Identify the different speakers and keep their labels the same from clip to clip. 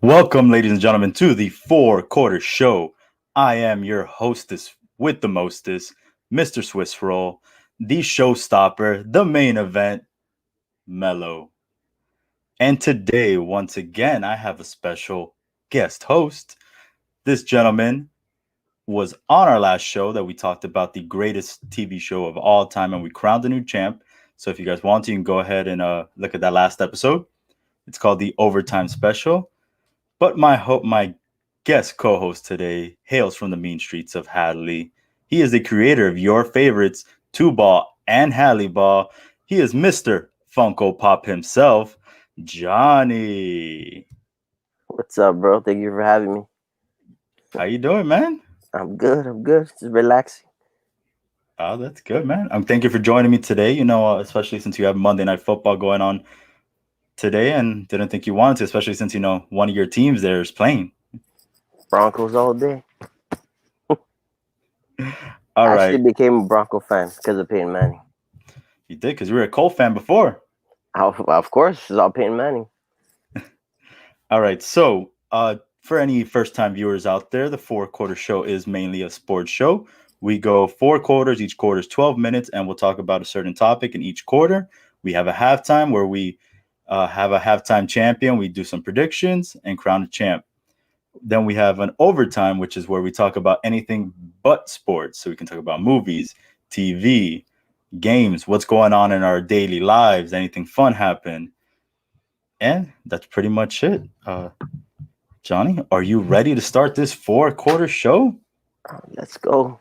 Speaker 1: Welcome, ladies and gentlemen, to the Four Quarter Show. I am your hostess with the mostest, Mr. Swiss Roll, the showstopper, the main event, Melo. And today, once again, I have a special guest host. This gentleman was on our last show that we talked about the greatest TV show of all time, and we crowned a new champ. So if you guys want to, you can go ahead and look at that last episode. It's called the Overtime Special. But my guest co-host today hails from the mean streets of Hadley. He is the creator of your favorites, Two Ball and Hadley Ball. He is Mr. Funko Pop himself, Johnny.
Speaker 2: What's up, bro? Thank you for having me.
Speaker 1: How you doing, man?
Speaker 2: I'm good. I'm good. Just relaxing.
Speaker 1: Oh, that's good, man. Thank you for joining me today. Especially since you have Monday Night Football going on today, and didn't think you wanted to, especially since one of your teams there is playing.
Speaker 2: Broncos all day.
Speaker 1: All
Speaker 2: I
Speaker 1: right,
Speaker 2: actually became a Bronco fan because of Peyton Manning.
Speaker 1: you did because you were a Cole fan before.
Speaker 2: Of course, it's all Peyton Manning.
Speaker 1: All right. So, for any first time viewers out there, the Four Quarter Show is mainly a sports show. We go four quarters, each quarter is 12 minutes, and we'll talk about a certain topic in each quarter. We have a halftime where we have a halftime champion. We do some predictions and crown a champ. Then we have an overtime, which is where we talk about anything but sports. So we can talk about movies, TV, games, what's going on in our daily lives, anything fun happen. And that's pretty much it. Johnny, are you ready to start this four quarter show?
Speaker 2: Let's go.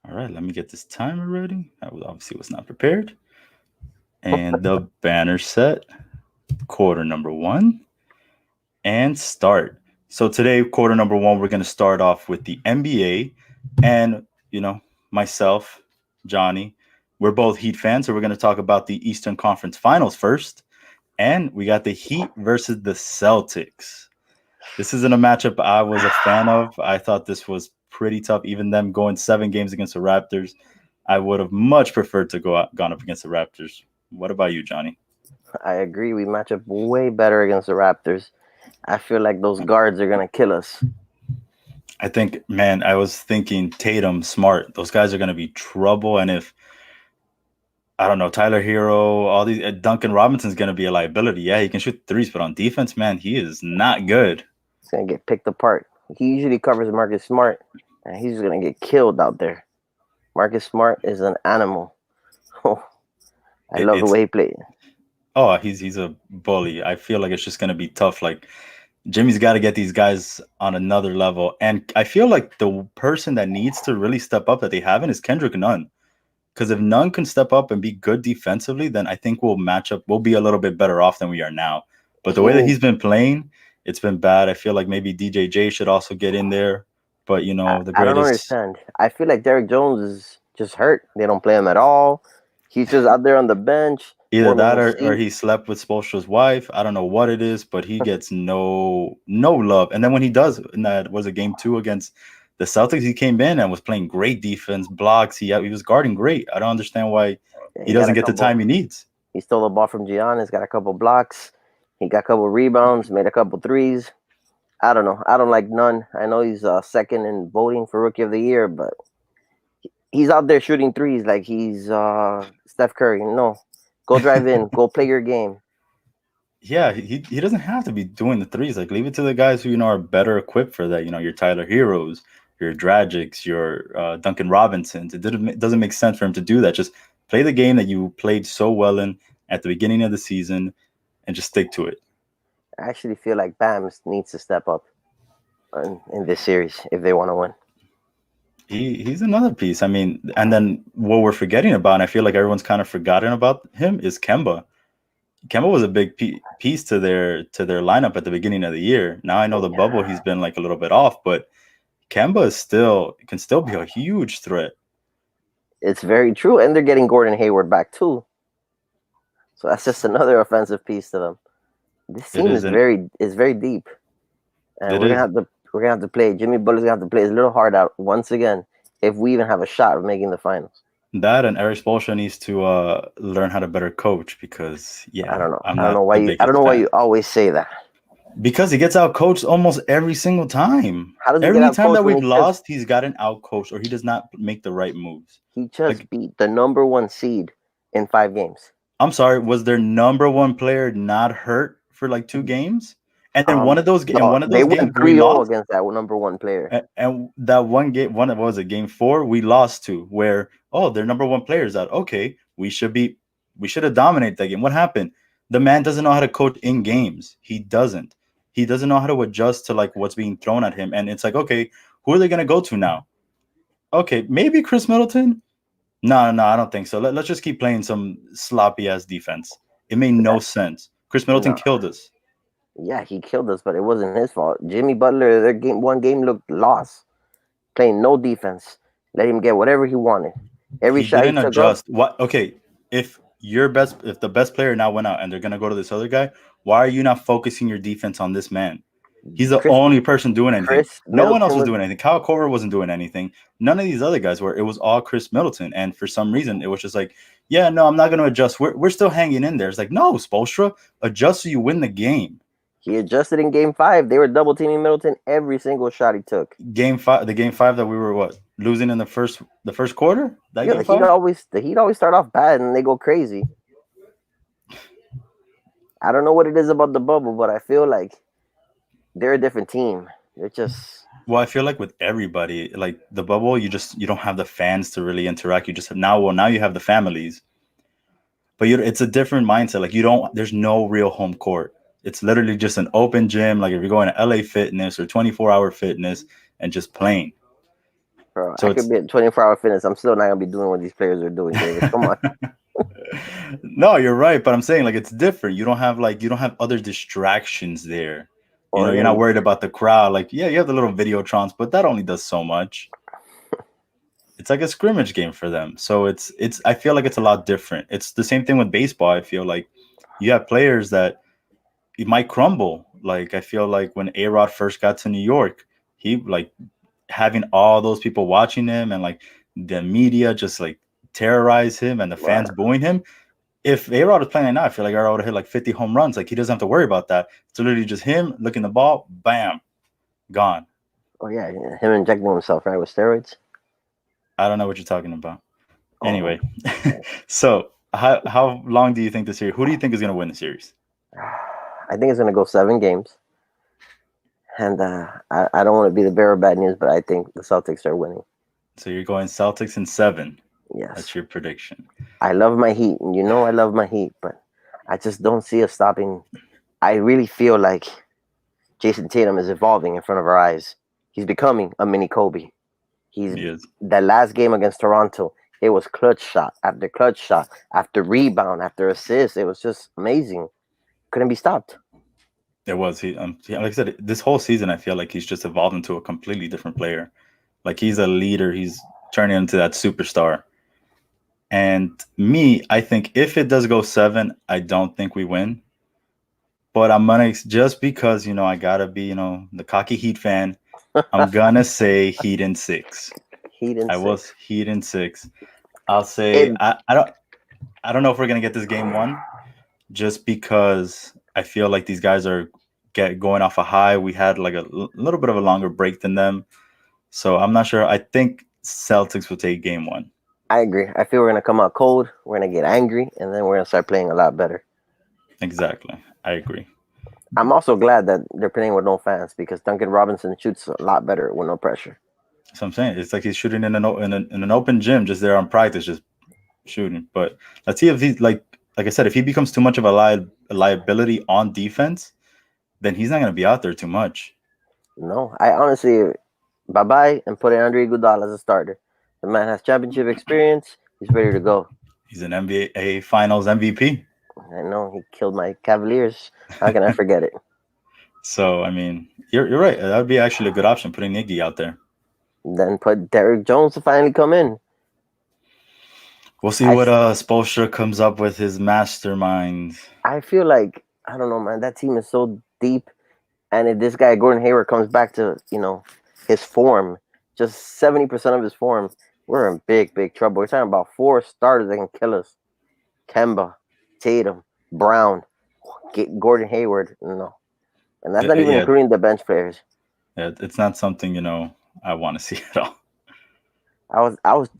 Speaker 1: All right, let me get this timer ready. I obviously was not prepared. And the banner set, quarter number one, and start. So today, quarter number one, we're going to start off with the NBA. And, myself, Johnny, we're both Heat fans. So we're going to talk about the Eastern Conference Finals first. And we got the Heat versus the Celtics. This isn't a matchup I was a fan of. I thought this was pretty tough. Even them going 7 games against the Raptors, I would have much preferred to gone up against the Raptors. What about you, Johnny?
Speaker 2: I agree. We match up way better against the Raptors. I feel like those guards are gonna kill us.
Speaker 1: I think, man, I was thinking Tatum, Smart. Those guys are going to be trouble. And if I don't know, Tyler Hero, all these Duncan Robinson's going to be a liability. Yeah, he can shoot threes, but on defense, man, he is not good.
Speaker 2: He's gonna get picked apart. He usually covers Marcus Smart, and he's gonna get killed out there. Marcus Smart is an animal. Oh, I love the
Speaker 1: It's
Speaker 2: way he played.
Speaker 1: oh, he's a bully. I feel like it's just going to be tough. Like Jimmy's got to get these guys on another level, and I feel like the person that needs to really step up that they haven't is Kendrick Nunn. Because if Nunn can step up and be good defensively, then I think we'll match up. We'll be a little bit better off than we are now. But the
Speaker 2: He
Speaker 1: way that
Speaker 2: needs
Speaker 1: he's been playing, it's been bad. I feel like maybe DJJ should also get in there. But the
Speaker 2: I don't
Speaker 1: greatest,
Speaker 2: understand. I feel like Derrick Jones is just hurt. They don't play him at all. He's just out there on the bench
Speaker 1: either
Speaker 2: warming
Speaker 1: that
Speaker 2: his
Speaker 1: or
Speaker 2: seat.
Speaker 1: he slept with Spoelstra's wife. I don't know what it is, but he gets no love. And then when he does, in that was a game 2 against the Celtics, he came in and was playing great defense, blocks. He was guarding great. I don't understand why
Speaker 2: Yeah,
Speaker 1: he
Speaker 2: he got
Speaker 1: doesn't
Speaker 2: a
Speaker 1: get the
Speaker 2: couple.
Speaker 1: time he needs.
Speaker 2: He stole the ball from Giannis. Got a couple blocks. He got a couple rebounds. Made a couple threes. I don't know. I don't like none. I know he's second in voting for Rookie of the Year, but he's out there shooting threes like he's Steph Curry. No, go drive in. Go play your game.
Speaker 1: Yeah, he doesn't have to be doing the threes. Like leave it to the guys who are better equipped for that. Your Tyler Heroes, your Dragics, your Duncan Robinsons. It doesn't make sense for him to do that. Just play the game that you played so well in at the beginning of the season, and just stick to it.
Speaker 2: I actually feel like Bam needs to step up in this series if they want to win.
Speaker 1: He's another piece. I mean, and then what we're forgetting about, and I feel like everyone's kind of forgotten about him, is Kemba. Kemba was a big piece to their lineup at the beginning of the year. Now I know the bubble he's
Speaker 2: Yeah,
Speaker 1: been like a little bit off, but Kemba can still be a huge threat.
Speaker 2: it's very true, and they're getting Gordon Hayward back too. So that's just another offensive piece to them. This
Speaker 1: It
Speaker 2: team
Speaker 1: isn't.
Speaker 2: is very deep, and
Speaker 1: It is
Speaker 2: we're gonna have to play. Jimmy Butler's gonna have to play his little heart out once again if we even have a shot of making the finals.
Speaker 1: that, and Eric Spoelstra needs to learn how to better coach because
Speaker 2: I
Speaker 1: yeah,
Speaker 2: don't know.
Speaker 1: I'm
Speaker 2: I don't know
Speaker 1: not
Speaker 2: why
Speaker 1: the
Speaker 2: you. I don't
Speaker 1: biggest
Speaker 2: know why
Speaker 1: fan.
Speaker 2: you always say that.
Speaker 1: Because he gets out coached almost every single time.
Speaker 2: How does he get
Speaker 1: Every
Speaker 2: out
Speaker 1: time
Speaker 2: coached
Speaker 1: that
Speaker 2: when
Speaker 1: we've
Speaker 2: he just
Speaker 1: lost, he's gotten out coached or he does not make the right moves.
Speaker 2: he just
Speaker 1: Like,
Speaker 2: beat the number one seed in 5 games?
Speaker 1: I'm sorry, was their number one player not hurt for like 2 games? And then
Speaker 2: No,
Speaker 1: one of
Speaker 2: they
Speaker 1: those
Speaker 2: won
Speaker 1: games we
Speaker 2: 3-0
Speaker 1: lost.
Speaker 2: against that number one player.
Speaker 1: And that one game, one, what was it, game four, we lost to, where, oh, their number one player is out. Okay, we should have dominated that game. What happened? The man doesn't know how to coach in games. He doesn't. He doesn't know how to adjust to like what's being thrown at him. And it's like, okay, who are they gonna go to now? Okay, maybe Chris Middleton. No, no, I don't think so. Let's just keep playing some sloppy ass defense. It made no sense. Chris Middleton
Speaker 2: No,
Speaker 1: killed us.
Speaker 2: yeah, he killed us, but it wasn't his fault. Jimmy Butler, their game looked lost, playing no defense. Let him get whatever he wanted. Every
Speaker 1: He
Speaker 2: shot he
Speaker 1: didn't
Speaker 2: took up,
Speaker 1: adjust. What? Okay, if the best player now went out and they're gonna go to this other guy, why are you not focusing your defense on this man? He's the
Speaker 2: Chris
Speaker 1: only person doing anything.
Speaker 2: Chris
Speaker 1: No one else
Speaker 2: Middleton
Speaker 1: was
Speaker 2: was
Speaker 1: doing anything. Kyle Korver wasn't doing anything. None of these other guys were. It was all Chris Middleton. And for some reason, it was just like, yeah, no, I'm not going to adjust. We're still hanging in there. It's like, no, Spolstra, adjust so you win the game.
Speaker 2: he adjusted in game 5. They were double teaming Middleton every single shot he took.
Speaker 1: Game 5 that we were what, losing in the first quarter. That
Speaker 2: Yeah,
Speaker 1: game five.
Speaker 2: The Heat always start off bad and they go crazy. I don't know what it is about the bubble, but I feel like they're a different team. They're just
Speaker 1: Well, I feel like with everybody, like the bubble, you don't have the fans to really interact. You just have now. Well, now you have the families, but it's a different mindset. Like you don't. There's no real home court. It's literally just an open gym. Like if you're going to LA Fitness or 24-hour Fitness and just playing.
Speaker 2: bro.
Speaker 1: So
Speaker 2: I could
Speaker 1: it's
Speaker 2: be at 24-hour fitness. I'm still not gonna be doing what these players are doing, David. Come on.
Speaker 1: no, you're right, but I'm saying like it's different. You don't have other distractions there.
Speaker 2: Well,
Speaker 1: You're not
Speaker 2: then,
Speaker 1: worried about the crowd. Like yeah, you have the little videotrons, but that only does so much. It's like a scrimmage game for them. So it's I feel like it's a lot different. It's the same thing with baseball. I feel like you have players that it might crumble. Like I feel like when A-Rod first got to New York, he like having all those people watching him and like the media just like terrorize him and the fans
Speaker 2: uh,
Speaker 1: booing him. If A-Rod was playing now, I feel like A-Rod would have hit like 50 home runs. Like he doesn't have to worry about that. It's literally just him looking the ball, bam, gone.
Speaker 2: oh yeah, him injecting himself right with steroids.
Speaker 1: I don't know what you're talking about.
Speaker 2: Oh,
Speaker 1: Anyway, so how long do you think the series? Who do you think is going to win the series?
Speaker 2: I think it's gonna go 7 games, and I don't want to be the bearer of bad news, but I think the Celtics are winning.
Speaker 1: So you're going Celtics in 7. That's
Speaker 2: Yes,
Speaker 1: your prediction.
Speaker 2: I love my Heat, and I love my Heat, but I just don't see us stopping. I really feel like Jason Tatum is evolving in front of our eyes. He's becoming a mini Kobe. He's
Speaker 1: He is.
Speaker 2: The last game against Toronto. It was clutch shot after rebound after assist. It was just amazing. Couldn't be stopped.
Speaker 1: It was. Like I said, this whole season, I feel like he's just evolved into a completely different player. Like he's a leader. He's turning into that superstar. And me, I think if it does go 7, I don't think we win. But I'm gonna just because I gotta be the cocky Heat fan. I'm gonna say Heat in 6.
Speaker 2: Heat in
Speaker 1: I was
Speaker 2: 6.
Speaker 1: Heat in 6. I'll say
Speaker 2: It,
Speaker 1: I don't know if we're gonna get this game 1, just because I feel like these guys are going off a high. We had like a little bit of a longer break than them, so I'm not sure. I think Celtics will take game 1.
Speaker 2: I agree. I feel we're gonna come out cold. We're gonna get angry, and then we're gonna start playing a lot better.
Speaker 1: Exactly, I agree.
Speaker 2: I'm also glad that they're playing with no fans because Duncan Robinson shoots a lot better with no pressure.
Speaker 1: So I'm saying it's like he's shooting in an open gym, just there on practice, just shooting. But let's see if he's like I said, if he becomes too much of a liability on defense, then he's not going to be out there too much.
Speaker 2: No, I honestly, bye bye, and put Andre Iguodala as a starter. The man has championship experience. He's ready to go.
Speaker 1: He's an NBA Finals MVP.
Speaker 2: I know he killed my Cavaliers. How can I forget it?
Speaker 1: So I mean, you're right. That would be actually a good option, putting Iggy out there.
Speaker 2: Then put Derrick Jones to finally come in.
Speaker 1: We'll see
Speaker 2: I
Speaker 1: what Spoelstra comes up with his mastermind.
Speaker 2: I feel like I don't know, man. That team is so deep, and if this guy Gordon Hayward comes back to his form, just 70% of his form, we're in big trouble. We're talking about 4 starters that can kill us: Kemba, Tatum, Brown, Gordon Hayward. No, and that's not even
Speaker 1: Yeah,
Speaker 2: including the bench players.
Speaker 1: yeah, it's not something I want to see at all.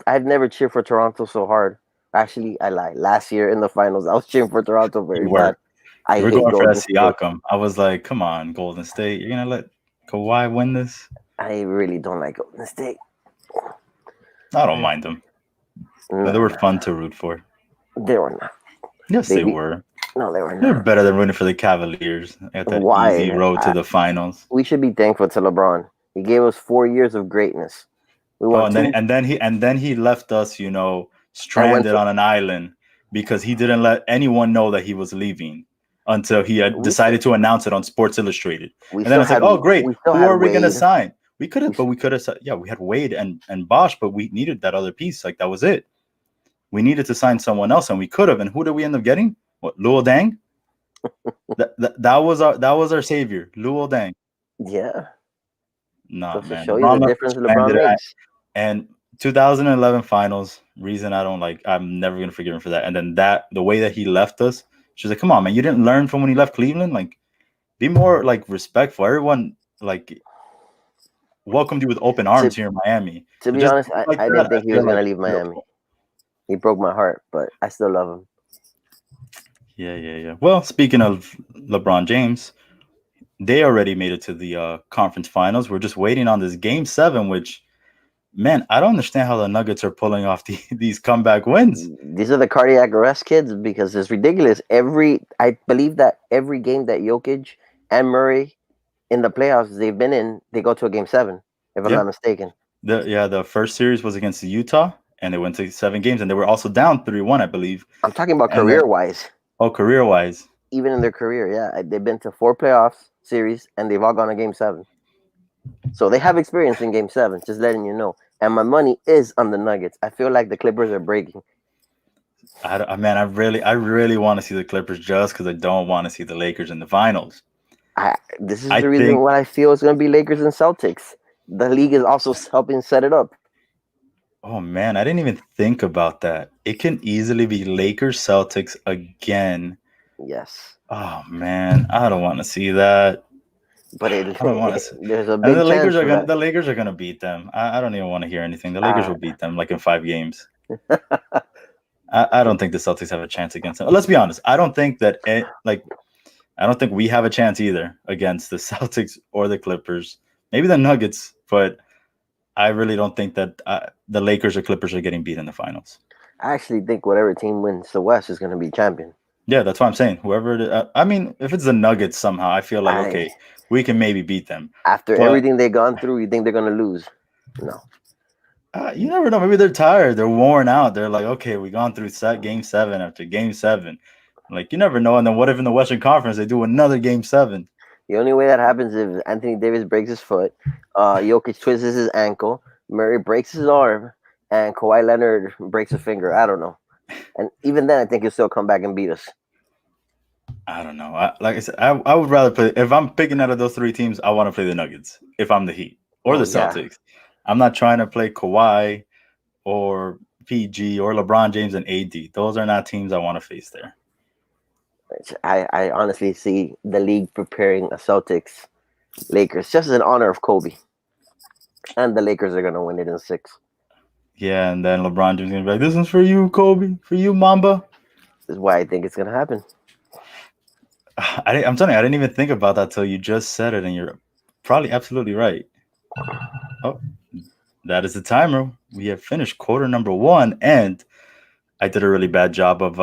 Speaker 2: I've never cheered for Toronto so hard. Actually, I lied. Last year in the finals, I was cheering for Toronto
Speaker 1: You
Speaker 2: very bad.
Speaker 1: were
Speaker 2: I
Speaker 1: you were
Speaker 2: hate
Speaker 1: going for that
Speaker 2: Golden State.
Speaker 1: Siakam. I was like, come on, Golden State, you're gonna let Kawhi win this?
Speaker 2: I really don't like Golden State.
Speaker 1: I don't mind them.
Speaker 2: No,
Speaker 1: They were
Speaker 2: no,
Speaker 1: fun to root for.
Speaker 2: they were not.
Speaker 1: Yes,
Speaker 2: They
Speaker 1: they
Speaker 2: be
Speaker 1: were.
Speaker 2: no, they were
Speaker 1: They're
Speaker 2: not.
Speaker 1: better than rooting for the Cavaliers at that easy
Speaker 2: Why?
Speaker 1: road to the finals.
Speaker 2: We should be thankful to LeBron. He gave us 4 years of greatness. We
Speaker 1: Oh,
Speaker 2: won
Speaker 1: and then
Speaker 2: two.
Speaker 1: he left us,
Speaker 2: I went
Speaker 1: stranded
Speaker 2: to.
Speaker 1: on an island because he didn't let anyone know that he was leaving until he had
Speaker 2: We still
Speaker 1: decided to announce it on Sports Illustrated.
Speaker 2: we
Speaker 1: And then
Speaker 2: still
Speaker 1: it's like,
Speaker 2: had
Speaker 1: oh great,
Speaker 2: we still
Speaker 1: who
Speaker 2: had
Speaker 1: are we gonna
Speaker 2: Wade.
Speaker 1: sign? We could
Speaker 2: We
Speaker 1: have, but we could have said, yeah, we had Wade and Bosch, but we needed that other piece. Like that was it. We needed to sign someone else, and we could have. And who did we end up getting? What, Luol Deng? That was our savior, Luol Deng.
Speaker 2: Yeah,
Speaker 1: Nah,
Speaker 2: goes to
Speaker 1: man,
Speaker 2: show you the
Speaker 1: LeBron left
Speaker 2: difference LeBron
Speaker 1: stranded.
Speaker 2: makes.
Speaker 1: And 2011 finals, reason I don't like, I'm never gonna forgive him for that. And then the way that he left us, she's like, come on, man, you didn't learn from when he left Cleveland. Like, be more like respectful. Everyone like welcomed you with open
Speaker 2: To
Speaker 1: arms here in Miami.
Speaker 2: to
Speaker 1: So
Speaker 2: be
Speaker 1: just
Speaker 2: honest,
Speaker 1: like
Speaker 2: I
Speaker 1: that,
Speaker 2: didn't
Speaker 1: I
Speaker 2: think he
Speaker 1: feel
Speaker 2: was
Speaker 1: like
Speaker 2: gonna leave
Speaker 1: you're
Speaker 2: Miami.
Speaker 1: okay.
Speaker 2: He broke my heart, but I still love him.
Speaker 1: Yeah, yeah, yeah. Well, speaking of LeBron James, they already made it to the conference finals. We're just waiting on this game seven, which, man, I don't understand how the Nuggets are pulling off these comeback wins.
Speaker 2: These are the cardiac arrest kids because it's ridiculous. I believe that every game that Jokic and Murray in the playoffs they've been in, they go to a game seven, if I'm
Speaker 1: Yeah,
Speaker 2: not mistaken.
Speaker 1: the first series was against the Utah, and they went to 7 games, and they were also down 3-1, I believe.
Speaker 2: I'm talking about
Speaker 1: And then,
Speaker 2: career wise.
Speaker 1: oh, career wise,
Speaker 2: Even in their career, yeah, they've been to 4 playoffs series and they've all gone to game seven. So they have experience in game seven, just letting you know. And my money is on the Nuggets. I feel like the Clippers are breaking.
Speaker 1: man, I really want to see the Clippers just because I don't want to see the Lakers in the finals.
Speaker 2: This is
Speaker 1: I
Speaker 2: the reason
Speaker 1: think,
Speaker 2: why I feel it's going to be Lakers and Celtics. The league is also helping set it up.
Speaker 1: oh man, I didn't even think about that. It can easily be Lakers Celtics again.
Speaker 2: Yes,
Speaker 1: Oh man, I don't want to see that.
Speaker 2: but it
Speaker 1: I don't want to.
Speaker 2: there's a
Speaker 1: And
Speaker 2: big chance for
Speaker 1: the Lakers are gonna beat them. I don't even want to hear anything. The Lakers
Speaker 2: that.
Speaker 1: will beat them like in 5 games. I don't think the Celtics have a chance against them. Let's be honest. I don't think we have a chance either against the Celtics or the Clippers. Maybe the Nuggets, but I really don't think that the Lakers or Clippers are getting beat in the finals.
Speaker 2: I actually think whatever team wins the West is going to be champion.
Speaker 1: Yeah, that's what I'm saying. I mean, if it's the Nuggets somehow, I feel like
Speaker 2: I
Speaker 1: okay, we can maybe beat them.
Speaker 2: After
Speaker 1: But
Speaker 2: everything they've gone through, you think they're going to lose? No.
Speaker 1: you never know. Maybe they're tired. They're worn out. They're like, okay, we gone through game seven after game seven. Like you never know. And then what if in the Western Conference they do another game seven?
Speaker 2: The only way that happens is if Anthony Davis breaks his foot, Jokic twists his ankle, Murray breaks his arm, and Kawhi Leonard breaks a finger. I don't know. And even then, I think he'll still come back and beat us.
Speaker 1: I don't know. Like I said, I would rather play. If I'm picking out of those three teams, I want to play the Nuggets. If I'm the Heat or the
Speaker 2: Oh yeah,
Speaker 1: Celtics, I'm not trying to play Kawhi or PG or LeBron James and AD. Those are not teams I want to face there.
Speaker 2: I honestly see the league preparing a Celtics Lakers just as an honor of Kobe, and the Lakers are gonna win it in six.
Speaker 1: Yeah, and then LeBron James gonna be like, "This is for you, Kobe, for you, Mamba."
Speaker 2: This is why I think it's gonna happen.
Speaker 1: I'm telling you, I didn't even think about that till you just said it, and you're probably absolutely right. Oh, that is the timer. We have finished quarter number one, and I did a really bad job of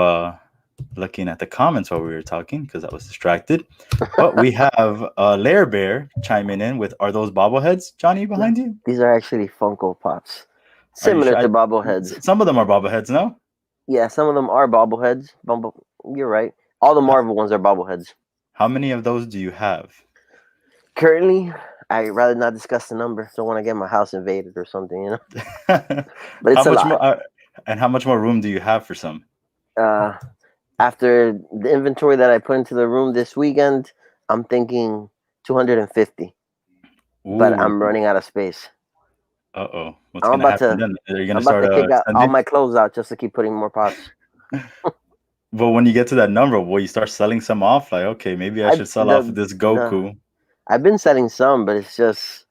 Speaker 1: looking at the comments while we were talking because I was distracted. But we have Lair Bear chiming in with, "Are those bobbleheads, Johnny,
Speaker 2: No,
Speaker 1: behind you?
Speaker 2: these are actually Funko Pops,
Speaker 1: Are you
Speaker 2: similar
Speaker 1: sure?"
Speaker 2: to bobbleheads.
Speaker 1: Some of them are bobbleheads, no?
Speaker 2: Yeah, some of them are bobbleheads. You're right. All the Marvel ones are bobbleheads.
Speaker 1: How many of those do you have?
Speaker 2: Currently, I'd rather not discuss the number. Don't want to get my house invaded or something, you know. But
Speaker 1: How
Speaker 2: it's a
Speaker 1: much
Speaker 2: lot.
Speaker 1: more? And how much more room do you have for some?
Speaker 2: Uh, After the inventory that I put into the room this weekend, I'm thinking 250. But
Speaker 1: Ooh,
Speaker 2: I'm running out of space.
Speaker 1: uh-oh. What's
Speaker 2: I'm
Speaker 1: gonna
Speaker 2: about
Speaker 1: happen
Speaker 2: to
Speaker 1: then? Are you
Speaker 2: I'm
Speaker 1: gonna
Speaker 2: about
Speaker 1: start
Speaker 2: to kick out all
Speaker 1: extending?
Speaker 2: my clothes out just to keep putting more pots.
Speaker 1: But when you get to that number, will you start selling some off? Like, okay, maybe I
Speaker 2: I
Speaker 1: should sell off
Speaker 2: the
Speaker 1: this
Speaker 2: the
Speaker 1: Goku.
Speaker 2: I've been selling some, but it's just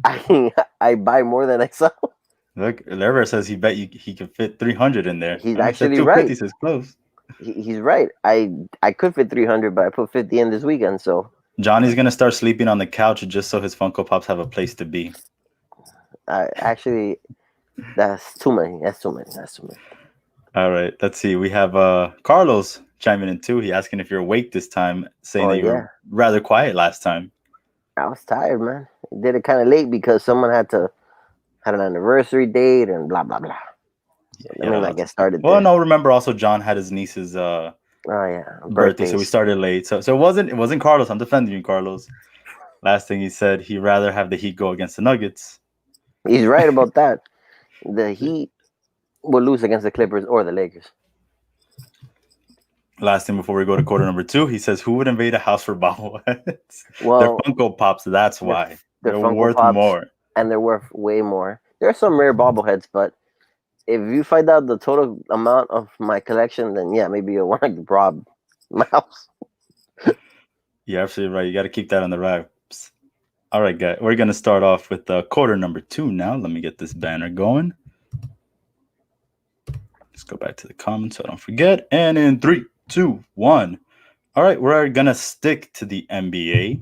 Speaker 2: I buy more than I sell.
Speaker 1: Look, Lerver says he bet you he could fit 300 in there.
Speaker 2: He's
Speaker 1: He said
Speaker 2: actually
Speaker 1: 250
Speaker 2: right.
Speaker 1: says close.
Speaker 2: He's right. I could fit 300, but I put 50 in this weekend. So
Speaker 1: Johnny's gonna start sleeping on the couch just so his Funko Pops have a place to be.
Speaker 2: I actually that's too many. That's too many. That's too many.
Speaker 1: All right, let's see. We have Carlos chiming in too. He asking if you're awake this time, saying
Speaker 2: Oh
Speaker 1: that you were
Speaker 2: yeah,
Speaker 1: rather quiet last time.
Speaker 2: I was tired, man. Did it kind of late because someone had an anniversary date and blah blah blah.
Speaker 1: Yeah,
Speaker 2: So
Speaker 1: he
Speaker 2: let
Speaker 1: had
Speaker 2: me
Speaker 1: a
Speaker 2: not
Speaker 1: lot to
Speaker 2: get
Speaker 1: say.
Speaker 2: started
Speaker 1: Well,
Speaker 2: there.
Speaker 1: no, remember also John had his niece's
Speaker 2: Oh yeah,
Speaker 1: birthday, so we
Speaker 2: birthdays.
Speaker 1: started late. So it wasn't Carlos. I'm defending you, Carlos. Last thing he said, he'd rather have the Heat go against the Nuggets.
Speaker 2: He's right about that. The Heat will lose against the Clippers or the Lakers.
Speaker 1: Last thing before we go to quarter number two, he says, "Who would invade a house for bobbleheads? They're
Speaker 2: Well,
Speaker 1: Funko Pops. That's
Speaker 2: they're
Speaker 1: why
Speaker 2: they're
Speaker 1: they're
Speaker 2: Funko
Speaker 1: worth
Speaker 2: Pops
Speaker 1: more."
Speaker 2: and they're worth way more. There are some rare bobbleheads, but if you find out the total amount of my collection, then yeah, maybe you'll want to rob my house.
Speaker 1: You're absolutely right. You got to keep that on the wraps. All right, guys. We're gonna start off with quarter number two now. Let me get this banner going. Let's go back to the comments so I don't forget. And in three, two, one. All right, we're gonna stick to the NBA,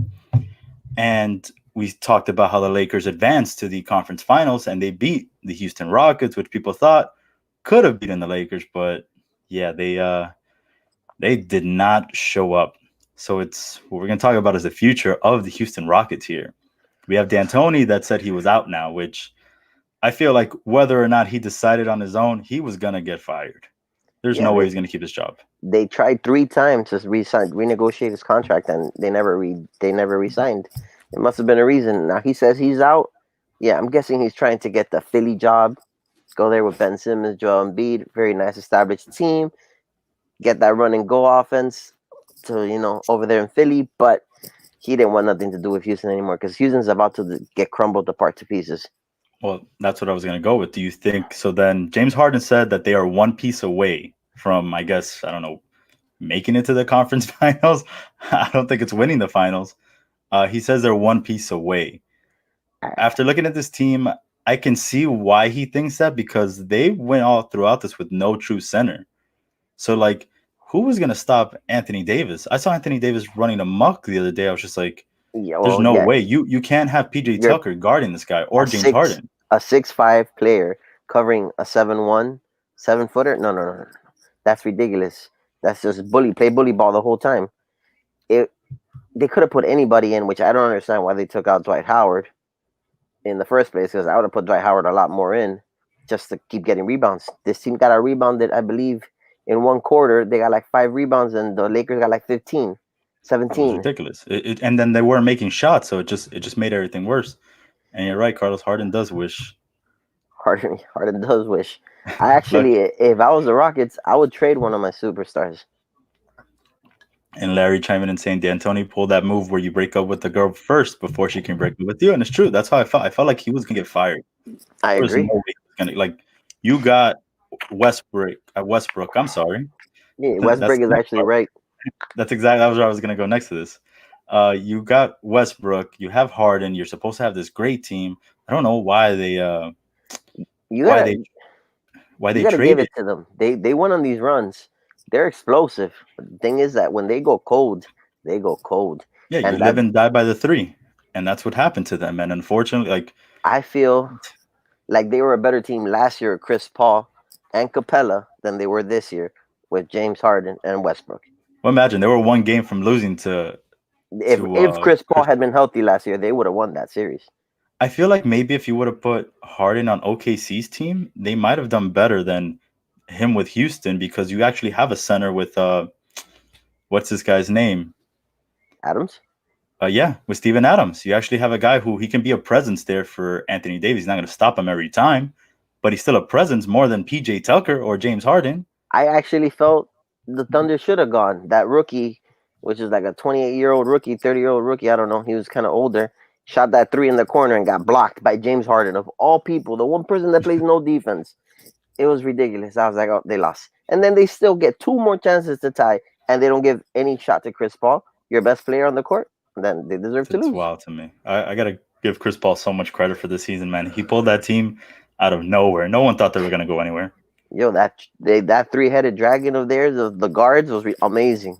Speaker 1: and we talked about how the Lakers advanced to the conference finals and they beat the Houston Rockets, which people thought could have beaten the Lakers, but yeah, they did not show up. So it's what we're gonna talk about is the future of the Houston Rockets here. We have D'Antoni that said he was out now, which I feel like whether or not he decided on his own, he was gonna get fired. There's
Speaker 2: Yeah,
Speaker 1: no way he's gonna keep his job.
Speaker 2: they tried 3 times to renegotiate his contract, and they never resigned. It must have been a reason. Now he says he's out. Yeah, I'm guessing he's trying to get the Philly job. Go there with Ben Simmons, Joel Embiid, very nice established team. Get that run and go offense to over there in Philly, but he didn't want nothing to do with Houston anymore because Houston's about to get crumbled apart to pieces.
Speaker 1: Well, that's what I was gonna go with. Do you think so? Then James Harden said that they are one piece away from, I guess, I don't know, making it to the conference finals. I don't think it's winning the finals. He says they're one piece away. After looking at this team, I can see why he thinks that because they went all throughout this with no true center. So, like, who was going to stop Anthony Davis? I saw Anthony Davis running amok the other day. I was just like,
Speaker 2: Yeah,
Speaker 1: there's
Speaker 2: well,
Speaker 1: no
Speaker 2: yeah,
Speaker 1: way. You can't have PJ
Speaker 2: you're
Speaker 1: Tucker guarding this guy or
Speaker 2: a
Speaker 1: James
Speaker 2: six
Speaker 1: Harden.
Speaker 2: a 6'5" player covering a 7'1", 7-footer. No, no, no, no. That's ridiculous. That's just play bully ball the whole time. It They could have put anybody in, which I don't understand why they took out Dwight Howard in the first place, because I would have put Dwight Howard a lot more in just to keep getting rebounds. This team got a rebounded, I believe, in one quarter. They got like 5 rebounds, and the Lakers got like 15,
Speaker 1: It was
Speaker 2: 17.
Speaker 1: ridiculous. And then they weren't making shots, so it just made everything worse. And you're right, Carlos Harden does wish.
Speaker 2: Harden does wish. I
Speaker 1: Look,
Speaker 2: actually, if I was the Rockets, I would trade one of my superstars.
Speaker 1: and Larry chiming in saying D'Antoni pulled that move where you break up with the girl first before she can break up with you, and it's true. That's how I felt. I felt like he was gonna get fired.
Speaker 2: I
Speaker 1: There was no
Speaker 2: agree.
Speaker 1: way he was gonna like. You got Westbrook. I'm sorry.
Speaker 2: Yeah,
Speaker 1: That's
Speaker 2: Westbrook
Speaker 1: the
Speaker 2: is
Speaker 1: next
Speaker 2: actually
Speaker 1: part.
Speaker 2: right.
Speaker 1: That's exactly that was where I was gonna go next to this. You got Westbrook. You have Harden. You're supposed to have this great team. I don't know
Speaker 2: You
Speaker 1: why
Speaker 2: gotta
Speaker 1: they why
Speaker 2: you
Speaker 1: they
Speaker 2: gotta give
Speaker 1: traded.
Speaker 2: it to them. They went on these runs. They're explosive. But the thing is that when they go cold, they go cold.
Speaker 1: Yeah, you
Speaker 2: And that
Speaker 1: live and die by the three, and that's what happened to them. And unfortunately, like,
Speaker 2: I feel like they were a better team last year with Chris Paul and Capella than they were this year with James Harden and Westbrook.
Speaker 1: well, imagine they were one game from losing to
Speaker 2: If Chris Paul
Speaker 1: Chris.
Speaker 2: had been healthy last year, they would have won that series.
Speaker 1: I feel like maybe if you would have put Harden on OKC's team, they might have done better than him with Houston because you actually have a center with what's this guy's name?
Speaker 2: Adams?
Speaker 1: Yeah, with Steven Adams. You actually have a guy who he can be a presence there for Anthony Davis. He's not going to stop him every time, but he's still a presence more than PJ Tucker or James Harden.
Speaker 2: I actually felt the Thunder should have gone. That rookie, which is like a 28-year-old rookie, 30-year-old rookie, I don't know. He was kind of older. Shot that three in the corner and got blocked by James Harden, of all people, the one person that plays no defense. It was ridiculous. I was like, oh, they lost. And then they still get 2 more chances to tie, and they don't give any shot to Chris Paul, your best player on the court. then they deserve to
Speaker 1: It's
Speaker 2: lose.
Speaker 1: wild to me. I gotta give Chris Paul so much credit for this season, man. He pulled that team out of nowhere. No one thought they were gonna go anywhere.
Speaker 2: Yo, that three-headed dragon of theirs, of the guards, was amazing.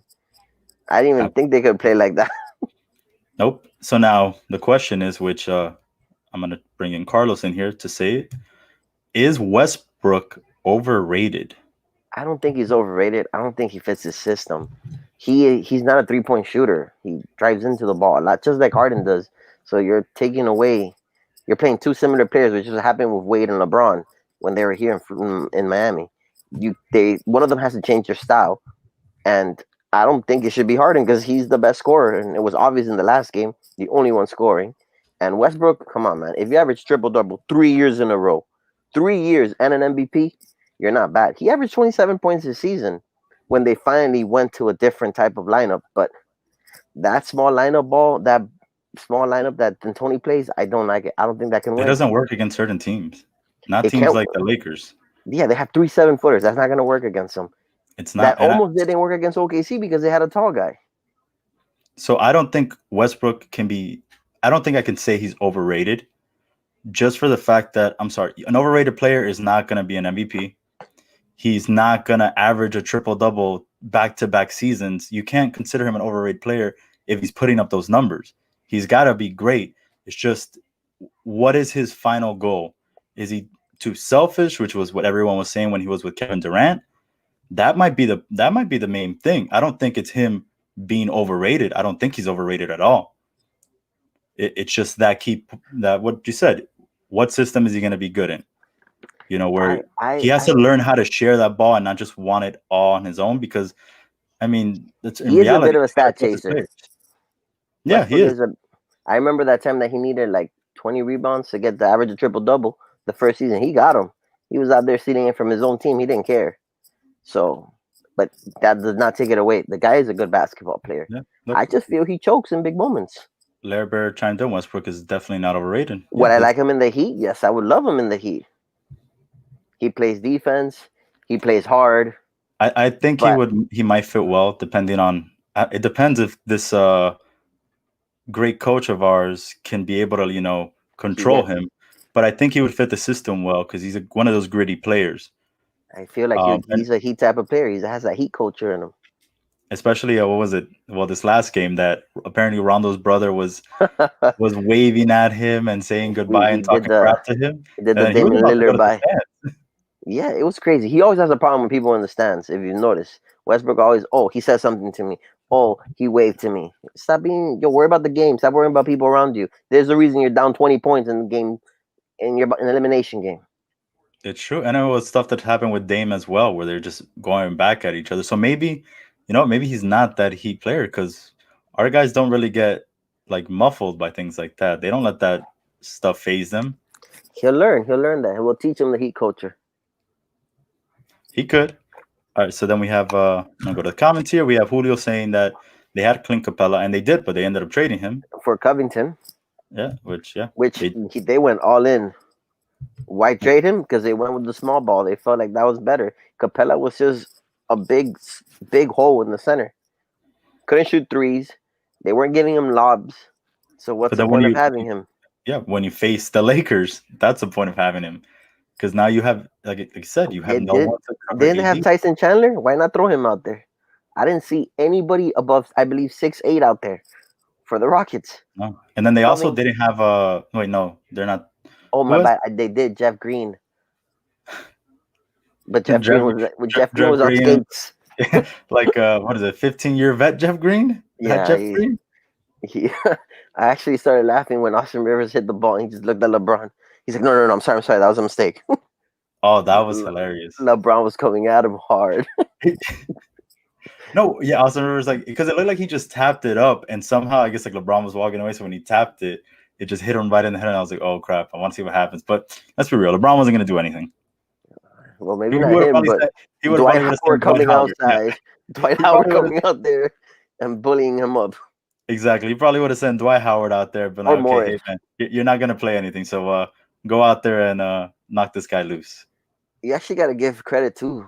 Speaker 2: I didn't even think they could play like that.
Speaker 1: Nope. So now the question is, which I'm gonna bring in Carlos in here to say it. Is Westbrook overrated?
Speaker 2: I don't think he's overrated. I don't think he fits his system. He's not a three-point shooter. He drives into the ball a lot, just like Harden does. So you're taking away. You're playing two similar players, which just happened with Wade and LeBron when they were here in Miami. One of them has to change their style, and I don't think it should be Harden because he's the best scorer, and it was obvious in the last game, the only one scoring. And Westbrook, come on, man, if you average triple double 3 years in a row, 3 years and an MVP, you're not bad. He averaged 27 points this season when they finally went to a different type of lineup. But that small lineup that D'Antoni plays, I don't like it. I don't think that can
Speaker 1: It
Speaker 2: win.
Speaker 1: doesn't work against certain teams, not
Speaker 2: It
Speaker 1: teams
Speaker 2: can't.
Speaker 1: like the Lakers.
Speaker 2: Yeah, they have 3 7-footers. That's not going to work against them.
Speaker 1: It's
Speaker 2: That
Speaker 1: not, and
Speaker 2: almost didn't work against OKC because they had a tall guy.
Speaker 1: so I don't think Westbrook can be. I don't think I can say he's overrated, just for the fact that I'm sorry, an overrated player is not going to be an MVP. He's not going to average a triple double back to back seasons. You can't consider him an overrated player if he's putting up those numbers. He's got to be great. It's just, what is his final goal? Is he too selfish, which was what everyone was saying when he was with Kevin Durant? That might be the main thing. I don't think it's him being overrated. I don't think he's overrated at all. It's just that what you said. What system is he going to be good in?
Speaker 2: I
Speaker 1: Where he
Speaker 2: I
Speaker 1: has to
Speaker 2: I
Speaker 1: learn how to share that ball and not just want it all on his own. Because I mean, that's in
Speaker 2: he is a bit
Speaker 1: reality,
Speaker 2: of a
Speaker 1: he's got to
Speaker 2: stat
Speaker 1: trust his
Speaker 2: chaser.
Speaker 1: players. Yeah, he
Speaker 2: Westbrook
Speaker 1: is.
Speaker 2: is a. I remember that time that he needed like 20 rebounds to get the average of triple double the first season. He got them. He was out there stealing it from his own team. He didn't care. So, but that does not take it away. The guy is a good basketball player.
Speaker 1: Yeah.
Speaker 2: I
Speaker 1: Look,
Speaker 2: just feel he chokes in big moments.
Speaker 1: Larry Bird chimed in. Westbrook is definitely not overrated.
Speaker 2: Would
Speaker 1: Yeah,
Speaker 2: I
Speaker 1: that's.
Speaker 2: like him in the Heat? Yes, I would love him in the Heat. He plays defense. He plays hard.
Speaker 1: I think
Speaker 2: But
Speaker 1: he might fit well depending on. It depends if this great coach of ours can be able to
Speaker 2: he
Speaker 1: control
Speaker 2: gets.
Speaker 1: him. But I think he would fit the system well because he's one of those gritty players.
Speaker 2: I feel like
Speaker 1: And
Speaker 2: he's a Heat type of player. He has that Heat culture in him.
Speaker 1: especially what was it? Well, this last game that apparently Rondo's brother was waving at him and saying
Speaker 2: he
Speaker 1: goodbye
Speaker 2: he
Speaker 1: and
Speaker 2: did
Speaker 1: talking
Speaker 2: the
Speaker 1: crap to him,
Speaker 2: he did the
Speaker 1: and then he was
Speaker 2: Damon
Speaker 1: about to go
Speaker 2: Lillard
Speaker 1: to the
Speaker 2: by.
Speaker 1: stand.
Speaker 2: Yeah, it was crazy. He always has a problem with people in the stands. If you notice, Westbrook always, oh, he said something to me. Oh, he waved to me. Stop being, worry about the game. Stop worrying about people around you. There's a reason you're down 20 points in the game, in your an elimination game.
Speaker 1: It's true, and it was stuff that happened with Dame as well, where they're just going back at each other. So maybe, maybe he's not that Heat player because our guys don't really get like muffled by things like that. They don't let that stuff phase them.
Speaker 2: He'll learn. He'll learn that. We'll teach him the Heat culture
Speaker 1: He could. All right, so then we have I'll go to the comments here. We have Julio saying that they had Clint Capella, and they did, but they ended up trading him.
Speaker 2: for Covington,
Speaker 1: Yeah, which
Speaker 2: which
Speaker 1: they
Speaker 2: they went all in. Why trade him? Because they went with the small ball. They felt like that was better. Capella was just a big hole in the center. Couldn't shoot threes. They weren't giving him lobs. So what's
Speaker 1: but
Speaker 2: the
Speaker 1: then when
Speaker 2: point of
Speaker 1: you
Speaker 2: having him?
Speaker 1: when you face the Lakers, that's the point of having him because now you have like you said, you have
Speaker 2: They
Speaker 1: no
Speaker 2: did.
Speaker 1: one to cover
Speaker 2: Didn't they have
Speaker 1: AD.
Speaker 2: Tyson Chandler? Why not throw him out there? I didn't see anybody above, I believe, 6'8" out there for the Rockets.
Speaker 1: No. And then they also
Speaker 2: Coving.
Speaker 1: didn't have wait, no, they're not.
Speaker 2: Oh
Speaker 1: Who
Speaker 2: my
Speaker 1: was
Speaker 2: bad. They did Jeff Green, but Jeff
Speaker 1: Jeff
Speaker 2: Green was Jeff Green
Speaker 1: Jeff
Speaker 2: was on
Speaker 1: Green?
Speaker 2: skates.
Speaker 1: Like what is it, 15-year vet Jeff Green? That
Speaker 2: Yeah,
Speaker 1: Jeff Green?
Speaker 2: he I actually started laughing when Austin Rivers hit the ball. And he just looked at LeBron. He's like, no, I'm sorry, that was a mistake.
Speaker 1: Oh, that was hilarious.
Speaker 2: LeBron was coming at him hard.
Speaker 1: No, yeah, Austin Rivers like because it looked like he just tapped it up, and somehow I guess like LeBron was walking away, so when he tapped it, it just hit him right in the head, and I was like, oh crap, I want to see what happens. But let's be real, LeBron wasn't going to do anything.
Speaker 2: Well,
Speaker 1: He
Speaker 2: maybe not
Speaker 1: would have
Speaker 2: him,
Speaker 1: probably
Speaker 2: but
Speaker 1: said he would have
Speaker 2: Dwight
Speaker 1: probably would have
Speaker 2: Howard
Speaker 1: said Dwight
Speaker 2: coming
Speaker 1: Howard. Yeah,
Speaker 2: outside. Dwight
Speaker 1: he
Speaker 2: Howard
Speaker 1: probably would have
Speaker 2: coming out there and bullying him up.
Speaker 1: exactly. He probably would have sent Dwight Howard out there, been
Speaker 2: Or
Speaker 1: like, okay,
Speaker 2: Morris.
Speaker 1: hey man, you're not going to play anything, so go out there and knock this guy loose.
Speaker 2: You actually got to give credit to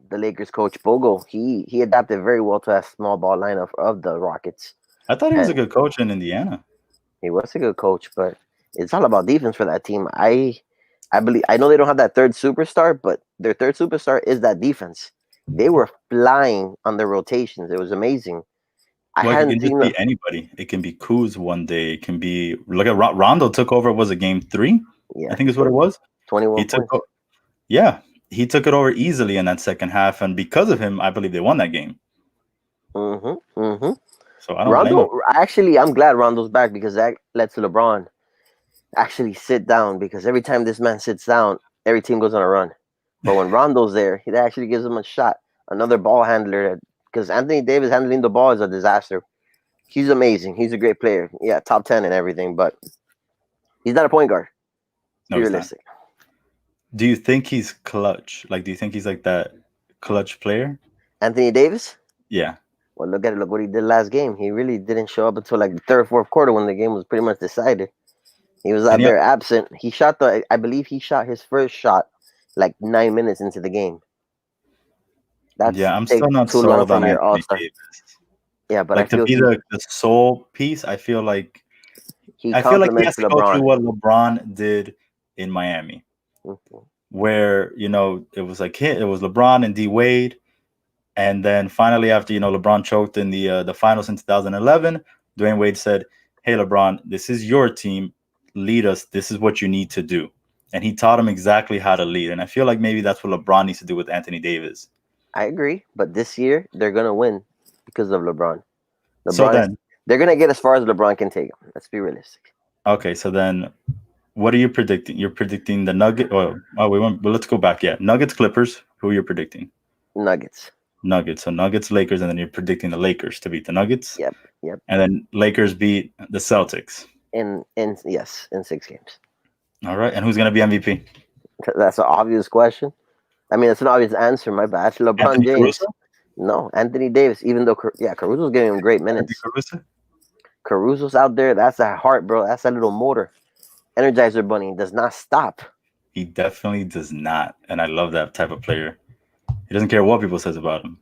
Speaker 2: the Lakers coach Bogo. He adapted very well to that small ball lineup of the Rockets.
Speaker 1: I thought he was a
Speaker 2: and
Speaker 1: good coach in Indiana.
Speaker 2: he was a good coach, but it's all about defense for that team. I believe I know they don't have that third superstar, but their third superstar is that defense. They were flying on their rotations. It was amazing. I
Speaker 1: Like it
Speaker 2: hadn't
Speaker 1: can just
Speaker 2: seen the
Speaker 1: be anybody. It can be Kuz one day. It can be look at Rondo took over. Was it game three? I
Speaker 2: yeah
Speaker 1: think is what it
Speaker 2: 20,
Speaker 1: was. He
Speaker 2: 21
Speaker 1: took
Speaker 2: points.
Speaker 1: yeah, he took it over easily in that second half, and because of him, I believe they won that game.
Speaker 2: Mm-hmm. Mm-hmm.
Speaker 1: So I don't blame him.
Speaker 2: Rondo, actually, I'm glad Rondo's back because that lets LeBron actually sit down because every time this man sits down, every team goes on a run. But when Rondo's there, it actually gives him a shot. Another ball handler because Anthony Davis handling the ball is a disaster. He's amazing. He's a great player. Yeah, top 10 and everything, but he's not a point guard. Let's
Speaker 1: No,
Speaker 2: be
Speaker 1: he's not.
Speaker 2: realistic.
Speaker 1: Do you think he's clutch? Like, do you think he's like that clutch player?
Speaker 2: Anthony Davis,
Speaker 1: Yeah,
Speaker 2: well, look at it. Look what he did last game. He really didn't show up until like the third, fourth quarter when the game was pretty much decided. He was
Speaker 1: and
Speaker 2: out
Speaker 1: yeah,
Speaker 2: there absent. He shot I believe he shot his first shot like 9 minutes into the game. That's
Speaker 1: yeah. I'm
Speaker 2: take
Speaker 1: still not
Speaker 2: too long
Speaker 1: sold
Speaker 2: from
Speaker 1: on
Speaker 2: your all
Speaker 1: Anthony
Speaker 2: star.
Speaker 1: Davis.
Speaker 2: Yeah, but I
Speaker 1: Like to
Speaker 2: feel
Speaker 1: be the sole piece,
Speaker 2: he
Speaker 1: I feel like he
Speaker 2: compliments
Speaker 1: has to go through
Speaker 2: LeBron.
Speaker 1: what LeBron did in Miami,
Speaker 2: Mhm.
Speaker 1: where it was like it was LeBron and D Wade, and then finally after LeBron choked in the finals in 2011, Dwayne Wade said, "Hey LeBron, this is your team. Lead us. This is what you need to do." And he taught him exactly how to lead. And I feel like maybe that's what LeBron needs to do with Anthony Davis.
Speaker 2: I agree, but this year they're gonna win because of LeBron.
Speaker 1: So
Speaker 2: LeBron is
Speaker 1: then,
Speaker 2: they're gonna get as far as LeBron can take them. Let's be realistic.
Speaker 1: okay, so then what are you predicting? You're predicting the Nugget. Oh, we went. Well, let's go back. Yeah, Nuggets, Clippers. Who are you predicting?
Speaker 2: Nuggets.
Speaker 1: Nuggets. So Nuggets, Lakers, and then you're predicting the Lakers to beat the Nuggets,
Speaker 2: Yep. Yep.
Speaker 1: and then Lakers beat the Celtics.
Speaker 2: In yes, in 6 games.
Speaker 1: All right, and who's gonna be MVP?
Speaker 2: That's an obvious question. I mean, it's an obvious answer. My bad. LeBron
Speaker 1: Anthony Caruso.
Speaker 2: James. No, Anthony Davis. Even though Caruso's giving him great
Speaker 1: Anthony
Speaker 2: minutes.
Speaker 1: Caruso.
Speaker 2: Caruso's out there. That's that heart, bro. That's that little motor. Energizer Bunny does not stop.
Speaker 1: He definitely does not, and I love that type of player. He doesn't care what people says about him.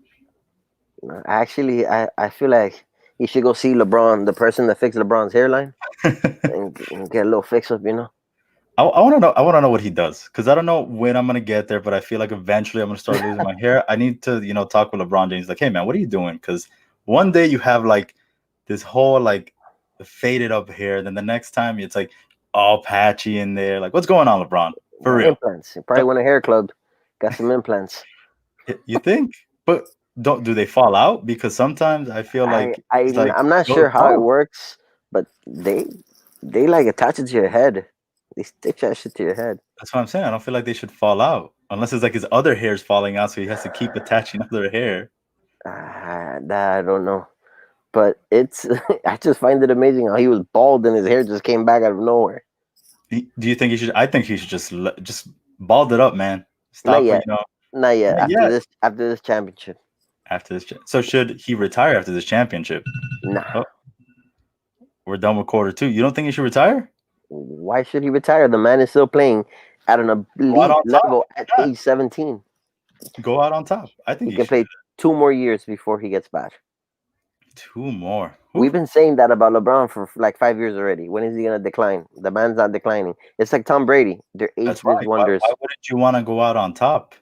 Speaker 2: Actually, I feel like he should go see LeBron, the person that fixed LeBron's hairline, and get a little fix up.
Speaker 1: I want to know. I want to know what he does because I don't know when I'm gonna get there, but I feel like eventually I'm gonna start losing my hair. I need to, talk with LeBron James. Like, hey man, what are you doing? Because one day you have like this whole like faded up hair, then the next time it's like all patchy in there. Like, what's going on, LeBron? For real?
Speaker 2: Implants. He probably went a hair club, got some implants.
Speaker 1: You think? But don't do they fall out? Because sometimes I feel like it's like
Speaker 2: I'm not
Speaker 1: go
Speaker 2: sure how it
Speaker 1: off.
Speaker 2: works, but they like attach it to your head. They stick that shit to your head.
Speaker 1: That's what I'm saying. I don't feel like they should fall out unless it's like his other hair's falling out, so he has to keep attaching other hair.
Speaker 2: That I don't know, but it's I just find it amazing how he was bald and his hair just came back out of nowhere.
Speaker 1: Do you think he should? I think he should just bald it up, man.
Speaker 2: Not
Speaker 1: Stop,
Speaker 2: yet, not yet.
Speaker 1: not yet
Speaker 2: After this championship,
Speaker 1: after this. So should he retire after this championship?
Speaker 2: nah.
Speaker 1: Oh, we're done with quarter two. You don't think he should retire?
Speaker 2: Why should he retire? The man is still playing at an
Speaker 1: Go out
Speaker 2: elite
Speaker 1: on top.
Speaker 2: level at
Speaker 1: Yeah,
Speaker 2: age 17.
Speaker 1: go out on top. I think
Speaker 2: He
Speaker 1: he
Speaker 2: can
Speaker 1: should.
Speaker 2: play 2 more years before he gets back.
Speaker 1: Two more.
Speaker 2: We've
Speaker 1: Whew.
Speaker 2: been saying that about LeBron for like 5 years already. When is he gonna decline? The man's not declining. It's like Tom Brady. Their
Speaker 1: That's
Speaker 2: ageless
Speaker 1: right. Why
Speaker 2: wonders.
Speaker 1: wouldn't you want to go out on top?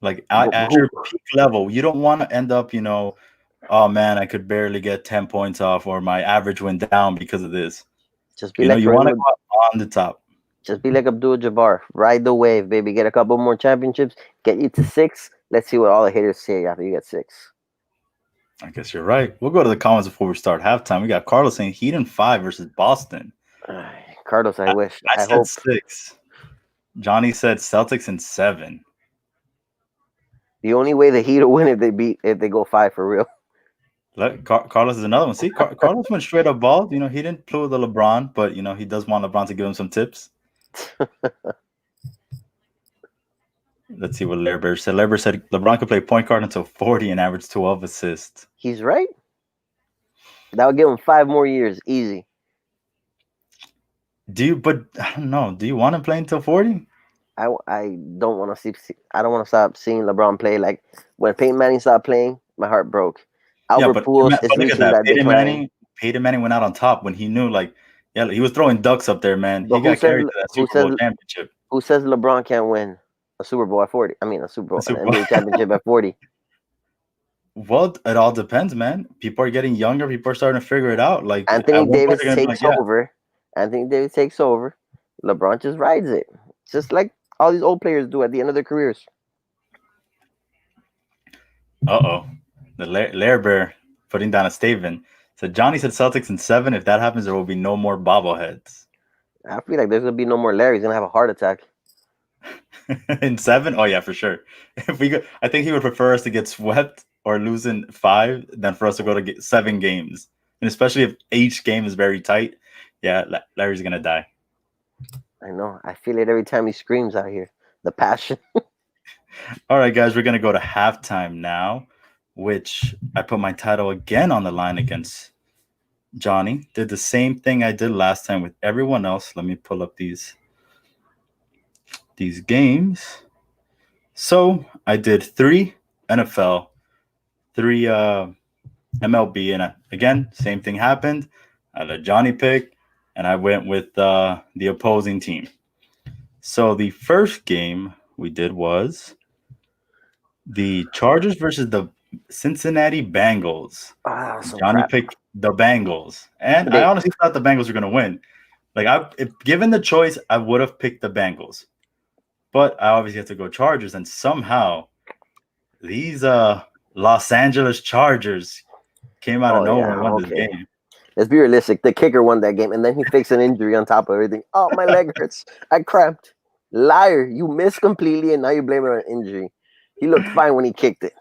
Speaker 1: Like at
Speaker 2: Who
Speaker 1: your peak level, you don't want to end up, oh man, I could barely get 10 points off, or my average went down because of this.
Speaker 2: just be like
Speaker 1: You want to
Speaker 2: Kareem,
Speaker 1: go out on the top.
Speaker 2: just be like Abdul-Jabbar. Ride the wave, baby. Get a couple more championships. Get you to 6. Let's see what all the haters say after you get 6.
Speaker 1: I guess you're right. We'll go to the comments before we start halftime. We got Carlos saying Heat in 5 versus Boston.
Speaker 2: Carlos, I
Speaker 1: I,
Speaker 2: wish.
Speaker 1: I
Speaker 2: I
Speaker 1: said
Speaker 2: hope.
Speaker 1: 6. Johnny said Celtics in 7.
Speaker 2: The only way the Heat will win if they go 5 for real.
Speaker 1: Carlos is another one. See, Carlos went straight up bald. He didn't play with the LeBron, but he does want LeBron to give him some tips. Let's see what Lerber said. Lerber said LeBron could play point guard until 40 and average 12 assists.
Speaker 2: He's right. That would give him 5 more years, easy.
Speaker 1: But I don't know. Do you want him playing until 40?
Speaker 2: I don't want to see. I don't want to stop seeing LeBron play. Like when Peyton Manning stopped playing, my heart broke.
Speaker 1: Yeah,
Speaker 2: Albert Pujols is
Speaker 1: but look at
Speaker 2: reaching
Speaker 1: that.
Speaker 2: that decline.
Speaker 1: Peyton Manning went out on top when he knew, like, yeah, he was throwing ducks up there, man.
Speaker 2: But
Speaker 1: He got carried to that Super Bowl championship.
Speaker 2: who says LeBron can't win a Super Bowl at 40? I mean, a Super Bowl,
Speaker 1: The
Speaker 2: an
Speaker 1: Super Bowl.
Speaker 2: NBA championship at 40.
Speaker 1: Well, it all depends, man. People are getting younger. People are starting to figure it out. Like,
Speaker 2: Anthony
Speaker 1: at one point,
Speaker 2: Davis
Speaker 1: they're gonna be like,
Speaker 2: takes
Speaker 1: yeah,
Speaker 2: over. Anthony Davis takes over. LeBron just rides it, just like all these old players do at the end of their careers.
Speaker 1: uh-oh. The Lair Bear putting down a statement. So Johnny said Celtics in 7. If that happens, there will be no more bobbleheads.
Speaker 2: I feel like there's gonna be no more Larry. He's gonna have a heart attack.
Speaker 1: In 7? Oh yeah, for sure. If we go, I think he would prefer us to get swept or lose in 5 than for us to go to get 7 games. And especially if each game is very tight, yeah, Larry's gonna die.
Speaker 2: I know. I feel it every time he screams out here. The passion.
Speaker 1: All right, guys, we're gonna go to halftime now, which I put my title again on the line against Johnny. Did the same thing I did last time with everyone else. Let me pull up these games. So I did 3 NFL, 3 MLB, and again, same thing happened. I let Johnny pick, and I went with the opposing team. So the first game we did was the Chargers versus the Cincinnati Bengals.
Speaker 2: Some
Speaker 1: Johnny
Speaker 2: crap.
Speaker 1: picked the Bengals, and I honestly thought the Bengals were going to win. Like, if given the choice, I would have picked the Bengals, but I obviously had to go Chargers, and somehow these Los Angeles Chargers came out of nowhere and won this game.
Speaker 2: Let's be realistic. The kicker won that game, and then he fixed an injury on top of everything. Oh, my leg hurts. I cramped. Liar. You missed completely, and now you blame it on injury. He looked fine when he kicked it.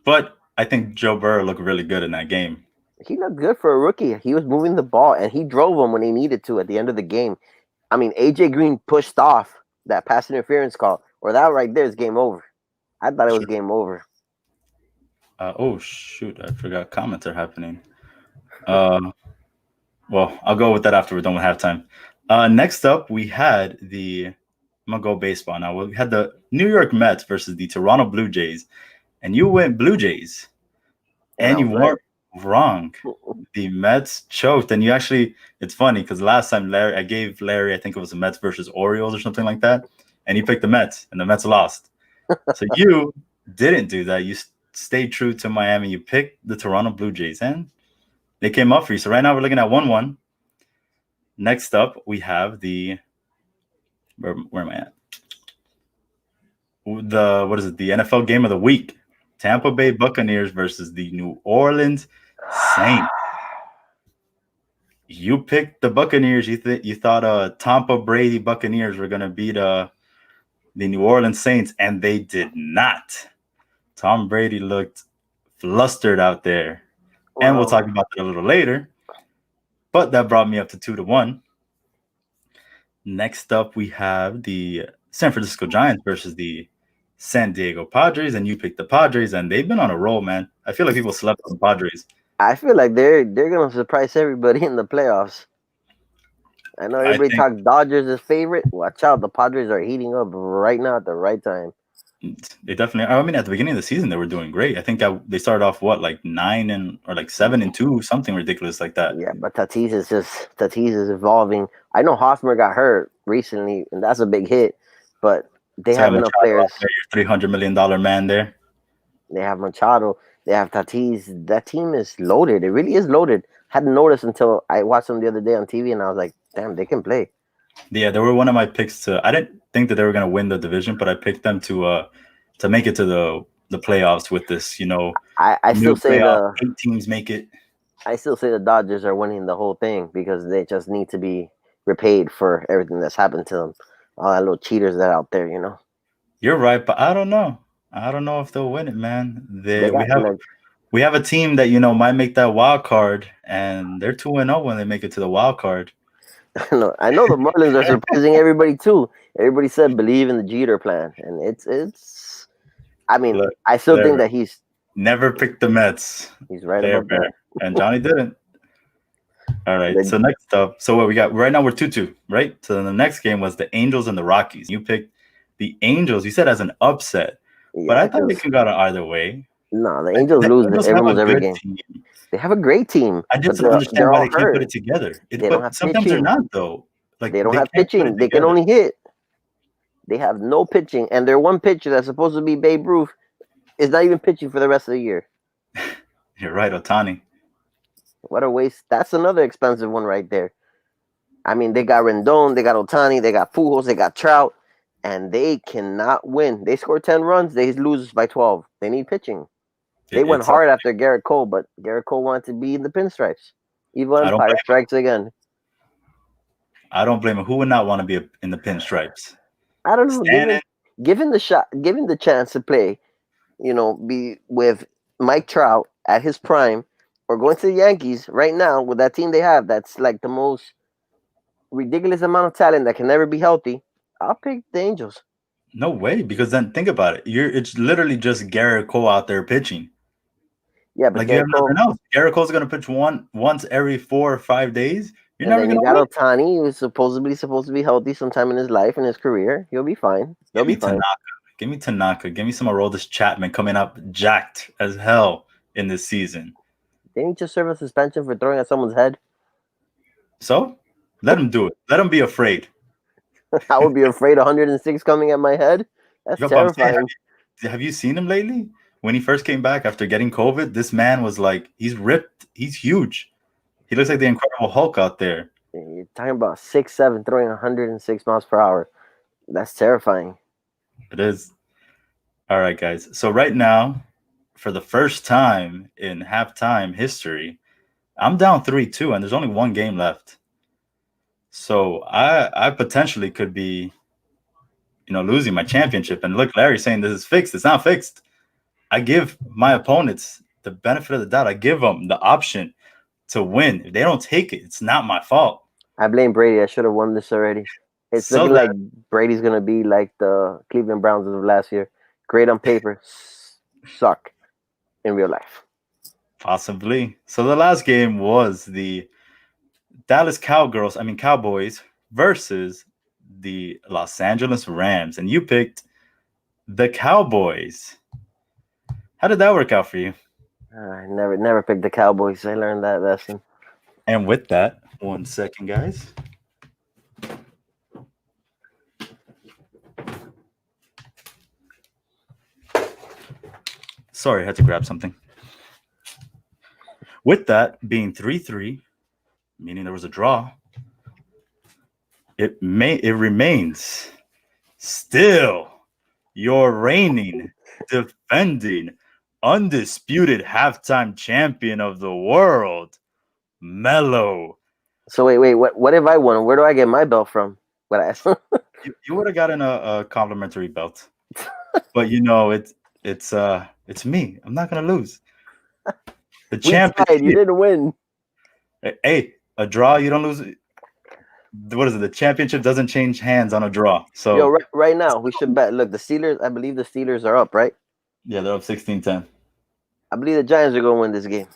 Speaker 1: But I think Joe Burrow looked really good in that game.
Speaker 2: He looked good for a rookie. He was moving the ball, and he drove them when he needed to at the end of the game. I mean, A.J. Green pushed off that pass interference call, or that right there is game over. I thought it was game over.
Speaker 1: Oh, shoot. I forgot comments are happening. Well, I'll go with that after we're done with halftime. Next up, we had I'm going to go baseball now. We had the New York Mets versus the Toronto Blue Jays. And you went Blue Jays. And you weren't wrong. The Mets choked. And you actually, it's funny because last time I gave Larry, I think it was the Mets versus Orioles or something like that. And he picked the Mets, and the Mets lost. So you didn't do that. You stayed true to Miami. You picked the Toronto Blue Jays, and they came up for you. So right now we're looking at 1-1. Next up, we have where am I at? What is it? The NFL game of the week. Tampa Bay Buccaneers versus the New Orleans Saints. You picked the Buccaneers. You thought Tampa Brady Buccaneers were going to beat the New Orleans Saints, and they did not. Tom Brady looked flustered out there. Wow. And we'll talk about that a little later. But that brought me up to 2-1. Next up, we have the San Francisco Giants versus the San Diego Padres, and you picked the Padres, and they've been on a roll, man. I feel like people slept on the Padres.
Speaker 2: I feel like they're gonna surprise everybody in the playoffs. I know everybody talks Dodgers as favorite. Watch out, the Padres are heating up right now at the right time.
Speaker 1: They definitely are. I mean, at the beginning of the season, they were doing great. I think they started off like 9 or like 7-2, something ridiculous like that.
Speaker 2: Yeah, but Tatis is evolving. I know Hosmer got hurt recently, and that's a big hit. But they have enough players.
Speaker 1: Your $300 million man there.
Speaker 2: They have Machado. They have Tatis. That team is loaded. It really is loaded. Hadn't noticed until I watched them the other day on TV, and I was like, damn, they can play.
Speaker 1: Yeah, they were one of my picks I didn't think that they were going to win the division, but I picked them to make it to the playoffs with this,
Speaker 2: I still say
Speaker 1: 8 teams make it.
Speaker 2: I still say the Dodgers are winning the whole thing because they just need to be repaid for everything that's happened to them. All that little cheaters that are out there,
Speaker 1: You're right, but I don't know. I don't know if they'll win it, man. We have a team that might make that wild card, and they're 2-0 when they make it to the wild card.
Speaker 2: I know the Marlins are surprising everybody too. Everybody said believe in the Jeter plan, and it's. I mean, look, I still think that he's
Speaker 1: never picked the Mets.
Speaker 2: He's right about that,
Speaker 1: and Johnny didn't. All right. So next up, so what we got right now, we're 2-2, right? So then the next game was the Angels and the Rockies. You picked the Angels. You said as an upset, but I thought it could go either way.
Speaker 2: No, the
Speaker 1: Like,
Speaker 2: Angels
Speaker 1: the
Speaker 2: lose
Speaker 1: Angels have a
Speaker 2: almost every
Speaker 1: good
Speaker 2: game.
Speaker 1: team.
Speaker 2: They have a great team,
Speaker 1: I
Speaker 2: but
Speaker 1: just don't
Speaker 2: they're
Speaker 1: understand why
Speaker 2: all
Speaker 1: they can't put
Speaker 2: hurt.
Speaker 1: it together.
Speaker 2: They don't
Speaker 1: But
Speaker 2: have
Speaker 1: sometimes they're
Speaker 2: pitching.
Speaker 1: not though. Like
Speaker 2: They don't
Speaker 1: they
Speaker 2: have
Speaker 1: can't put it
Speaker 2: pitching. They can
Speaker 1: together.
Speaker 2: only hit. They have no pitching, and their one pitcher that's supposed to be Babe Ruth is not even pitching for the rest of the year.
Speaker 1: You're right, Otani.
Speaker 2: What a waste! That's another expensive one right there. I mean, they got Rendon, they got Otani, they got Pujols, they got Trout, and they cannot win. They score 10 runs, they lose by 12. They need pitching. They went
Speaker 1: It's
Speaker 2: hard after Garrett Cole, but Garrett Cole wanted to be in the pinstripes. Evil
Speaker 1: I don't
Speaker 2: Empire
Speaker 1: blame
Speaker 2: strikes again.
Speaker 1: I don't blame him. Who would not want to be in the pinstripes?
Speaker 2: I don't know.
Speaker 1: Stanton,
Speaker 2: Given the shot, given the chance to play, be with Mike Trout at his prime, or going to the Yankees right now with that team they have. That's like the most ridiculous amount of talent that can never be healthy. I'll pick the Angels.
Speaker 1: no way. Because then think about it. It's literally just Garrett Cole out there pitching.
Speaker 2: Yeah, but
Speaker 1: Like you have
Speaker 2: Garrett Cole.
Speaker 1: nothing else. Garrett Cole's gonna pitch once every 4 or 5 days. You're
Speaker 2: And
Speaker 1: never
Speaker 2: then you
Speaker 1: gonna
Speaker 2: got
Speaker 1: win.
Speaker 2: Otani, who's supposed to be healthy sometime in his life and his career. He'll be fine. They'll
Speaker 1: Give
Speaker 2: be
Speaker 1: me
Speaker 2: fine.
Speaker 1: Tanaka. Give me Tanaka. Give me some Aroldis Chapman coming up jacked as hell in this season.
Speaker 2: Didn't he just serve a suspension for throwing at someone's head?
Speaker 1: So let him do it. Let him be afraid.
Speaker 2: I would be afraid 106 coming at my head. That's
Speaker 1: Yo, but I'm saying,
Speaker 2: terrifying.
Speaker 1: have you seen him lately? When he first came back after getting COVID, this man was like, he's ripped. He's huge. He looks like the Incredible Hulk out there.
Speaker 2: You're talking about 6'7", throwing 106 miles per hour. That's terrifying.
Speaker 1: It is. All right, guys. So right now, for the first time in halftime history, I'm down 3-2, and there's only one game left. So I potentially could be, losing my championship. And look, Larry's saying this is fixed. It's not fixed. I give my opponents the benefit of the doubt. I give them the option to win. If they don't take it, it's not my fault.
Speaker 2: I blame Brady. I should have won this already. It's
Speaker 1: So
Speaker 2: looking
Speaker 1: that
Speaker 2: like Brady's going to be like the Cleveland Browns of last year. Great on paper, suck in real life.
Speaker 1: possibly. So the last game was the Cowboys versus the Los Angeles Rams, and you picked the Cowboys. How did that work out for you?
Speaker 2: I never picked the Cowboys. I learned that lesson.
Speaker 1: And with that, 1 second, guys. Sorry, I had to grab something. With that being 3-3, meaning there was a draw, it remains still your reigning, defending, undisputed halftime champion of the world, Melo.
Speaker 2: So wait. What if I won? Where do I get my belt from? What I
Speaker 1: You would have gotten a complimentary belt, but it's me. I'm not gonna lose. The
Speaker 2: we
Speaker 1: champ is
Speaker 2: tied. You
Speaker 1: here.
Speaker 2: didn't win.
Speaker 1: Hey, a draw, you don't lose. What is it? The championship doesn't change hands on a draw.
Speaker 2: Yo,
Speaker 1: So
Speaker 2: right now we should bet. Look, the Steelers. I believe the Steelers are up, right?
Speaker 1: yeah, they're up 16-10.
Speaker 2: I believe the Giants are going to win this game.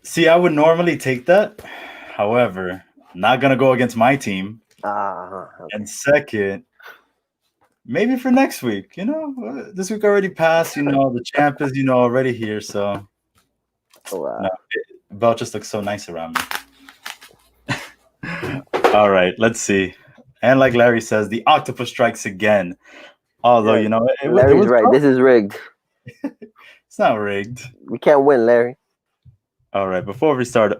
Speaker 1: See, I would normally take that. However, I'm not gonna go against my team.
Speaker 2: Okay.
Speaker 1: And second, maybe for next week. This week already passed. The champ is already here. So
Speaker 2: Wow.
Speaker 1: no, belt just looks so nice around me. All right, let's see. And like Larry says, the octopus strikes again. Although
Speaker 2: Yeah,
Speaker 1: it
Speaker 2: Larry's
Speaker 1: was
Speaker 2: right.
Speaker 1: close.
Speaker 2: This is rigged.
Speaker 1: It's not rigged.
Speaker 2: We can't win, Larry.
Speaker 1: All right, before we start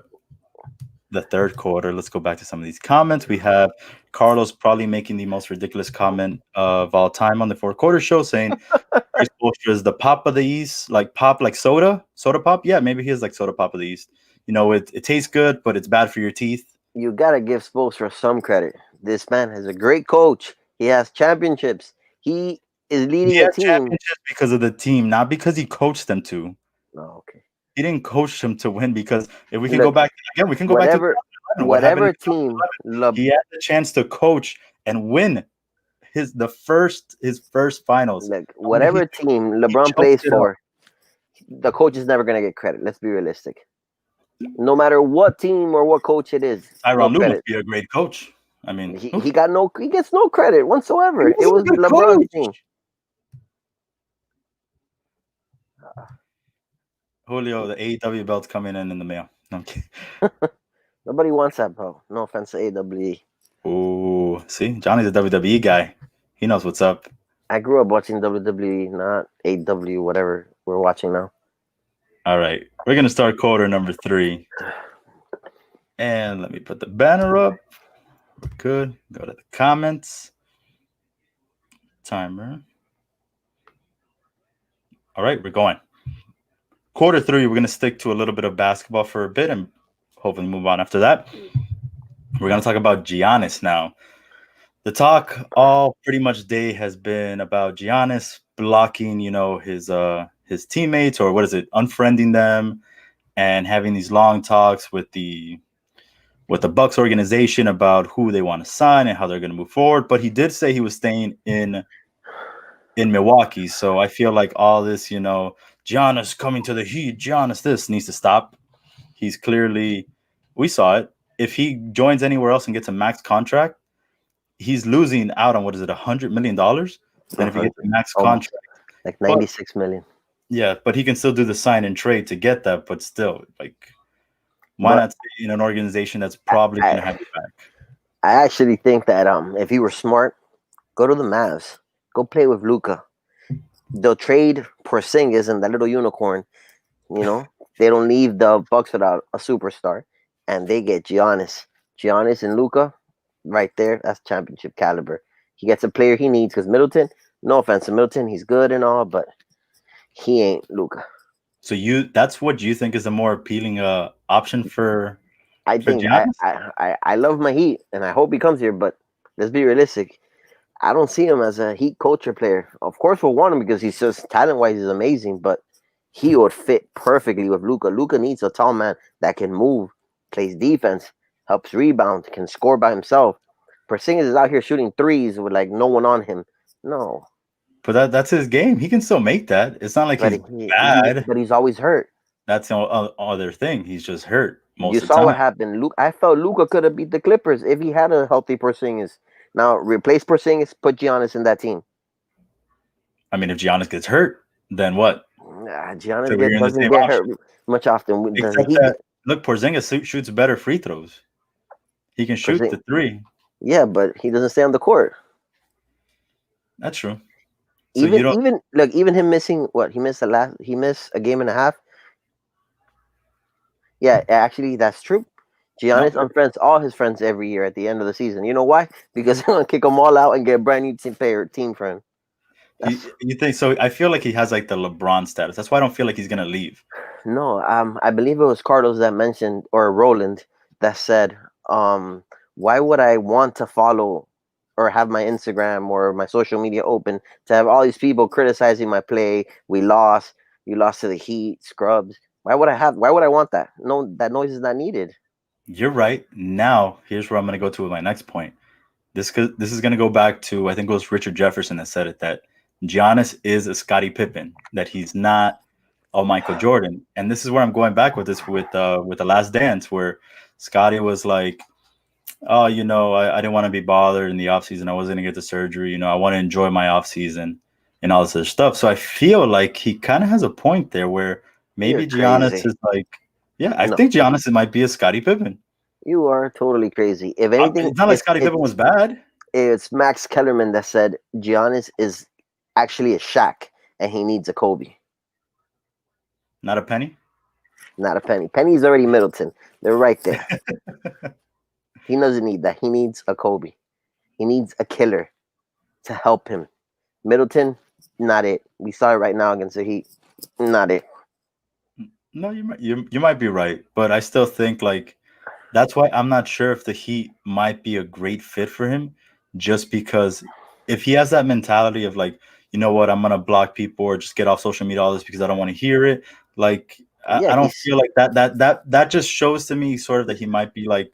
Speaker 1: the third quarter, let's go back to some of these comments. We have Carlos probably making the most ridiculous comment of all time on the fourth quarter show, saying Chris Bolster is the pop of the East, like pop, like soda pop. Yeah, maybe he is like soda pop of the East. It tastes good, but it's bad for your teeth.
Speaker 2: You got to give Spoelstra some credit. This man is a great coach. He has championships. He is leading
Speaker 1: He
Speaker 2: a
Speaker 1: has
Speaker 2: team.
Speaker 1: championships because of the team, not because he coached them to.
Speaker 2: Oh, okay.
Speaker 1: He didn't coach them to win because if we can
Speaker 2: Look,
Speaker 1: go back again, we can go back to 2011. What happened
Speaker 2: whatever
Speaker 1: in
Speaker 2: team.
Speaker 1: 2011? He had the chance to coach and win his first finals.
Speaker 2: Look, whatever team LeBron plays for, the coach is never going to get credit. Let's be realistic. No matter what team or what coach it is,
Speaker 1: Tyronn Lue must be a great coach. I mean,
Speaker 2: he gets no credit whatsoever. It was LeBron's team.
Speaker 1: Julio, the AEW belt's coming in the mail. No, I'm kidding.
Speaker 2: Nobody wants that, bro. No offense to AWE.
Speaker 1: Ooh, see, Johnny's a WWE guy. He knows what's up.
Speaker 2: I grew up watching WWE, not AW, whatever we're watching now.
Speaker 1: All right, we're gonna start quarter number 3, and let me put the banner up. We're good. Go to the comments. Timer. All right, we're going. Quarter 3, we're gonna stick to a little bit of basketball for a bit, and hopefully move on after that. We're gonna talk about Giannis now. The talk all pretty much day has been about Giannis blocking, his teammates, or what is it, unfriending them, and having these long talks with the Bucks organization about who they want to sign and how they're going to move forward. But he did say he was staying in Milwaukee, so I feel like all this, Giannis coming to the Heat, Giannis this needs to stop. He's clearly, we saw it. If he joins anywhere else and gets a max contract, he's losing out on, what is it, $100 million than if he gets a max
Speaker 2: Almost
Speaker 1: contract.
Speaker 2: like
Speaker 1: But
Speaker 2: 96 million.
Speaker 1: yeah, but he can still do the sign and trade to get that. But still, like, why
Speaker 2: But
Speaker 1: not stay in an organization that's
Speaker 2: I,
Speaker 1: probably going
Speaker 2: I,
Speaker 1: to have you back?
Speaker 2: I actually think that if he were smart, go to the Mavs. Go play with Luca. They'll trade Porzingis and that little unicorn. You know, they don't leave the Bucks without a superstar, and they get Giannis. Giannis and Luca, right there. That's championship caliber. He gets a player he needs because Middleton. No offense to Middleton, he's good and all, but he ain't Luca.
Speaker 1: So that's what you think is a more appealing option
Speaker 2: I
Speaker 1: for
Speaker 2: think I,
Speaker 1: Giannis?
Speaker 2: I I I love my Heat, and I hope he comes here. But let's be realistic. I don't see him as a Heat culture player. Of course, we'll want him because he's just talent wise, he's amazing. But he would fit perfectly with Luca. Luca needs a tall man that can move, plays defense, helps rebound, can score by himself. Porzingis is out here shooting threes with like no one on him. No,
Speaker 1: But that's his game. He can still make that. It's not like
Speaker 2: but
Speaker 1: he's bad.
Speaker 2: he's always hurt.
Speaker 1: That's the other thing. He's just hurt
Speaker 2: You
Speaker 1: most of the
Speaker 2: saw
Speaker 1: time.
Speaker 2: what happened. Luke, I felt Luca could have beat the Clippers if he had a healthy Porzingis. Now replace Porzingis, put Giannis in that team.
Speaker 1: I mean, if Giannis gets hurt, then what?
Speaker 2: Giannis
Speaker 1: So we're in the
Speaker 2: doesn't
Speaker 1: same
Speaker 2: get
Speaker 1: option.
Speaker 2: hurt much often. Does
Speaker 1: Except
Speaker 2: he
Speaker 1: that,
Speaker 2: get
Speaker 1: look, Porzingis shoots better free throws. He can shoot the
Speaker 2: Porzingis?
Speaker 1: three.
Speaker 2: Yeah, but he doesn't stay on the court.
Speaker 1: That's true. So you
Speaker 2: Even
Speaker 1: don't.
Speaker 2: even like even him missing what he missed a game and a half. Yeah, actually that's true.
Speaker 1: No,
Speaker 2: Giannis unfriends all his friends every year at the end of the season. You know why? Because they're gonna kick them all out and get a brand new team friend. That's
Speaker 1: you think so? I feel like he has like the LeBron status. That's why I don't feel like he's gonna leave.
Speaker 2: no. I believe it was Carlos that mentioned or Roland that said, why would I want to follow or have my Instagram or my social media open to have all these people criticizing my play? We lost. You lost to the Heat, scrubs. Why would I want that? No, that noise is not needed.
Speaker 1: You're right. Now, here's where I'm gonna go to with my next point. This is gonna go back to, I think it was Richard Jefferson that said it, that Giannis is a Scottie Pippen, that he's not a Michael Jordan. And this is where I'm going back with this with the Last Dance, where Scottie was like, oh, I didn't want to be bothered in the offseason. I wasn't gonna get the surgery. I want to enjoy my offseason and all this other stuff. So I feel like he kind of has a point there where
Speaker 2: You're
Speaker 1: maybe Giannis
Speaker 2: crazy.
Speaker 1: is like, yeah, I
Speaker 2: No,
Speaker 1: think Giannis might be a Scottie Pippen.
Speaker 2: you are totally crazy. If anything,
Speaker 1: It's not like Scottie Pippen was bad.
Speaker 2: it's Max Kellerman that said Giannis is actually a Shaq and he needs a Kobe,
Speaker 1: Not a penny.
Speaker 2: not a Penny. Penny's already Middleton. They're right there. He doesn't need that. He needs a Kobe. He needs a killer to help him. Middleton, not it. We saw it right now against the Heat. Not it.
Speaker 1: No, you might be right, but I still think like that's why I'm not sure if the Heat might be a great fit for him, just because if he has that mentality of like, you know what, I'm gonna block people or just get off social media all this because I don't want to hear it. Like
Speaker 2: Yeah,
Speaker 1: I don't feel like that just shows to me sort of that he might be like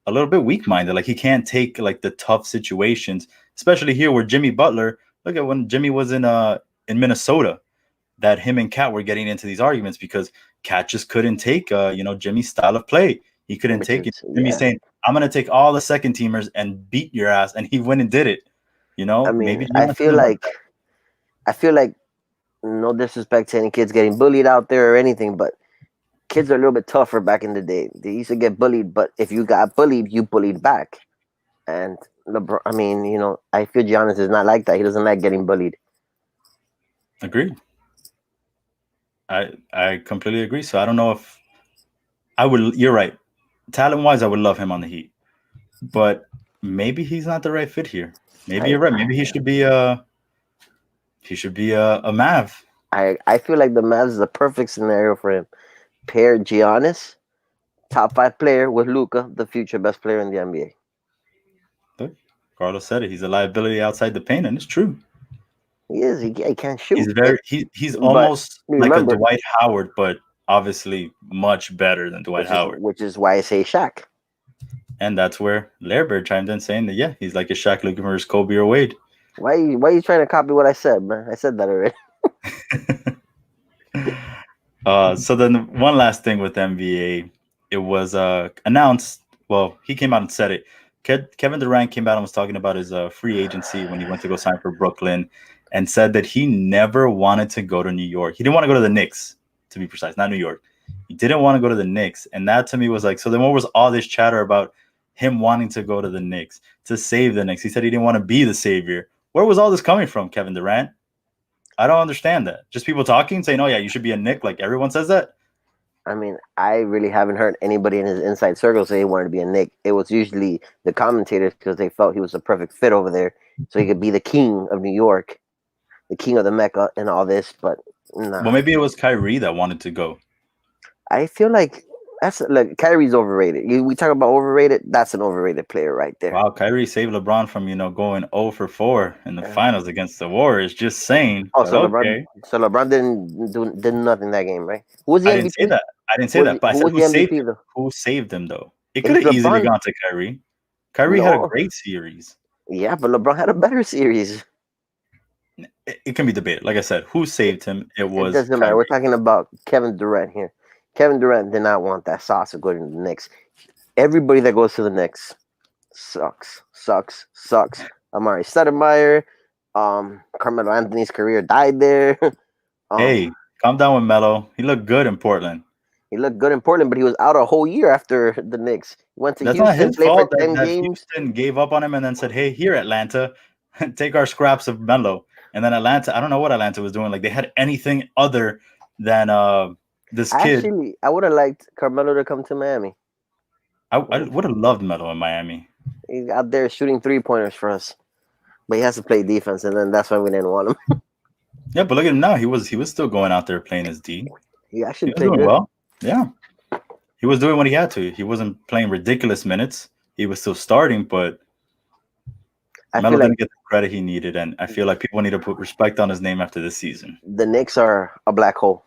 Speaker 1: a little bit weak minded. Like he can't take like the tough situations, especially here where Jimmy Butler. Look at when Jimmy was in Minnesota, that him and Cat were getting into these arguments because Cat just couldn't take Jimmy's style of play. He couldn't
Speaker 2: which
Speaker 1: take it.
Speaker 2: is
Speaker 1: Jimmy
Speaker 2: yeah.
Speaker 1: saying, "I'm gonna take all the second teamers and beat your ass," and he went and did it.
Speaker 2: I mean,
Speaker 1: Maybe Giannis is about that.
Speaker 2: I feel like No disrespect to any kids getting bullied out there or anything, but kids are a little bit tougher back in the day. They used to get bullied, but if you got bullied, you bullied back. And LeBron, I mean, I feel Giannis is not like that. He doesn't like getting bullied.
Speaker 1: Agreed. I completely agree. So I don't know if I would. You're right. Talent wise, I would love him on the Heat, but maybe he's not the right fit here. Maybe
Speaker 2: I
Speaker 1: you're right. Maybe he should be a Mav.
Speaker 2: I feel like the Mavs is the perfect scenario for him. Pair Giannis, top five player, with Luca, the future best player in the NBA.
Speaker 1: Look, Carlos said it. He's a liability outside the paint, and it's true.
Speaker 2: He is. He can't shoot.
Speaker 1: He's very he's
Speaker 2: But
Speaker 1: almost like a
Speaker 2: remember,
Speaker 1: Dwight Howard, but obviously much better than Dwight Howard.
Speaker 2: which is why I say Shaq.
Speaker 1: And that's where Laird chimed in saying that yeah, he's like a Shaq looking for his Kobe or Wade.
Speaker 2: Why you trying to copy what I said, man? I said that already.
Speaker 1: So then one last thing with NBA, it was announced. Well, he came out and said it. Kevin Durant came out and was talking about his free agency when he went to go sign for Brooklyn, and said that he never wanted to go to New York. He didn't want to go to the Knicks, to be precise, not New York. He didn't want to go to the Knicks, and that to me was like, so then what was all this chatter about him wanting to go to the Knicks to save the Knicks? He said he didn't want to be the savior. Where was all this coming from, Kevin Durant? I don't understand that. Just people talking, saying, "Oh yeah, you should be a Knick." Like everyone says that.
Speaker 2: I mean, I really haven't heard anybody in his inside circle say he wanted to be a Knick. It was usually the commentators because they felt he was a perfect fit over there, so he could be the king of New York, the king of the Mecca, and all this. But
Speaker 1: Well,
Speaker 2: nah,
Speaker 1: maybe it was Kyrie that wanted to go.
Speaker 2: I feel like Kyrie's overrated. We talk about overrated. That's an overrated player right there.
Speaker 1: Wow, Kyrie saved LeBron from going 0 for 4 in the finals against the Warriors. Just saying,
Speaker 2: Oh,
Speaker 1: but
Speaker 2: so LeBron,
Speaker 1: okay.
Speaker 2: did nothing that game, right? Who was the
Speaker 1: I didn't say
Speaker 2: MVP?
Speaker 1: that. I didn't say that. But I
Speaker 2: Who
Speaker 1: said
Speaker 2: was
Speaker 1: who
Speaker 2: the
Speaker 1: saved
Speaker 2: MVP
Speaker 1: him?
Speaker 2: though?
Speaker 1: Who saved him though? It could
Speaker 2: If
Speaker 1: have easily
Speaker 2: LeBron,
Speaker 1: gone to Kyrie. Kyrie had a
Speaker 2: no,
Speaker 1: great series.
Speaker 2: yeah, but LeBron had a better series.
Speaker 1: It can be debated. Like I said, who saved him? It
Speaker 2: It
Speaker 1: was
Speaker 2: doesn't matter. We're
Speaker 1: Kyrie.
Speaker 2: talking about Kevin Durant here. Kevin Durant did not want that sauce of going to the Knicks. Everybody that goes to the Knicks sucks, sucks, sucks. Amari Stoudemire, Carmelo Anthony's career died there.
Speaker 1: Hey, calm down with Melo. He looked good in Portland.
Speaker 2: He looked good in Portland, but he was out a whole year after the Knicks. He went to
Speaker 1: That's not
Speaker 2: Houston,
Speaker 1: his
Speaker 2: played for
Speaker 1: fault that,
Speaker 2: 10
Speaker 1: that
Speaker 2: games.
Speaker 1: Houston gave up on him and then said, "Hey, here Atlanta, take our scraps of Melo." And then Atlanta, I don't know what Atlanta was doing. Like they had anything other than this kid.
Speaker 2: Actually, I would have liked Carmelo to come to Miami.
Speaker 1: I would have loved Melo in Miami.
Speaker 2: He's out there shooting 3-pointers for us, but he has to play defense, and then that's why we didn't want him.
Speaker 1: Yeah, but look at him now. He was still going out there playing his D.
Speaker 2: He
Speaker 1: He
Speaker 2: actually
Speaker 1: was
Speaker 2: played
Speaker 1: doing
Speaker 2: good.
Speaker 1: well. Yeah, he was doing what he had to. He wasn't playing ridiculous minutes. He was still starting, but
Speaker 2: I
Speaker 1: Melo
Speaker 2: feel like
Speaker 1: didn't get the credit he needed, and I feel like people need to put respect on his name after this season.
Speaker 2: the Knicks are a black hole.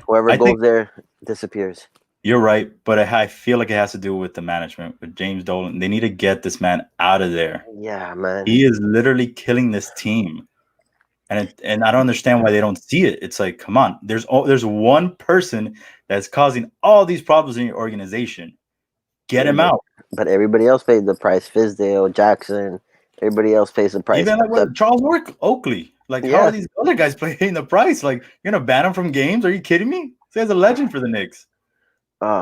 Speaker 2: Whoever
Speaker 1: I think
Speaker 2: goes there disappears.
Speaker 1: you're right, but I feel like it has to do with the management, with James Dolan. They need to get this man out of there.
Speaker 2: Yeah, man.
Speaker 1: He is literally killing this team, and I don't understand why they don't see it. It's like, come on, there's one person that's causing all these problems in your organization. Get
Speaker 2: Yeah,
Speaker 1: him out.
Speaker 2: but everybody else paid the price. Fizdale, Jackson, everybody else pays the price.
Speaker 1: Even like
Speaker 2: The
Speaker 1: what Charles Oakley. Like, how are
Speaker 2: yeah,
Speaker 1: these other guys paying the price? Like, you're gonna ban him from games? Are you kidding me? This guy's a legend for the Knicks.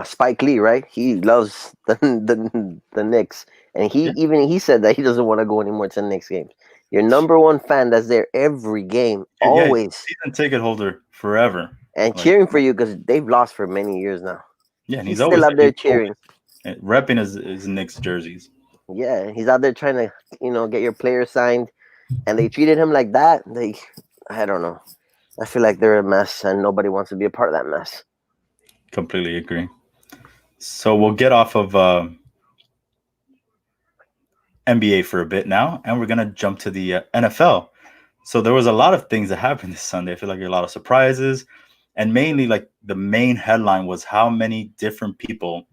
Speaker 2: Spike Lee, right? He loves the Knicks, and
Speaker 1: Yeah,
Speaker 2: he said that he doesn't want to go anymore to the Knicks games. Your number one fan that's there every game,
Speaker 1: yeah,
Speaker 2: always,
Speaker 1: season ticket holder forever.
Speaker 2: and
Speaker 1: Like,
Speaker 2: cheering for you because they've lost for many years now.
Speaker 1: yeah, and
Speaker 2: He's still out there
Speaker 1: he's
Speaker 2: cheering.
Speaker 1: always repping his Knicks jerseys.
Speaker 2: Yeah, he's out there trying to get your player signed, and they treated him like that. I don't know. I feel like they're a mess, and nobody wants to be a part of that mess.
Speaker 1: Completely agree. So we'll get off of NBA for a bit now, and we're gonna jump to the NFL. So there was a lot of things that happened this Sunday. I feel like a lot of surprises, and mainly like the main headline was how many different people,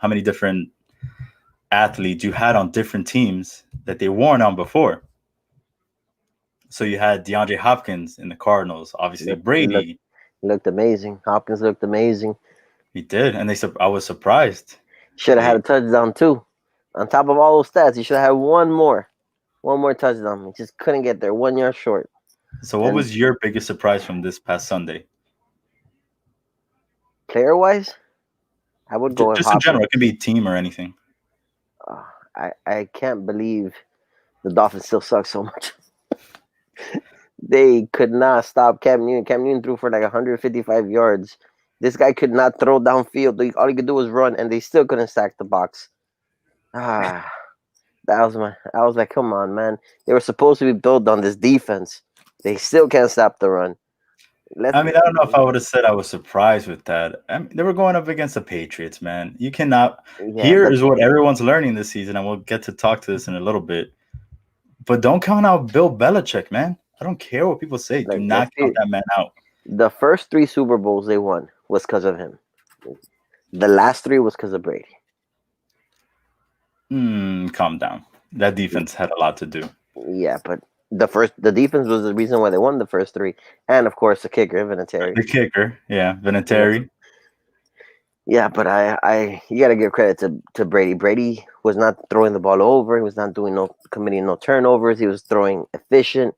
Speaker 1: how many different athletes you had on different teams that they weren't on before. So you had DeAndre Hopkins in the Cardinals, obviously
Speaker 2: Look, look,
Speaker 1: Brady.
Speaker 2: looked amazing. Hopkins looked amazing.
Speaker 1: He did, and I was surprised.
Speaker 2: Should have had
Speaker 1: They
Speaker 2: a touchdown too. On top of all those stats, he should have had one more touchdown. He just couldn't get there. 1 yard short.
Speaker 1: So, what
Speaker 2: And
Speaker 1: was your biggest surprise from this past Sunday?
Speaker 2: player wise, I would go with
Speaker 1: Just in general,
Speaker 2: Hopkins.
Speaker 1: it can be team or anything.
Speaker 2: Uh, I can't believe the Dolphins still suck so much. They could not stop Cam Newton. Cam Newton threw for like 155 yards. This guy could not throw downfield. All he could do was run, and they still couldn't stack the box. Ah, I was like, come on, man. They were supposed to be built on this defense. They still can't stop the run. Let's
Speaker 1: I mean, I don't know if I would have said I was surprised with that. I mean, they were going up against the Patriots, man. You cannot.
Speaker 2: yeah,
Speaker 1: Here
Speaker 2: but
Speaker 1: is what everyone's learning this season, and we'll get to talk to this in a little bit. But don't count out Bill Belichick, man. I don't care what people say. Do
Speaker 2: like
Speaker 1: not
Speaker 2: let's
Speaker 1: count
Speaker 2: be
Speaker 1: that man out.
Speaker 2: the first three Super Bowls they won was because of him. The last three was because of Brady.
Speaker 1: Calm down. That defense had a lot to do.
Speaker 2: Yeah, but the defense was the reason why they won the first three, and of course the kicker, Vinatieri.
Speaker 1: The kicker, yeah,
Speaker 2: Yeah,
Speaker 1: Vinatieri.
Speaker 2: yeah, but I you got to give credit to Brady. Brady was not throwing the ball over. He was not doing no committing no turnovers. He was throwing efficient.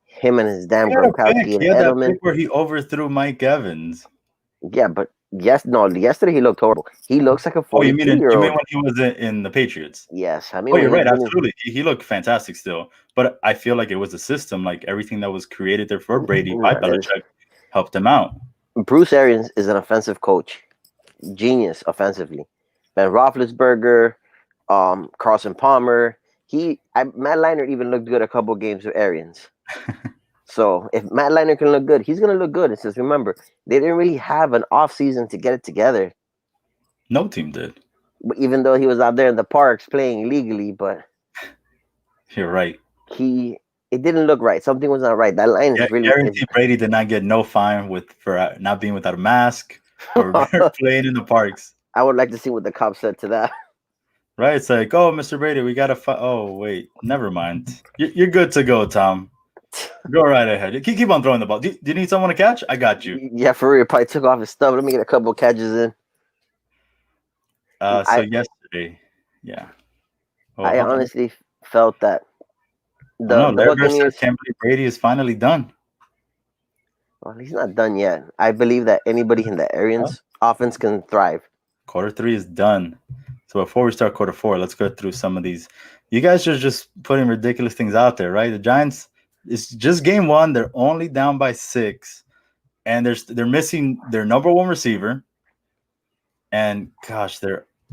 Speaker 2: Him and his
Speaker 1: He
Speaker 2: damn
Speaker 1: had a pick.
Speaker 2: Gronkowski and
Speaker 1: He had that pick
Speaker 2: Edelman.
Speaker 1: where he overthrew Mike Evans.
Speaker 2: Yeah, but yes, no. Yesterday he looked horrible. He looks like a
Speaker 1: Oh, you
Speaker 2: 42
Speaker 1: mean
Speaker 2: year
Speaker 1: you mean
Speaker 2: old.
Speaker 1: when he was in the Patriots?
Speaker 2: Yes, I mean
Speaker 1: Oh,
Speaker 2: when
Speaker 1: you're
Speaker 2: he
Speaker 1: right.
Speaker 2: when he,
Speaker 1: Absolutely, he looked fantastic still. But I feel like it was the system, like everything that was created there for Brady by
Speaker 2: nah,
Speaker 1: Belichick helped him out.
Speaker 2: Bruce Arians is an offensive coach, genius offensively. Ben Roethlisberger, Carson Palmer. Matt Leinart even looked good a couple games with Arians. So if Matt Leinart can look good, he's gonna look good. It's just remember they didn't really have an off season to get it together.
Speaker 1: No team did.
Speaker 2: Even though he was out there in the parks playing illegally, but
Speaker 1: You're right.
Speaker 2: he it didn't look right. Something was not right. That line is really is.
Speaker 1: Guaranteed Brady did not get no fine for not being without a mask or playing in the parks.
Speaker 2: I would like to see what the cops said to that.
Speaker 1: Right? It's like, oh, Mr. Brady, we got to fight. Oh, wait, never mind. You're good to go, Tom. Go right ahead. Keep on throwing the ball. Do you need someone to catch? I got you.
Speaker 2: Yeah, for real, probably took off his stuff. Let me get a couple catches in.
Speaker 1: So
Speaker 2: I
Speaker 1: yesterday, yeah. Oh,
Speaker 2: I honestly felt that
Speaker 1: oh no,
Speaker 2: the
Speaker 1: Larry Bird says
Speaker 2: Buccaneers.
Speaker 1: can't believe Brady is finally done.
Speaker 2: Well, he's not done yet. I believe that anybody in the
Speaker 1: Well,
Speaker 2: Arians offense can thrive.
Speaker 1: quarter three is done. So before we start quarter four, let's go through some of these. You guys are just putting ridiculous things out there, right? The Giants, it's just game one. They're only down by 6, and they're missing their number one receiver. And gosh,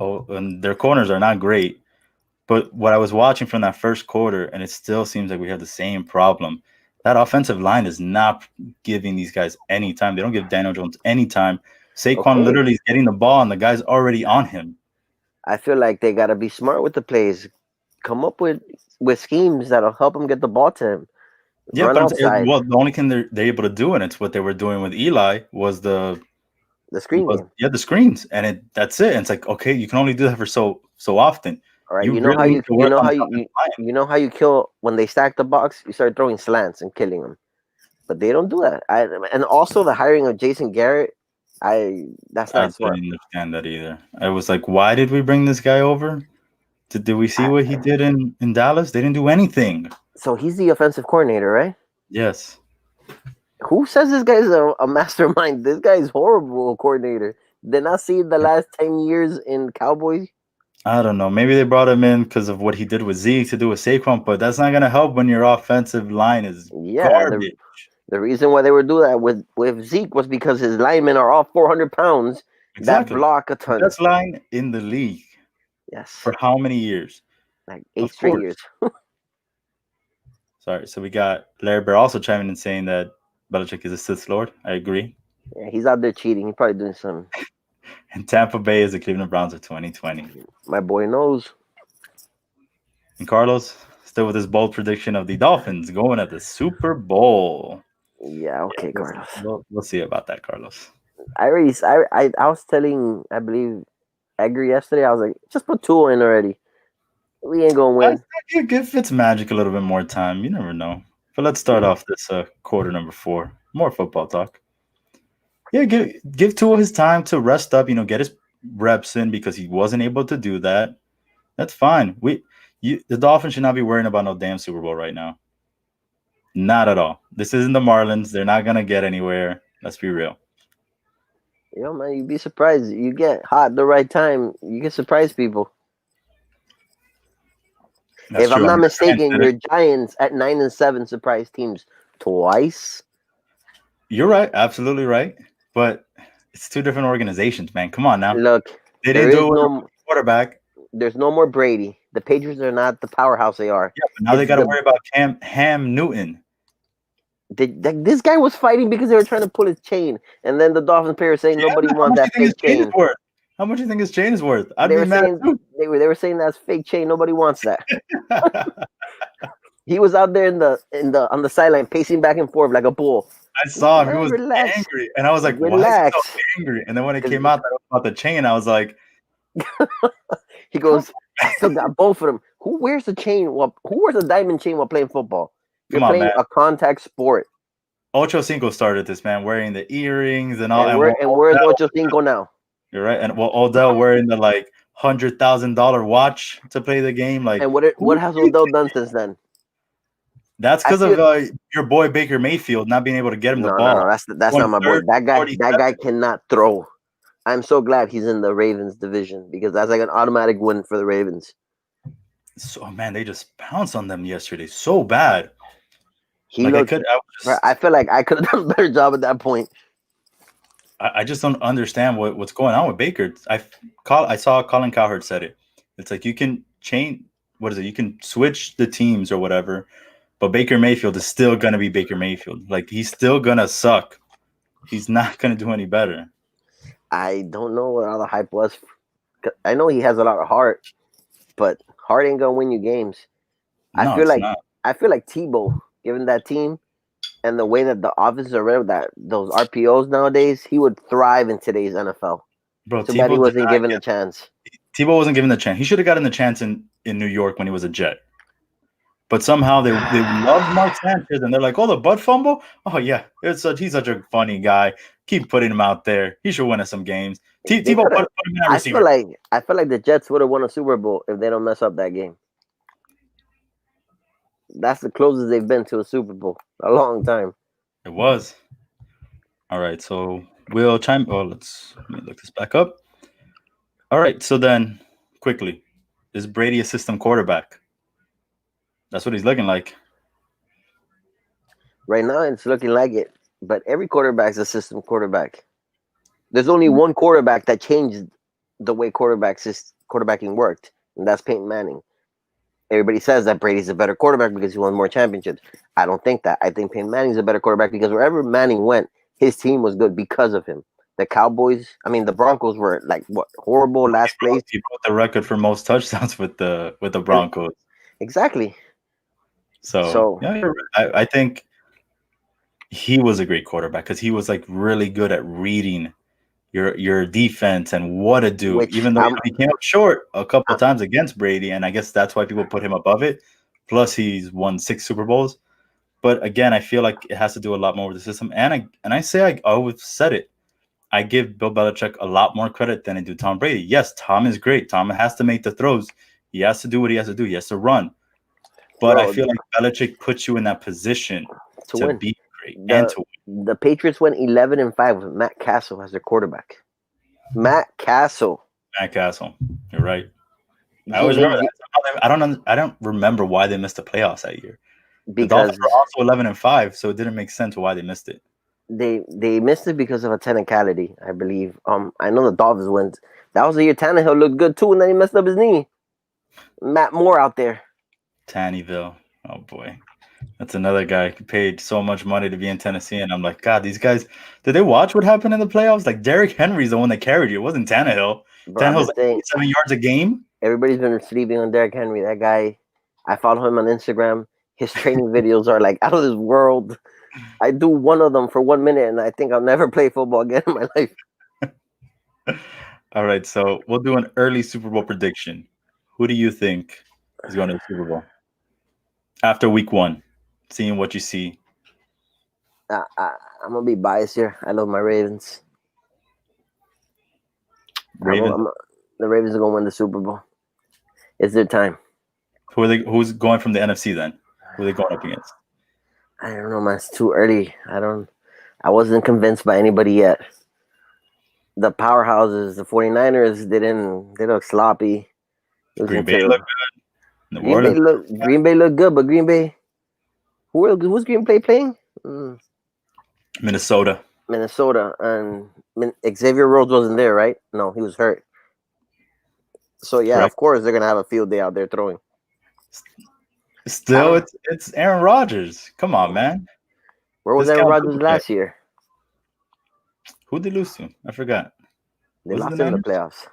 Speaker 1: and their corners are not great. But what I was watching from that first quarter, and it still seems like we have the same problem. That offensive line is not giving these guys any time. They don't give Daniel Jones any time. Saquon
Speaker 2: Okay,
Speaker 1: literally is getting the ball, and the guy's already on him.
Speaker 2: I feel like they gotta be smart with the plays. Come up with schemes that'll help him get the ball to him.
Speaker 1: Yeah,
Speaker 2: Run
Speaker 1: but
Speaker 2: outside
Speaker 1: well, the only thing they're able to do, and it's what they were doing with Eli, was
Speaker 2: the screen game.
Speaker 1: the screens, and that's it. And it's like, okay, you can only do that for so often.
Speaker 2: All right,
Speaker 1: You
Speaker 2: you know how
Speaker 1: really need to
Speaker 2: you
Speaker 1: work
Speaker 2: know
Speaker 1: on
Speaker 2: how
Speaker 1: the offensive line.
Speaker 2: you know how you kill when they stack the box. You start throwing slants and killing them, but they don't do that. And also the hiring of Jason Garrett. That's
Speaker 1: I
Speaker 2: not
Speaker 1: didn't
Speaker 2: smart.
Speaker 1: understand that either. I was like, why did we bring this guy over? Did we see
Speaker 2: I,
Speaker 1: what he did in Dallas? They didn't do anything.
Speaker 2: so he's the offensive coordinator, right?
Speaker 1: Yes.
Speaker 2: Who says this guy's a mastermind? This guy's horrible coordinator. Did not see the last 10 years in Cowboys.
Speaker 1: I don't know. Maybe they brought him in because of what he did with Zeke to do with Saquon, but that's not going to help when your offensive line is
Speaker 2: Yeah,
Speaker 1: garbage.
Speaker 2: the reason why they were doing that with Zeke was because his linemen are all 400 pounds that
Speaker 1: Exactly.
Speaker 2: block a
Speaker 1: The
Speaker 2: ton.
Speaker 1: best line in the league
Speaker 2: Yes,
Speaker 1: for how many years?
Speaker 2: like
Speaker 1: Of
Speaker 2: 8 straight
Speaker 1: course.
Speaker 2: years.
Speaker 1: Sorry. So we got Larry Bird also chiming in saying that Belichick is a Sith Lord. I agree.
Speaker 2: Yeah, he's out there cheating. He's probably doing some.
Speaker 1: And Tampa Bay is the Cleveland Browns of 2020.
Speaker 2: My boy knows.
Speaker 1: And Carlos, still with his bold prediction of the Dolphins going at the Super Bowl.
Speaker 2: Yeah,
Speaker 1: Yeah,
Speaker 2: okay, Carlos.
Speaker 1: we'll see about that, Carlos.
Speaker 2: I was telling, I believe, Edgar yesterday. I was like, just put two in already. We ain't gonna
Speaker 1: I
Speaker 2: win.
Speaker 1: give Fitzmagic a little bit more time. You never know. But let's start off this quarter number 4. More football talk. Yeah, give Tua his time to rest up. Get his reps in because he wasn't able to do that. That's fine. The Dolphins should not be worrying about no damn Super Bowl right now. Not at all. This isn't the Marlins. They're not gonna get anywhere. Let's be real.
Speaker 2: Man, you'd be surprised. You get hot at the right time. You can surprise people.
Speaker 1: That's
Speaker 2: If I'm
Speaker 1: true.
Speaker 2: not
Speaker 1: I'm just saying
Speaker 2: mistaken,
Speaker 1: today.
Speaker 2: your Giants at 9-7 surprise teams twice.
Speaker 1: You're right. Absolutely right. But it's two different organizations, man. Come on now.
Speaker 2: Look,
Speaker 1: They
Speaker 2: there
Speaker 1: didn't do
Speaker 2: is
Speaker 1: it with a
Speaker 2: no,
Speaker 1: quarterback.
Speaker 2: there's no more Brady. The Patriots are not the powerhouse they are.
Speaker 1: Yeah, but now they
Speaker 2: It's
Speaker 1: got to
Speaker 2: the
Speaker 1: worry about Ham Newton.
Speaker 2: this guy was fighting because they were trying to pull his chain, and then the Dolphins player saying
Speaker 1: Yeah,
Speaker 2: nobody
Speaker 1: man, how
Speaker 2: wants
Speaker 1: much do you
Speaker 2: that
Speaker 1: think his
Speaker 2: fake
Speaker 1: chain is
Speaker 2: chain.
Speaker 1: worth? How much do you think his chain is worth? I'd
Speaker 2: They
Speaker 1: be
Speaker 2: were
Speaker 1: mad
Speaker 2: saying
Speaker 1: too.
Speaker 2: they were saying that's fake chain. Nobody wants that. He was out there in the on the sideline pacing back and forth like a bull.
Speaker 1: I saw him. He
Speaker 2: Man,
Speaker 1: was
Speaker 2: relax,
Speaker 1: angry, and I was like, "Why is he so
Speaker 2: relax.
Speaker 1: angry?" And then when it
Speaker 2: Because
Speaker 1: came out that it was about the chain, I was like,
Speaker 2: he
Speaker 1: "Come,
Speaker 2: goes, I still got both of them. Who wears a chain? Who wears a diamond chain while playing football? You're
Speaker 1: come on, man."
Speaker 2: playing a contact sport.
Speaker 1: Ocho Cinco started this, man, wearing the earrings and all,
Speaker 2: And
Speaker 1: and
Speaker 2: where
Speaker 1: well,
Speaker 2: and where's
Speaker 1: Odell,
Speaker 2: Ocho Cinco now?
Speaker 1: you're right, and well, Odell wearing the like $100,000 watch to play the game. Like,
Speaker 2: And what
Speaker 1: who
Speaker 2: has
Speaker 1: do you
Speaker 2: Odell
Speaker 1: think?
Speaker 2: done since then?
Speaker 1: That's
Speaker 2: I
Speaker 1: because
Speaker 2: feel
Speaker 1: of your boy Baker Mayfield not being able to get him the
Speaker 2: no.
Speaker 1: ball.
Speaker 2: That's
Speaker 1: Going
Speaker 2: not my boy.
Speaker 1: third
Speaker 2: That guy that
Speaker 1: 47.
Speaker 2: guy cannot throw. I'm so glad he's in the Ravens division because that's like an automatic win for the Ravens.
Speaker 1: So man, they just pounced on them yesterday so bad.
Speaker 2: He
Speaker 1: Like I
Speaker 2: looked.
Speaker 1: could, I was
Speaker 2: I
Speaker 1: just,
Speaker 2: feel like I could have done a better job at that point.
Speaker 1: I just don't understand what's going on with Baker. I saw Colin Cowherd said it. It's like you can change. What is it? You can switch the teams or whatever, but Baker Mayfield is still gonna be Baker Mayfield. Like he's still gonna suck. He's not gonna do any better.
Speaker 2: I don't know what all the hype was. I know he has a lot of heart, but heart ain't gonna win you games. I
Speaker 1: No,
Speaker 2: feel
Speaker 1: it's
Speaker 2: like
Speaker 1: not,
Speaker 2: I feel like Tebow, given that team and the way that the offenses are ran with that those RPOs nowadays, he would thrive in today's NFL.
Speaker 1: bro.
Speaker 2: Too bad he
Speaker 1: Tebow did
Speaker 2: wasn't
Speaker 1: not
Speaker 2: given a
Speaker 1: get.
Speaker 2: chance.
Speaker 1: Tebow wasn't given the chance. He should have gotten the chance in New York when he was a Jet. But somehow they love Mark Sanchez and they're like, oh, the butt fumble. Oh yeah, he's such a funny guy. Keep putting him out there. He should win us some games.
Speaker 2: They
Speaker 1: Tebow
Speaker 2: could have.
Speaker 1: put him in that
Speaker 2: I feel
Speaker 1: receiver.
Speaker 2: like I feel like the Jets would have won a Super Bowl if they don't mess up that game. That's the closest they've been to a Super Bowl a long time.
Speaker 1: It was all right. So we'll chime. Oh, let me look this back up. All right. So then, quickly, is Brady a system quarterback? That's what he's looking like.
Speaker 2: Right now, it's looking like it, but every quarterback's a system quarterback. There's only one quarterback that changed the way quarterbacking worked, and that's Peyton Manning. Everybody says that Brady's a better quarterback because he won more championships. I don't think that. I think Peyton Manning's a better quarterback because wherever Manning went, his team was good because of him. The Broncos were like what horrible last place,
Speaker 1: He broke the record for most touchdowns with the
Speaker 2: and
Speaker 1: Broncos.
Speaker 2: exactly.
Speaker 1: So
Speaker 2: So
Speaker 1: yeah, you're right. I think he was a great quarterback because he was like really good at reading your defense and what to do.
Speaker 2: which
Speaker 1: Even though he came up short a couple
Speaker 2: I,
Speaker 1: times against Brady, and I guess that's why people put him above it. Plus, he's won 6 Super Bowls. But again, I feel like it has to do a lot more with the system. And I say I always said it. I give Bill Belichick a lot more credit than I do Tom Brady. Yes, Tom is great. Tom has to make the throws. He has to do what he has to do. He has to run. But I
Speaker 2: bro,
Speaker 1: feel like Belichick puts you in that position
Speaker 2: to
Speaker 1: to
Speaker 2: win
Speaker 1: be great and
Speaker 2: the
Speaker 1: to
Speaker 2: the Patriots went 11-5 with Matt Castle as their quarterback. Matt Castle.
Speaker 1: Matt Castle. You're right. I
Speaker 2: He
Speaker 1: always remember
Speaker 2: made
Speaker 1: that. I don't remember why they missed the playoffs that year. The Dolphins
Speaker 2: because
Speaker 1: were also 11-5, so it didn't make sense why they missed it.
Speaker 2: they missed it because of a technicality, I believe. I know the Dolphins went. That was the year Tannehill looked good too, and then he messed up his knee. Matt Moore out there.
Speaker 1: Tannyville. Oh boy. That's another guy who paid so much money to be in Tennessee. And I'm like, God, these guys, did they watch what happened in the playoffs? Like Derrick Henry's the one that carried you. It wasn't Tannehill.
Speaker 2: Bro, I've
Speaker 1: Tannehill's
Speaker 2: been
Speaker 1: like
Speaker 2: saying
Speaker 1: 7 yards a game.
Speaker 2: everybody's been sleeping on Derrick Henry. That guy, I follow him on Instagram. His training videos are like out of this world. I do one of them for 1 minute, and I think I'll never play football again in my life.
Speaker 1: All right, so we'll do an early Super Bowl prediction. Who do you think is going to the Super Bowl after week one? Seeing what you see.
Speaker 2: I'm gonna be biased here. I love my Ravens.
Speaker 1: Ravens.
Speaker 2: The Ravens are gonna win the Super Bowl. It's their time.
Speaker 1: Who are they? Who's going from the NFC then? Who are they going up against?
Speaker 2: I don't know, man. It's too early. I wasn't convinced by anybody yet. The powerhouses, the 49ers, they look sloppy. Losing
Speaker 1: Green Bay look
Speaker 2: to
Speaker 1: good. New Orleans.
Speaker 2: Green Bay look good, but Green Bay, who's Green Bay playing? Mm,
Speaker 1: Minnesota.
Speaker 2: Minnesota, and Xavier Rhodes wasn't there, right? No, he was hurt. So yeah, of
Speaker 1: Correct.
Speaker 2: course they're gonna have a field day out there throwing. I
Speaker 1: Still,
Speaker 2: don't.
Speaker 1: it's Aaron Rodgers. Come on,
Speaker 2: know.
Speaker 1: man.
Speaker 2: Where was Aaron
Speaker 1: Discount
Speaker 2: Rodgers
Speaker 1: duplicate.
Speaker 2: last year?
Speaker 1: Who'd they lose to? I forgot.
Speaker 2: They
Speaker 1: Was it the
Speaker 2: lost in the
Speaker 1: Niners?
Speaker 2: playoffs.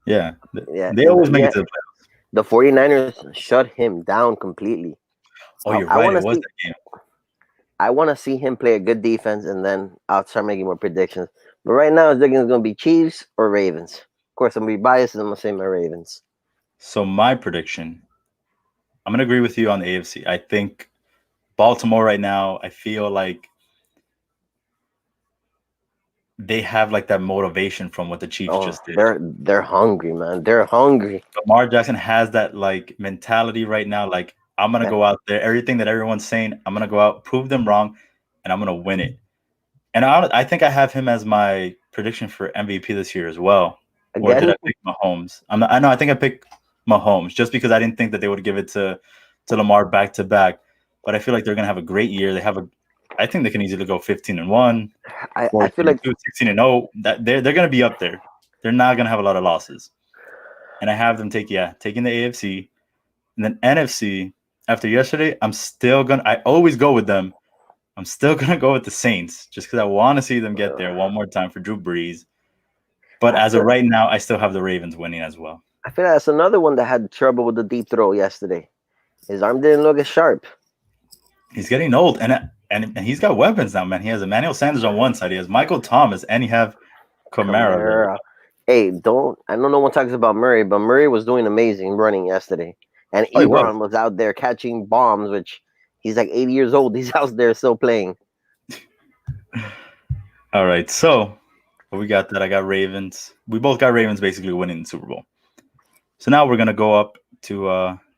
Speaker 1: Yeah.
Speaker 2: Yeah,
Speaker 1: They always make it
Speaker 2: yeah.
Speaker 1: to the playoffs.
Speaker 2: The 49ers shut him down completely.
Speaker 1: Oh, you're
Speaker 2: I
Speaker 1: right.
Speaker 2: want
Speaker 1: It
Speaker 2: to
Speaker 1: was
Speaker 2: see.
Speaker 1: that game.
Speaker 2: I want to see him play a good defense, and then I'll start making more predictions. But right now, it's looking it's going to be Chiefs or Ravens. Of course, I'm going to be biased, and I'm going to say my Ravens.
Speaker 1: So my prediction, I'm gonna agree with you on the AFC. I think Baltimore right now, I feel like they have like that motivation from what the Chiefs
Speaker 2: Oh,
Speaker 1: just did.
Speaker 2: they're hungry, man. They're hungry.
Speaker 1: Lamar Jackson has that like mentality right now. Like, I'm gonna
Speaker 2: That
Speaker 1: go out there, everything that everyone's saying, I'm gonna go out, prove them wrong, and I'm gonna win it. And I think I have him as my prediction for MVP this year as well. Or did
Speaker 2: again,
Speaker 1: I pick Mahomes? I know I think I picked Mahomes just because I didn't think that they would give it to Lamar back to back. But I feel like they're gonna have a great year. I think they can easily go 15-1,
Speaker 2: I feel like
Speaker 1: 14-2, 16-0. That they're gonna be up there. They're not gonna have a lot of losses. And I have them taking the AFC and then NFC. After yesterday, I always go with them. I'm still gonna go with the Saints just because I want to see them get there one more time for Drew Brees. But
Speaker 2: I
Speaker 1: as of
Speaker 2: feel
Speaker 1: right now, I still have the Ravens winning as well.
Speaker 2: I feel that's another one that had trouble with the deep throw yesterday. His arm didn't look as sharp.
Speaker 1: He's getting old, and he's got weapons now, man. He has Emmanuel Sanders on one side, he has Michael Thomas, and he have Kamara there.
Speaker 2: Kamara. Hey, don't I know no one talks about Murray, but Murray was doing amazing running yesterday. And
Speaker 1: Oh, he was.
Speaker 2: Ebron was out there catching bombs, which he's like 80 years old. He's out there still playing.
Speaker 1: All right, so what we got that I got Ravens. We both got Ravens basically winning the Super Bowl. So now we're gonna go up to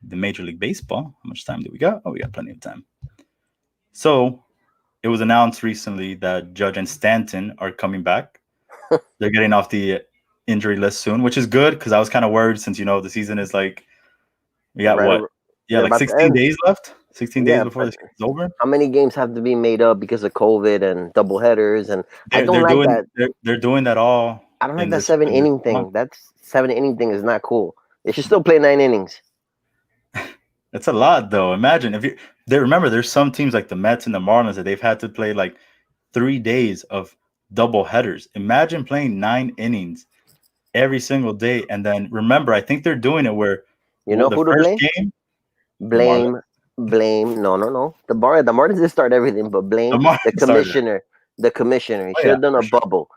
Speaker 1: the Major League Baseball. How much time do we got? Oh, we got plenty of time. So it was announced recently that Judge and Stanton are coming back. They're getting off the injury list soon, which is good because I was kind of worried since the season is like we got
Speaker 2: Right,
Speaker 1: what? Yeah,
Speaker 2: they're
Speaker 1: like
Speaker 2: about to
Speaker 1: 16
Speaker 2: end.
Speaker 1: days left. 16 days
Speaker 2: Yeah,
Speaker 1: before
Speaker 2: but
Speaker 1: the season's over.
Speaker 2: how many games have to be made up because of COVID and double headers? And I
Speaker 1: They're
Speaker 2: don't
Speaker 1: they're
Speaker 2: like
Speaker 1: doing
Speaker 2: that.
Speaker 1: they're doing that all
Speaker 2: I don't like
Speaker 1: in
Speaker 2: that
Speaker 1: this
Speaker 2: seven
Speaker 1: in this
Speaker 2: inning
Speaker 1: month.
Speaker 2: thing. That 7 inning thing is not cool. They should still play 9 innings.
Speaker 1: That's a lot though. Imagine if you they remember there's some teams like the Mets and the Marlins that they've had to play like 3 days of double headers. Imagine playing 9 innings every single day. And then remember, I think they're doing it where
Speaker 2: You know
Speaker 1: the
Speaker 2: who to
Speaker 1: first
Speaker 2: blame?
Speaker 1: game, the Marlins,
Speaker 2: Blame, blame. No, no, no. The Martins did start everything, but
Speaker 1: the
Speaker 2: blame the
Speaker 1: Marlins started it.
Speaker 2: commissioner. The commissioner. He
Speaker 1: Oh
Speaker 2: should
Speaker 1: yeah,
Speaker 2: have done
Speaker 1: for
Speaker 2: a
Speaker 1: sure.
Speaker 2: bubble,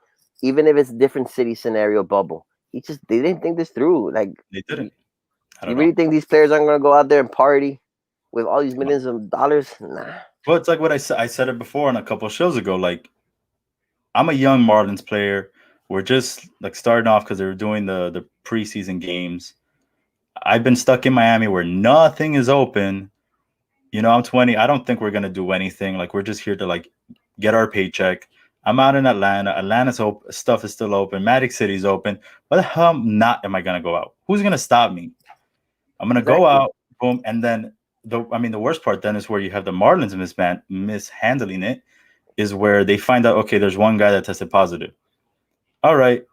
Speaker 2: even if it's different city scenario bubble. They didn't think this through. Like,
Speaker 1: They
Speaker 2: you,
Speaker 1: didn't. I
Speaker 2: you
Speaker 1: don't
Speaker 2: really
Speaker 1: know.
Speaker 2: think these players aren't gonna go out there and party with all these millions of dollars? Nah.
Speaker 1: Well, it's like what I said. I said it before on a couple of shows ago. Like I'm a young Marlins player. We're just like starting off because they were doing the preseason games. I've been stuck in Miami where nothing is open. I'm 20. I don't think we're gonna do anything. Like we're just here to like get our paycheck. I'm out in Atlanta. Atlanta's open. Stuff is still open. Magic City's open. Why the hell not am I gonna go out? Who's gonna stop me? I'm gonna go
Speaker 2: Exactly.
Speaker 1: out. Boom. And then the worst part then is where you have the Marlins mishandling it. Is where they find out, okay, there's one guy that tested positive. All right.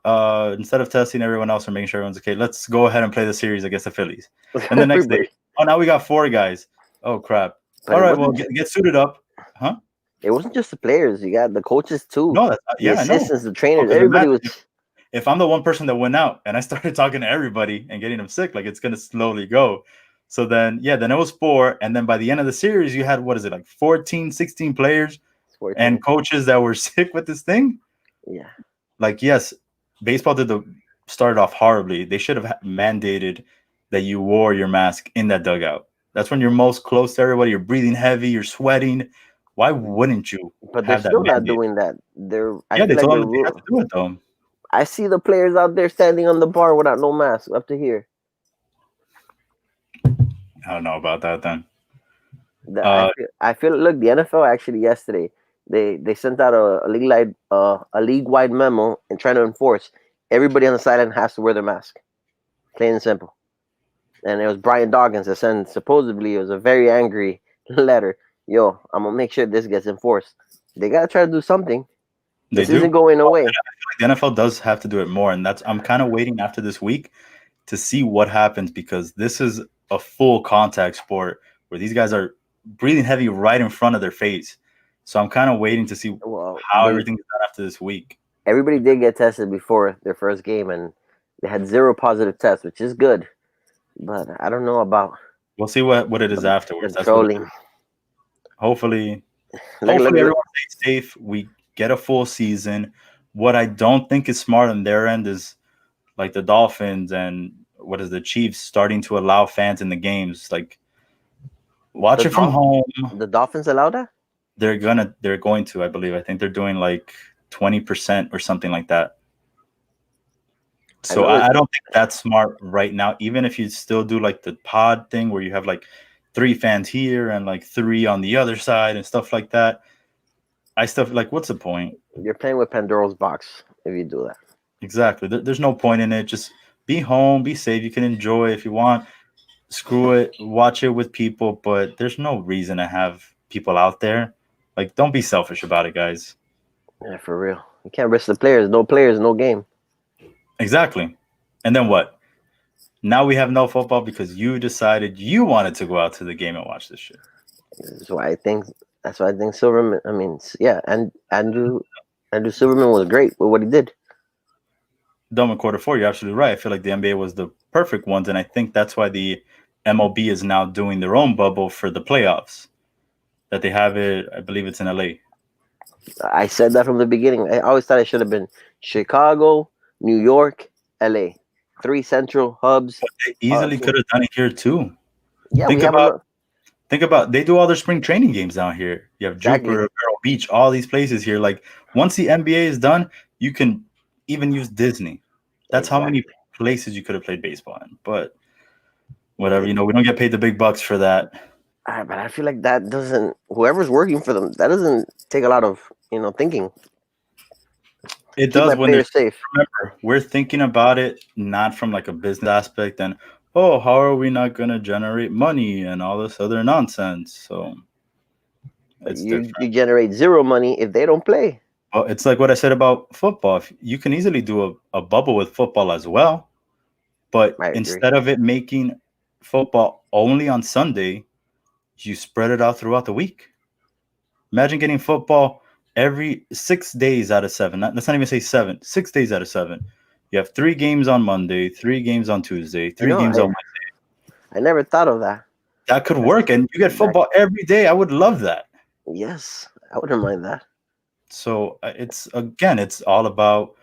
Speaker 1: Instead of testing everyone else or making sure everyone's okay, let's go ahead and play the series against the Phillies. And the next day,
Speaker 2: Everybody.
Speaker 1: oh, now we got four guys. Oh crap.
Speaker 2: But
Speaker 1: All
Speaker 2: it
Speaker 1: right, well,
Speaker 2: wasn't.
Speaker 1: get suited up, huh?
Speaker 2: It wasn't just the players. You got the coaches too,
Speaker 1: No,
Speaker 2: the
Speaker 1: yeah, I know.
Speaker 2: assistants, the trainers.
Speaker 1: Because
Speaker 2: Everybody
Speaker 1: imagine
Speaker 2: was.
Speaker 1: if I'm the one person that went out and I started talking to everybody and getting them sick, like it's gonna slowly go. So then it was four, and then by the end of the series, you had what is it like 14, 16 players
Speaker 2: 14.
Speaker 1: and coaches that were sick with this thing.
Speaker 2: Yeah.
Speaker 1: Like yes, baseball started off horribly. They should have mandated that you wore your mask in that dugout. That's when you're most close to everybody. You're breathing heavy. You're sweating. Why wouldn't you
Speaker 2: But they're
Speaker 1: have that
Speaker 2: still not
Speaker 1: mandate?
Speaker 2: doing that. I
Speaker 1: Yeah, they
Speaker 2: feel like
Speaker 1: told
Speaker 2: they're.
Speaker 1: them that they have to do it though.
Speaker 2: I see the players out there standing on the bar without no mask up to here.
Speaker 1: I don't know about that then. Uh,
Speaker 2: I feel. Look, the NFL actually yesterday they sent out a league wide memo and trying to enforce everybody on the sideline has to wear their mask, plain and simple. And it was Brian Dawkins that sent, supposedly it was a very angry letter. Yo, I'm gonna make sure this gets enforced. They gotta try to do something.
Speaker 1: they
Speaker 2: This
Speaker 1: do.
Speaker 2: isn't going away.
Speaker 1: The NFL does have to do it more, and that's I'm kind of waiting after this week to see what happens because this is a full contact sport where these guys are breathing heavy right in front of their face. So I'm kind of waiting to see
Speaker 2: Well,
Speaker 1: how everything is done after this week.
Speaker 2: everybody did get tested before their first game, and they had zero positive tests, which is good. But I don't know about
Speaker 1: We'll see what it is
Speaker 2: the
Speaker 1: afterwards. That's what
Speaker 2: trolling.
Speaker 1: hopefully
Speaker 2: Look, look,
Speaker 1: hopefully
Speaker 2: look.
Speaker 1: everyone stays safe. We get a full season. What I don't think is smart on their end is like the Dolphins and what is the Chiefs starting to allow fans in the games. Like
Speaker 2: The
Speaker 1: watch it from
Speaker 2: Dolph-
Speaker 1: home.
Speaker 2: the Dolphins allowed that?
Speaker 1: They're going to, I believe. I think they're doing like 20% or something like that.
Speaker 2: I
Speaker 1: So
Speaker 2: know
Speaker 1: I
Speaker 2: it's
Speaker 1: don't think that's smart right now. Even if you still do like the pod thing where you have like three fans here and like three on the other side and stuff like that. I still like, what's the point?
Speaker 2: you're playing with Pandora's box if you do that.
Speaker 1: Exactly. There's no point in it. Just be home, be safe. You can enjoy if you want. Screw it. Watch it with people, but there's no reason to have people out there. Like, don't be selfish about it, guys.
Speaker 2: Yeah, for real. You can't risk the players. No players, no game.
Speaker 1: Exactly. And then what? Now we have no football because you decided you wanted to go out to the game and watch this shit.
Speaker 2: That's why I think. That's why I think Silverman. I mean, yeah, and Andrew Silverman was great with what he did.
Speaker 1: Dumb in quarter four, you're absolutely right. I feel like the NBA was the perfect ones, and I think that's why the MLB is now doing their own bubble for the playoffs. That they have it, I believe it's in LA.
Speaker 2: I said that from the beginning. I always thought it should have been Chicago, New York, LA, three central hubs.
Speaker 1: They easily could have done it here too.
Speaker 2: Yeah, we
Speaker 1: Think
Speaker 2: have
Speaker 1: about
Speaker 2: enough.
Speaker 1: Think about they do all their spring training games down here. You have
Speaker 2: Exactly.
Speaker 1: Jupiter, Vero Beach, all these places here. Like once the NBA is done, you can even use Disney. That's how many
Speaker 2: Exactly.
Speaker 1: places you could have played baseball in. But whatever, we don't get paid the big bucks for that.
Speaker 2: But I feel like that doesn't. Whoever's working for them, that doesn't take a lot of thinking.
Speaker 1: It
Speaker 2: Keep
Speaker 1: does
Speaker 2: my
Speaker 1: when there's
Speaker 2: players safe.
Speaker 1: remember, we're thinking about it not from like a business aspect and oh, how are we not gonna generate money and all this other nonsense. So
Speaker 2: But
Speaker 1: it's
Speaker 2: you
Speaker 1: different.
Speaker 2: generate zero money if they don't play.
Speaker 1: Well, it's like what I said about football. You can easily do a bubble with football as well. But
Speaker 2: I agree.
Speaker 1: instead of it making football only on Sunday, you spread it out throughout the week. Imagine getting football every 6 days out of seven. Let's not even say seven, 6 days out of seven. You have 3 games on Monday, 3 games on Tuesday,
Speaker 2: You
Speaker 1: three
Speaker 2: know,
Speaker 1: games on
Speaker 2: I
Speaker 1: Wednesday.
Speaker 2: I never thought of that.
Speaker 1: That could
Speaker 2: That's
Speaker 1: work. And you get
Speaker 2: that.
Speaker 1: football every day. I would love that.
Speaker 2: Yes, I wouldn't mind that.
Speaker 1: So it's all about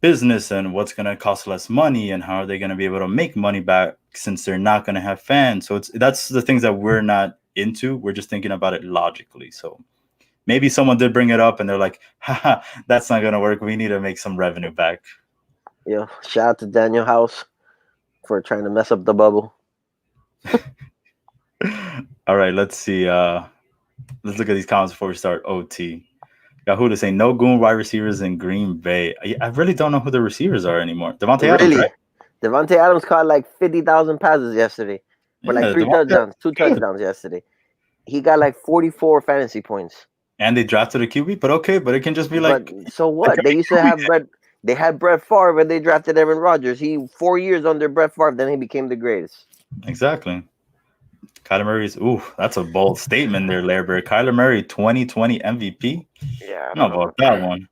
Speaker 1: business and what's going to cost less money and how are they going to be able to make money back since they're not going to have fans. So that's the things that we're not into. We're just thinking about it logically. So maybe someone did bring it up and they're like, haha, that's not going to work. We need to make some revenue back.
Speaker 2: Shout out to Daniel House for trying to mess up the bubble.
Speaker 1: All right, let's see. Let's look at these comments before we start OT. Got who to say no goon wide receivers in Green Bay. I really don't know who the receivers are anymore. Devontae Adams,
Speaker 2: Really,
Speaker 1: right?
Speaker 2: Devontae Adams caught like 50,000 passes yesterday for like
Speaker 1: Yeah,
Speaker 2: three
Speaker 1: Devontae Adams
Speaker 2: touchdowns, two
Speaker 1: is good.
Speaker 2: touchdowns yesterday. He got like 44 fantasy points.
Speaker 1: And they drafted a QB, but okay, but it can just be
Speaker 2: But
Speaker 1: like
Speaker 2: so what? They used to have Brett. They had Brett Favre and they drafted Aaron Rodgers. He 4 years under Brett Favre, then he became the greatest.
Speaker 1: exactly. Kyler Murray's that's a bold statement there, Larry. Kyler Murray 2020 MVP.
Speaker 2: Yeah, I
Speaker 1: I don't
Speaker 2: don't
Speaker 1: know
Speaker 2: know.
Speaker 1: about that one.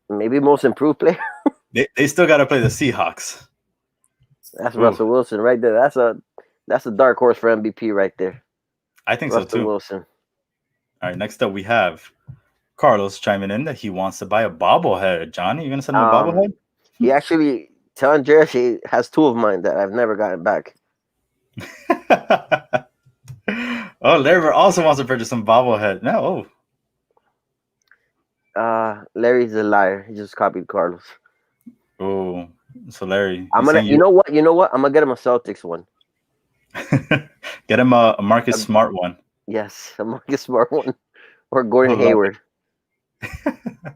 Speaker 2: Maybe most improved player.
Speaker 1: They still got to play the Seahawks.
Speaker 2: That's
Speaker 1: Ooh,
Speaker 2: Russell Wilson right there. That's a dark horse for MVP right there.
Speaker 1: I think so
Speaker 2: Russell
Speaker 1: too.
Speaker 2: Wilson.
Speaker 1: All right, next up we have Carlos chiming in that he wants to buy a bobblehead. Johnny, you gonna send him a
Speaker 2: Um,
Speaker 1: bobblehead?
Speaker 2: he actually tell Andreas he has two of mine that I've never gotten back.
Speaker 1: Oh, Larry also wants to purchase some bobblehead. No,
Speaker 2: Larry's a liar. He just copied Carlos.
Speaker 1: so Larry,
Speaker 2: I'm
Speaker 1: you
Speaker 2: gonna.
Speaker 1: saying
Speaker 2: You
Speaker 1: you
Speaker 2: know what? You know what? I'm gonna get him a Celtics one.
Speaker 1: get Get him a Marcus
Speaker 2: A-
Speaker 1: Smart one.
Speaker 2: yes, a Marcus Smart one or Gordon
Speaker 1: He'll love
Speaker 2: Hayward.
Speaker 1: it.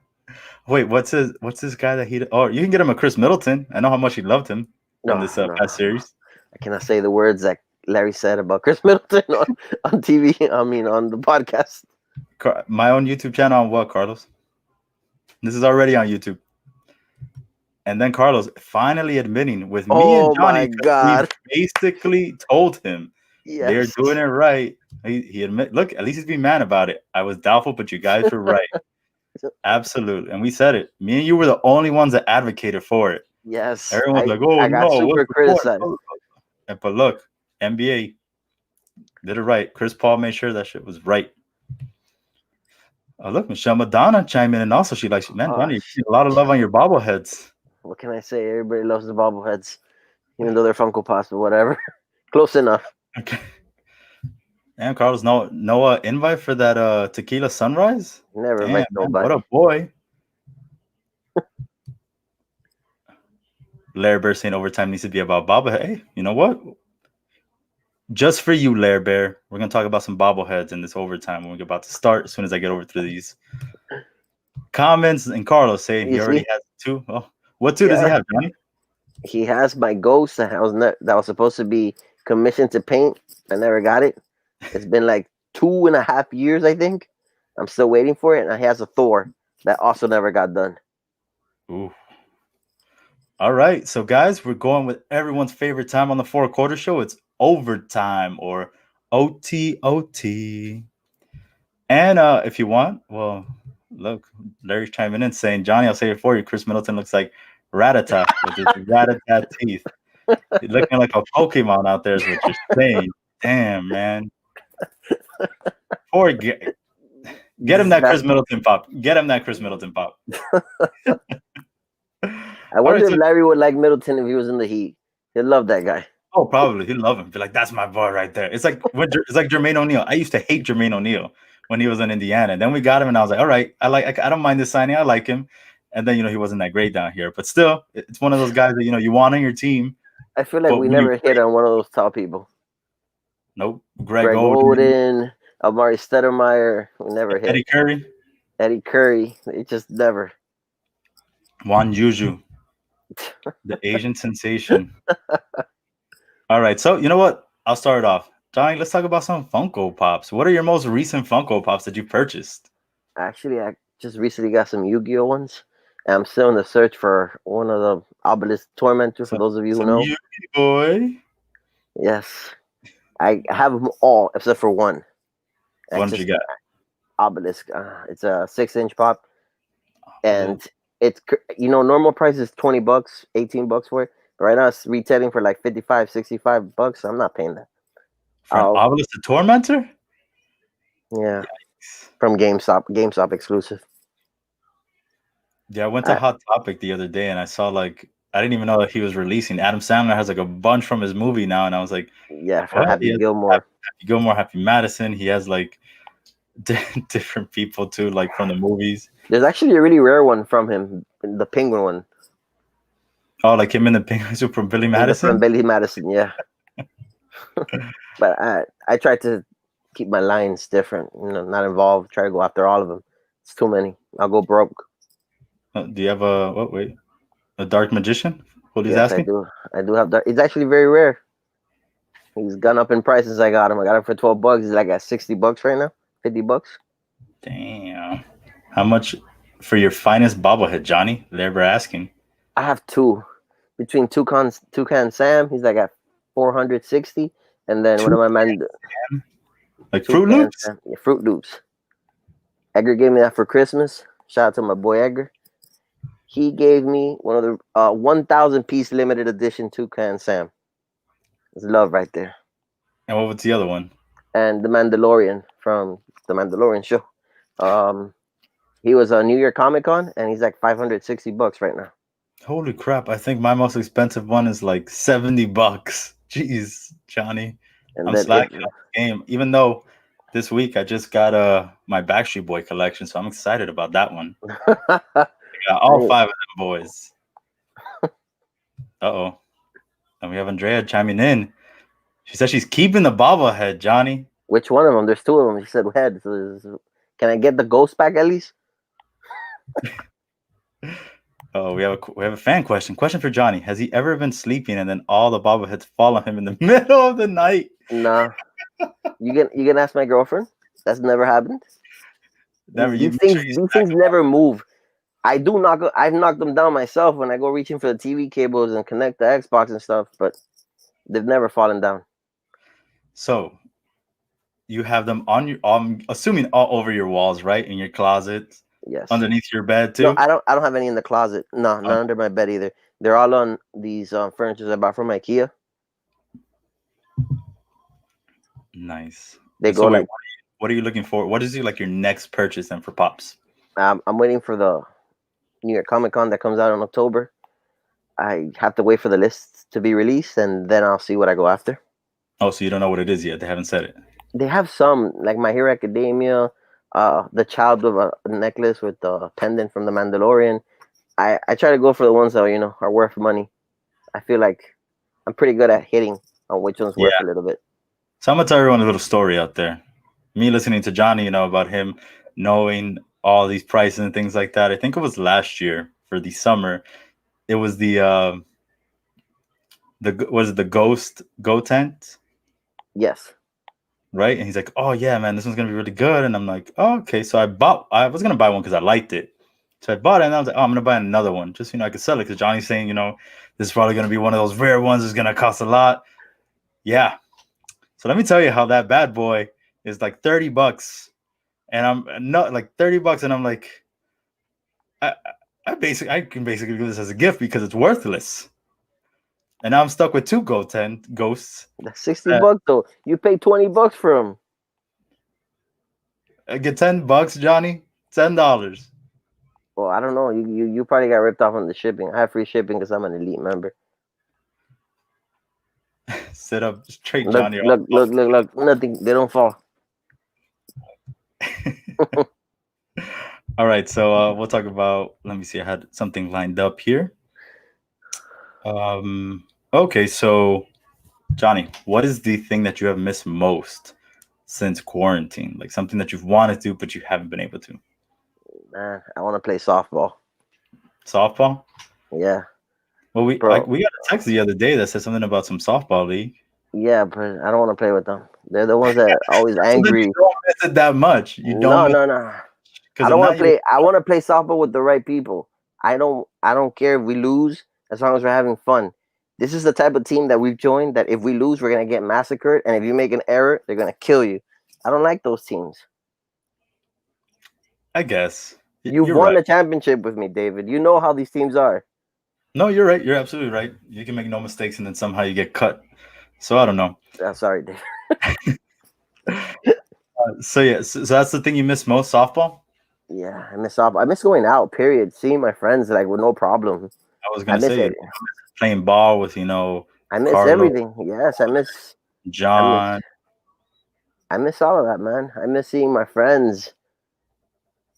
Speaker 1: Wait, what's this guy that he? Oh, you can get him a Chris Middleton. I know how much he loved him from
Speaker 2: No,
Speaker 1: this
Speaker 2: no,
Speaker 1: past series.
Speaker 2: I cannot say the words that Larry said about Chris Middleton on TV. I mean, on the podcast.
Speaker 1: My own YouTube channel on what, Carlos? This is already on YouTube. And then Carlos finally admitting with me and
Speaker 2: Oh
Speaker 1: Johnny,
Speaker 2: my
Speaker 1: because we
Speaker 2: God!
Speaker 1: basically told him they're
Speaker 2: Yes,
Speaker 1: doing it right. He admit, look, at least he's being mad about it. I was doubtful, but you guys were right. Absolutely. And we said it. Me and you were the only ones that advocated for it.
Speaker 2: yes.
Speaker 1: Everyone was
Speaker 2: I
Speaker 1: like, oh
Speaker 2: I got
Speaker 1: no, what's
Speaker 2: super
Speaker 1: the point?
Speaker 2: criticized.
Speaker 1: But look, NBA did it right. Chris Paul made sure that shit was right. Oh, look, Michelle Madonna chimed in, and also she likes, man,
Speaker 2: Oh,
Speaker 1: Johnny, you get a lot of love on your bobbleheads.
Speaker 2: what can I say? Everybody loves the bobbleheads, even though they're Funko Pops, but whatever. Close enough.
Speaker 1: Okay. Damn, Carlos, no invite for that tequila sunrise?
Speaker 2: Never
Speaker 1: Damn,
Speaker 2: invite
Speaker 1: man, what
Speaker 2: nobody.
Speaker 1: a boy. Larry Bear saying overtime needs to be about bobblehead. Hey, you know what? Just for you, Larry Bear, we're gonna talk about some bobbleheads in this overtime when we're about to start. As soon as I get over through these comments, and Carlos saying
Speaker 2: You
Speaker 1: he already
Speaker 2: see?
Speaker 1: has two. Oh, what two does he
Speaker 2: Yeah,
Speaker 1: have, Johnny?
Speaker 2: he has my ghost that was supposed to be commissioned to paint. I never got it. It's been like 2.5 years, I think. I'm still waiting for it. And he has a Thor that also never got done.
Speaker 1: Ooh. All right, so guys, we're going with everyone's favorite time on the four quarter show. It's overtime or OTOT. And if you want, well, look, Larry's chiming in saying, Johnny, I'll say it for you. Chris Middleton looks like Ratata with his Ratata teeth. He's looking like a Pokemon out there, is what you're saying. Damn, man. Poor get him that
Speaker 2: That
Speaker 1: Chris Middleton pop. Get him that Chris Middleton pop.
Speaker 2: I
Speaker 1: All right,
Speaker 2: wonder if
Speaker 1: so
Speaker 2: Larry would like Middleton if he was in the Heat. He'd love that guy.
Speaker 1: oh, probably he'd love him. Be like, that's my boy right there. It's like it's like Jermaine O'Neal. I used to hate Jermaine O'Neal when he was in Indiana. Then we got him, and I was like, all right, I don't mind this signing. I like him. And then he wasn't that great down here, but still, it's one of those guys that you want on your team.
Speaker 2: I feel like
Speaker 1: But
Speaker 2: we
Speaker 1: when you
Speaker 2: never hit on one of those top people.
Speaker 1: nope, Greg
Speaker 2: Greg
Speaker 1: Oden,
Speaker 2: Oden, Amari Stoudemire, we never hit.
Speaker 1: Eddie Curry,
Speaker 2: Eddie Curry, it just never.
Speaker 1: Juan Juju, the Asian sensation. All right, so you know what? I'll start it off. Johnny, let's talk about some Funko Pops. What are your most recent Funko Pops that you purchased?
Speaker 2: Actually, I just recently got some Yu-Gi-Oh ones. And I'm still in the search for one of the Obelisk Tormentor. For
Speaker 1: Some,
Speaker 2: those of you who
Speaker 1: some
Speaker 2: know,
Speaker 1: Yugi boy.
Speaker 2: yes, I have them all except for one.
Speaker 1: What
Speaker 2: It's
Speaker 1: did you
Speaker 2: just
Speaker 1: got?
Speaker 2: Obelisk. It's a 6-inch pop, and it's normal price is $20, $18 for it. But right now it's retailing for like 55, $65. So I'm not paying that.
Speaker 1: For an
Speaker 2: Oh
Speaker 1: Obelisk the Tormentor?
Speaker 2: yeah, from GameStop exclusive.
Speaker 1: Yeah, I went to
Speaker 2: I,
Speaker 1: Hot Topic the other day and I saw I didn't even know that he was releasing. Adam Sandler has like a bunch from his movie now, and I was like,
Speaker 2: yeah, from
Speaker 1: what? He
Speaker 2: Happy
Speaker 1: has
Speaker 2: Gilmore.
Speaker 1: Happy Gilmore, Happy Madison. He has like different people too, like from the movies.
Speaker 2: There's actually a really rare one from him, the penguin one.
Speaker 1: Oh, like him in the Penguins from Billy
Speaker 2: From
Speaker 1: Madison.
Speaker 2: Billy Madison, yeah. But I try to keep my lines different, not involved. Try to go after all of them. It's too many. I'll go broke.
Speaker 1: Do you have a what? Wait, a Dark Magician? What he's
Speaker 2: Yes, I
Speaker 1: asking?
Speaker 2: do. I do have that. It's actually very rare. He's gone up in price since I got him. I got him for $12. He's like at $60 right now. $50.
Speaker 1: Damn. How much for your finest bobblehead, Johnny? They're ever asking.
Speaker 2: I have two. Between Toucan Sam, he's like at 460. And then one
Speaker 1: Two
Speaker 2: of my man
Speaker 1: like Fruit
Speaker 2: Toucan
Speaker 1: Loops.
Speaker 2: Sam. Yeah, Fruit Loops. Edgar gave me that for Christmas. Shout out to my boy Edgar. He gave me one of the 1,000 piece limited edition Toucan Sam. It's love right there.
Speaker 1: And what was the other one?
Speaker 2: And the Mandalorian from the Mandalorian show. He was a New York Comic Con, and he's like $560 right now.
Speaker 1: Holy crap! I think my most expensive one is like $70. Jeez, Johnny,
Speaker 2: And
Speaker 1: I'm
Speaker 2: then if
Speaker 1: slacking on the game. Even though this week I just got my Backstreet Boy collection, so I'm excited about that one. I got all five of them boys. Uh oh, and we have Andrea chiming in. She said she's keeping the bobblehead, Johnny.
Speaker 2: Which one of them? There's two of them. She said head. Can I get the ghost back at least?
Speaker 1: Oh, we have a fan question. Question for Johnny: has he ever been sleeping and then all the bobbleheads fall on him in the middle of the night?
Speaker 2: Nah. You can ask my girlfriend. That's never happened.
Speaker 1: Never. You
Speaker 2: These
Speaker 1: make sure
Speaker 2: things
Speaker 1: you
Speaker 2: these
Speaker 1: stack
Speaker 2: things
Speaker 1: them up.
Speaker 2: never move. I've knocked them down myself when I go reaching for the TV cables and connect the Xbox and stuff, but they've never fallen down.
Speaker 1: So you have them on your, assuming all over your walls, right? In your closet,
Speaker 2: Yes.
Speaker 1: underneath your bed
Speaker 2: No,
Speaker 1: too.
Speaker 2: I don't have any in the closet. No,
Speaker 1: Oh,
Speaker 2: not under my bed either. They're all on these furnitures I bought from IKEA.
Speaker 1: nice.
Speaker 2: They
Speaker 1: So
Speaker 2: go
Speaker 1: wait,
Speaker 2: like
Speaker 1: what are you looking for? What is like your next purchase then for pops?
Speaker 2: I'm waiting for the New York Comic Con that comes out in October. I have to wait for the list to be released, and then I'll see what I go after.
Speaker 1: Oh, so you don't know what it is yet? They haven't said it.
Speaker 2: They have some like My Hero Academia, the child with a necklace with the pendant from the Mandalorian. I try to go for the ones that are worth money. I feel like I'm pretty good at hitting on which one's worth
Speaker 1: Yeah.
Speaker 2: a little bit.
Speaker 1: So I'm gonna tell everyone a little story out there. Me listening to Johnny, about him knowing all these prices and things like that. I think it was last year for the summer. It was the was it the Ghost Go tent,
Speaker 2: Yes,
Speaker 1: right? And he's like, "Oh yeah, man, this one's gonna be really good." And I'm like, "Oh, okay." So I was gonna buy one because I liked it. So I bought it, and I was like, "Oh, I'm gonna buy another one, just I could sell it." Because Johnny's saying, this is probably gonna be one of those rare ones. It's gonna cost a lot. Yeah. So let me tell you how that bad boy is like $30, and I'm not like $30, and I'm like, I I can basically do this as a gift because it's worthless. And now I'm stuck with two ghosts.
Speaker 2: that's 60 bucks though. You pay 20 bucks for them.
Speaker 1: I get $10, Johnny. $10.
Speaker 2: Well, I don't know. You probably got ripped off on the shipping. I have free shipping because I'm an elite member.
Speaker 1: Sit up straight,
Speaker 2: Look,
Speaker 1: Johnny.
Speaker 2: look, look, look, look. Nothing. They don't fall.
Speaker 1: All right, so we'll talk about. Let me see. I had something lined up here. Okay, so Johnny, what is the thing that you have missed most since quarantine? Like something that you've wanted to, but you haven't been able to.
Speaker 2: Man, I want to play softball.
Speaker 1: Softball.
Speaker 2: Yeah,
Speaker 1: Well,
Speaker 2: bro.
Speaker 1: we got a text the other day that said something about some softball league.
Speaker 2: Yeah, but I don't want to play with them. They're the ones that are always
Speaker 1: So then you
Speaker 2: angry.
Speaker 1: don't miss it that much. You don't
Speaker 2: No,
Speaker 1: miss
Speaker 2: no, no. I
Speaker 1: because
Speaker 2: don't
Speaker 1: if
Speaker 2: want
Speaker 1: not,
Speaker 2: to
Speaker 1: you would.
Speaker 2: play. I want to play softball with the right people. I don't care if we lose as long as we're having fun. This is the type of team that we've joined. That if we lose, we're gonna get massacred, and if you make an error, they're gonna kill you. I don't like those teams.
Speaker 1: I guess
Speaker 2: You've
Speaker 1: you're
Speaker 2: won
Speaker 1: right.
Speaker 2: the championship with me, David. You know how these teams are.
Speaker 1: No, you're right. You're absolutely right. You can make no mistakes, and then somehow you get cut. So I don't know.
Speaker 2: Sorry, David.
Speaker 1: So yeah, so that's the thing you miss most, softball.
Speaker 2: Yeah, I miss softball. I miss going out. Period. Seeing my friends like with no problem.
Speaker 1: I was
Speaker 2: I
Speaker 1: gonna
Speaker 2: miss
Speaker 1: say
Speaker 2: it.
Speaker 1: playing ball with
Speaker 2: I miss
Speaker 1: Carlo,
Speaker 2: everything. Yes, I miss. I miss.
Speaker 1: John.
Speaker 2: I miss all of that, man. I miss seeing my friends.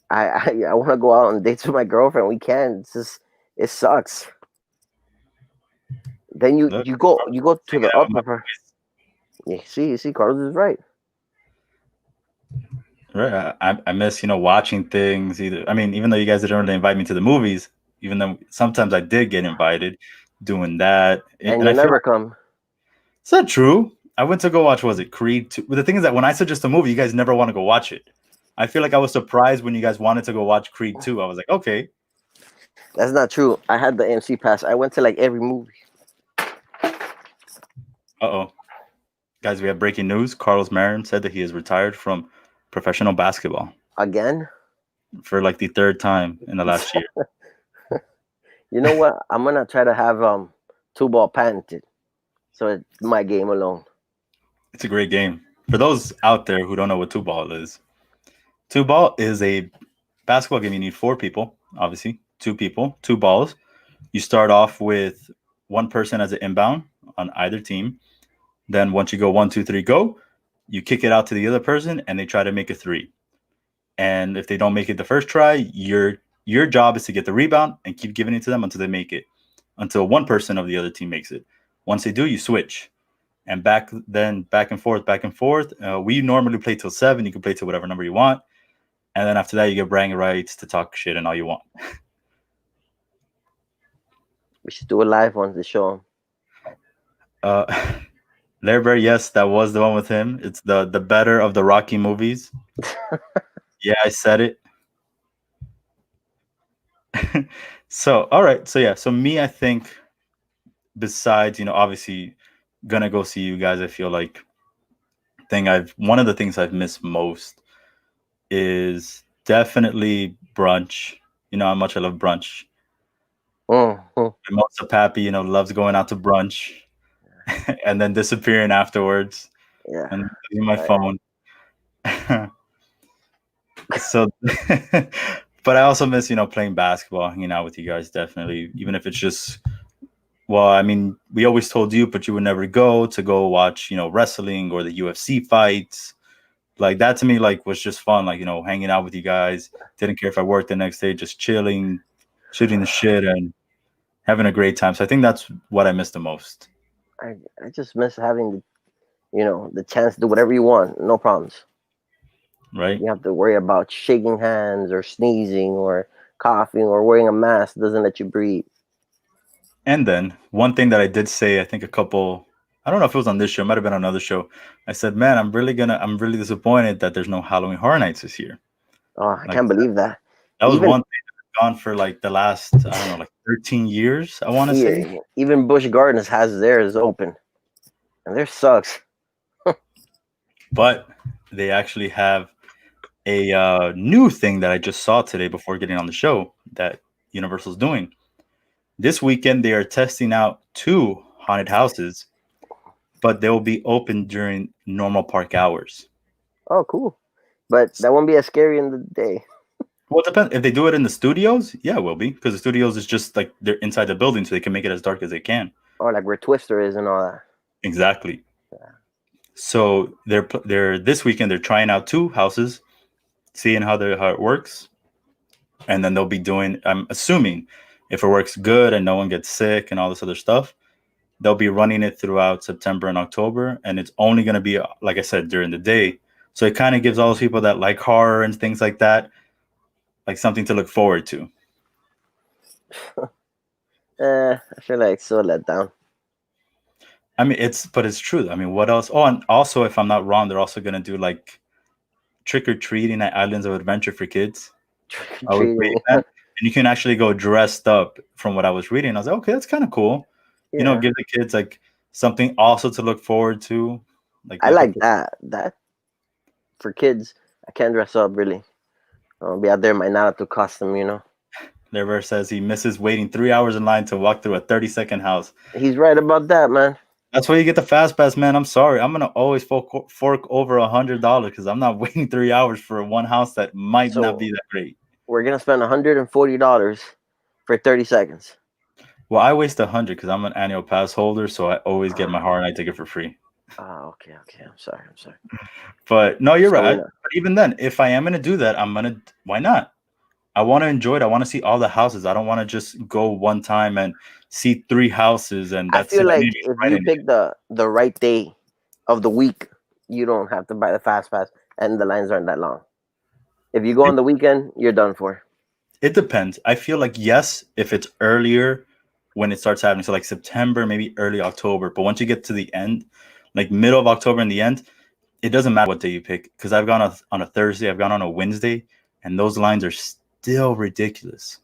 Speaker 2: I want to go out on dates with my girlfriend. We can't. It's just it sucks. Then you
Speaker 1: Look,
Speaker 2: you go
Speaker 1: Carlos
Speaker 2: you go
Speaker 1: wants to
Speaker 2: to
Speaker 1: hang
Speaker 2: the
Speaker 1: out with my
Speaker 2: upper part. You see, Carlos is right.
Speaker 1: right. I miss watching things. Either I mean, even though you guys didn't really invite me to the movies, even though sometimes I did get invited, doing that,
Speaker 2: And
Speaker 1: and
Speaker 2: you'll
Speaker 1: I feel
Speaker 2: never
Speaker 1: like
Speaker 2: come.
Speaker 1: it's not true. I went to go watch. Was it Creed 2? But the thing is that when I suggest a movie, you guys never want to go watch it. I feel like I was surprised when you guys wanted to go watch Creed 2. I was like, okay.
Speaker 2: That's not true. I had the AMC pass. I went to like every movie.
Speaker 1: Uh-oh. Guys, we have breaking news. Carlos Marin said that he is retired from professional basketball
Speaker 2: Again.
Speaker 1: for like the third time in the last year.
Speaker 2: You know what? I'm gonna try to have two ball patented, so it's my game alone.
Speaker 1: It's a great game. For those out there who don't know what two ball is, two ball is a basketball game. You need four people, obviously, two people, two balls. You start off with one person as an inbound on either team. Then once you go one, two, three, go, you kick it out to the other person and they try to make a three. And if they don't make it the first try, your job is to get the rebound and keep giving it to them until they make it, until one person of the other team makes it. Once they do, you switch. And back and forth, back and forth. We normally play till 7. You can play till whatever number you want, and then after that, you get bragging rights to talk shit and all you want.
Speaker 2: We should do a live one to show him.
Speaker 1: Uh, Larry Bird, yes, that was the one with him. It's the better of the Rocky movies. Yeah, I said it. So, all right. So yeah, so me, I think besides, obviously gonna go see you guys, I feel like thing I've one of the things I've missed most is definitely brunch. You know how much I love brunch.
Speaker 2: Mm-hmm.
Speaker 1: And most of Pappy, loves going out to brunch and then disappearing afterwards
Speaker 2: Yeah.
Speaker 1: and using my
Speaker 2: I,
Speaker 1: phone. So, but I also miss, playing basketball, hanging out with you guys, definitely, even if it's just, well, I mean, we always told you, but you would never go watch, wrestling or the UFC fights. Like that to me, like was just fun, like, hanging out with you guys. Didn't care if I worked the next day, just chilling, shooting the shit and having a great time. So I think that's what I miss the most,
Speaker 2: I, I just miss having the chance to do whatever you want, no problems.
Speaker 1: right?
Speaker 2: You have to worry about shaking hands or sneezing or coughing or wearing a mask doesn't let you breathe.
Speaker 1: And then one thing that I did say, I think I don't know if it was on this show, it might have been on another show. I said, man, I'm really disappointed that there's no Halloween Horror Nights this year.
Speaker 2: Oh, I
Speaker 1: Like
Speaker 2: can't believe that.
Speaker 1: that was
Speaker 2: Even
Speaker 1: one thing that's gone for like the last, I don't know, like 13 years, I want to say.
Speaker 2: yeah, even Busch Gardens has theirs open, and theirs sucks.
Speaker 1: But they actually have a new thing that I just saw today before getting on the show that Universal's doing. This weekend, they are testing out 2 haunted houses, but they will be open during normal park hours.
Speaker 2: Oh, cool. But that won't be as scary in the day.
Speaker 1: Well, it depends. If they do it in the studios, yeah, it will be because the studios is just like they're inside the building, so they can make it as dark as they can.
Speaker 2: Or like where Twister is and all that.
Speaker 1: Exactly. So they're this weekend they're trying out 2 houses, seeing how it works, and then they'll be doing. I'm assuming if it works good and no one gets sick and all this other stuff, they'll be running it throughout September and October, and it's only going to be like I said during the day. So it kind of gives all those people that like horror and things like that like something to look forward to.
Speaker 2: I feel like it's so let down.
Speaker 1: I mean, it's true. I mean, what else? Oh, and also, if I'm not wrong, they're also gonna do like trick or treating at Islands of Adventure for kids.
Speaker 2: Trick or
Speaker 1: I was reading
Speaker 2: treating.
Speaker 1: that, and you can actually go dressed up. From what I was reading, I was like, okay, that's kind of cool.
Speaker 2: Yeah.
Speaker 1: Give the kids like something also to look forward to. Like
Speaker 2: I
Speaker 1: look at
Speaker 2: like that. That for kids, I can't dress up really. I'll be out there in my Naruto costume.
Speaker 1: Never says he misses waiting 3 hours in line to walk through a 30-second house.
Speaker 2: He's right about that, man.
Speaker 1: That's why you get the fast pass, man. I'm sorry. I'm gonna always fork over $100 because I'm not waiting 3 hours for one house that might not be
Speaker 2: So
Speaker 1: that great.
Speaker 2: we're gonna spend $140 for 30 seconds.
Speaker 1: Well, I waste 100 because I'm an annual pass holder, so I always get my
Speaker 2: Ah,
Speaker 1: Horror Night ticket for free.
Speaker 2: okay, okay. I'm sorry. I'm sorry.
Speaker 1: But no, you're
Speaker 2: So
Speaker 1: right. But even then, if I am gonna do that, why not? I want to enjoy it. I want to see all the houses. I don't want to just go one time and see 3 houses and
Speaker 2: I
Speaker 1: that's
Speaker 2: feel
Speaker 1: it. I
Speaker 2: like
Speaker 1: need to
Speaker 2: if
Speaker 1: right
Speaker 2: you
Speaker 1: in it.
Speaker 2: pick the right day of the week, you don't have to buy the fast pass, and the lines aren't that long. If you go
Speaker 1: it.
Speaker 2: on the weekend, you're done for.
Speaker 1: It depends. I feel like yes, if it's earlier when it starts happening, so like September, maybe early October. But once you get to the end, like middle of October and the end, it doesn't matter what day you pick because I've gone on a Thursday, I've gone on a Wednesday, and those lines are still ridiculous.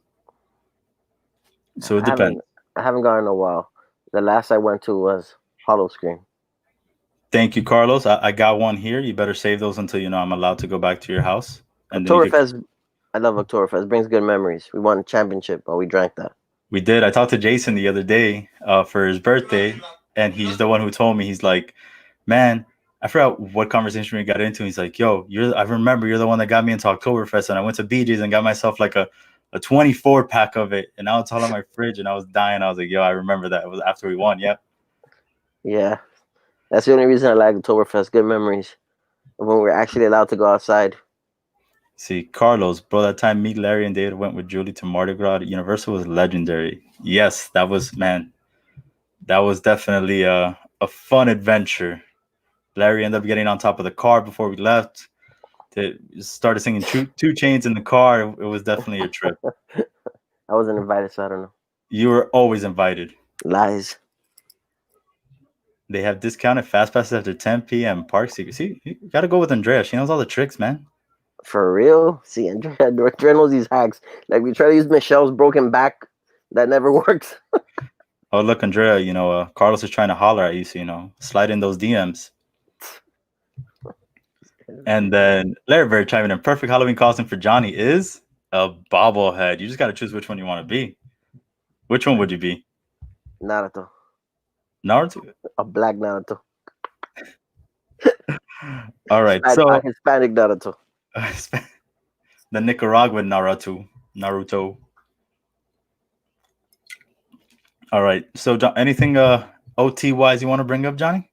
Speaker 1: So it
Speaker 2: I haven't
Speaker 1: depends.
Speaker 2: I haven't gone in a while. The last I went to was Hollow Scream.
Speaker 1: Thank you, Carlos. I got one here. You better save those until I'm allowed to go back to your house, and then you could.
Speaker 2: Oktoberfest, I love Oktoberfest. It brings good memories. We won a championship, but we drank that.
Speaker 1: We did. I talked to Jason the other day for his birthday, and he's the one who told me. He's like, "Man, I forgot what conversation we got into." He's like, "Yo, I remember you're the one that got me into Oktoberfest, and I went to BJ's and got myself like a 24 pack of it, and now it's all on my fridge, and I was dying. I was like, yo, I remember that. It was after we won. Yep.
Speaker 2: Yeah, that's the only reason I like Oktoberfest. Good memories of when we were actually allowed to go outside.
Speaker 1: See, Carlos, bro, that time me, Larry, and David went with Julie to Mardi Gras at Universal was legendary. Yes, that was, man, that was definitely a a fun adventure. Larry ended up getting on top of the car before we left. They started singing two Chains in the car. It was definitely a trip.
Speaker 2: I wasn't invited, so I don't know.
Speaker 1: You were always invited.
Speaker 2: Lies.
Speaker 1: They have discounted fast passes after 10 p.m. Park secret. See, you gotta go with Andrea. She knows all the tricks, man.
Speaker 2: For real? See, Andrea knows these hacks. Like, we try to use Michelle's broken back. That never works.
Speaker 1: Oh, look, Andrea, Carlos is trying to holler at you, so, slide in those DMs. And then Larry Bird chiming in. Perfect Halloween costume for Johnny is a bobblehead. You just got to choose which one you want to be. Which one would you be?
Speaker 2: Naruto.
Speaker 1: Naruto?
Speaker 2: A black Naruto.
Speaker 1: All right.
Speaker 2: A Hispanic Naruto.
Speaker 1: The Nicaraguan Naruto. All right. So, anything OT wise you want to bring up, Johnny?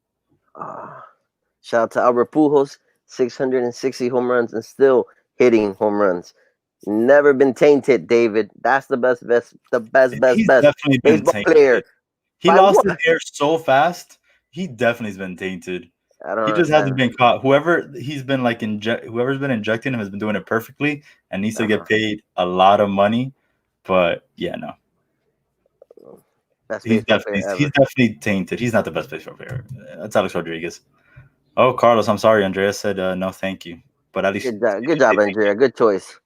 Speaker 2: Shout out to Albert Pujols, 660 home runs and still hitting home runs. Never been tainted, David. That's the best
Speaker 1: He's definitely been
Speaker 2: baseball
Speaker 1: tainted.
Speaker 2: player.
Speaker 1: He lost his hair so fast. He definitely has been tainted. He just hasn't been caught. Whoever's been injecting him has been doing it perfectly and needs to get paid a lot of money. But yeah, no. He's definitely tainted. He's not the best baseball player. That's Alex Rodriguez. Oh, Carlos, I'm sorry. Andrea said no, thank you. But at least
Speaker 2: good job, Andrea. Good choice.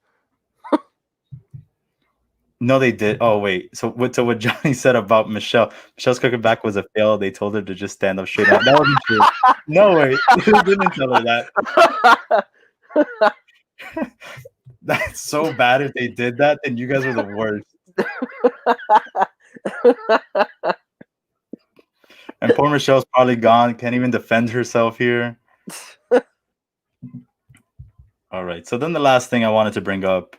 Speaker 1: No, they did. Oh, wait. So what Johnny said about Michelle? Michelle's cooking back was a fail. They told her to just stand up straight. That wasn't true. No way. They didn't tell her that. That's so bad. If they did that, then you guys were the worst. And poor Michelle's probably gone. Can't even defend herself here. All right. So then the last thing I wanted to bring up,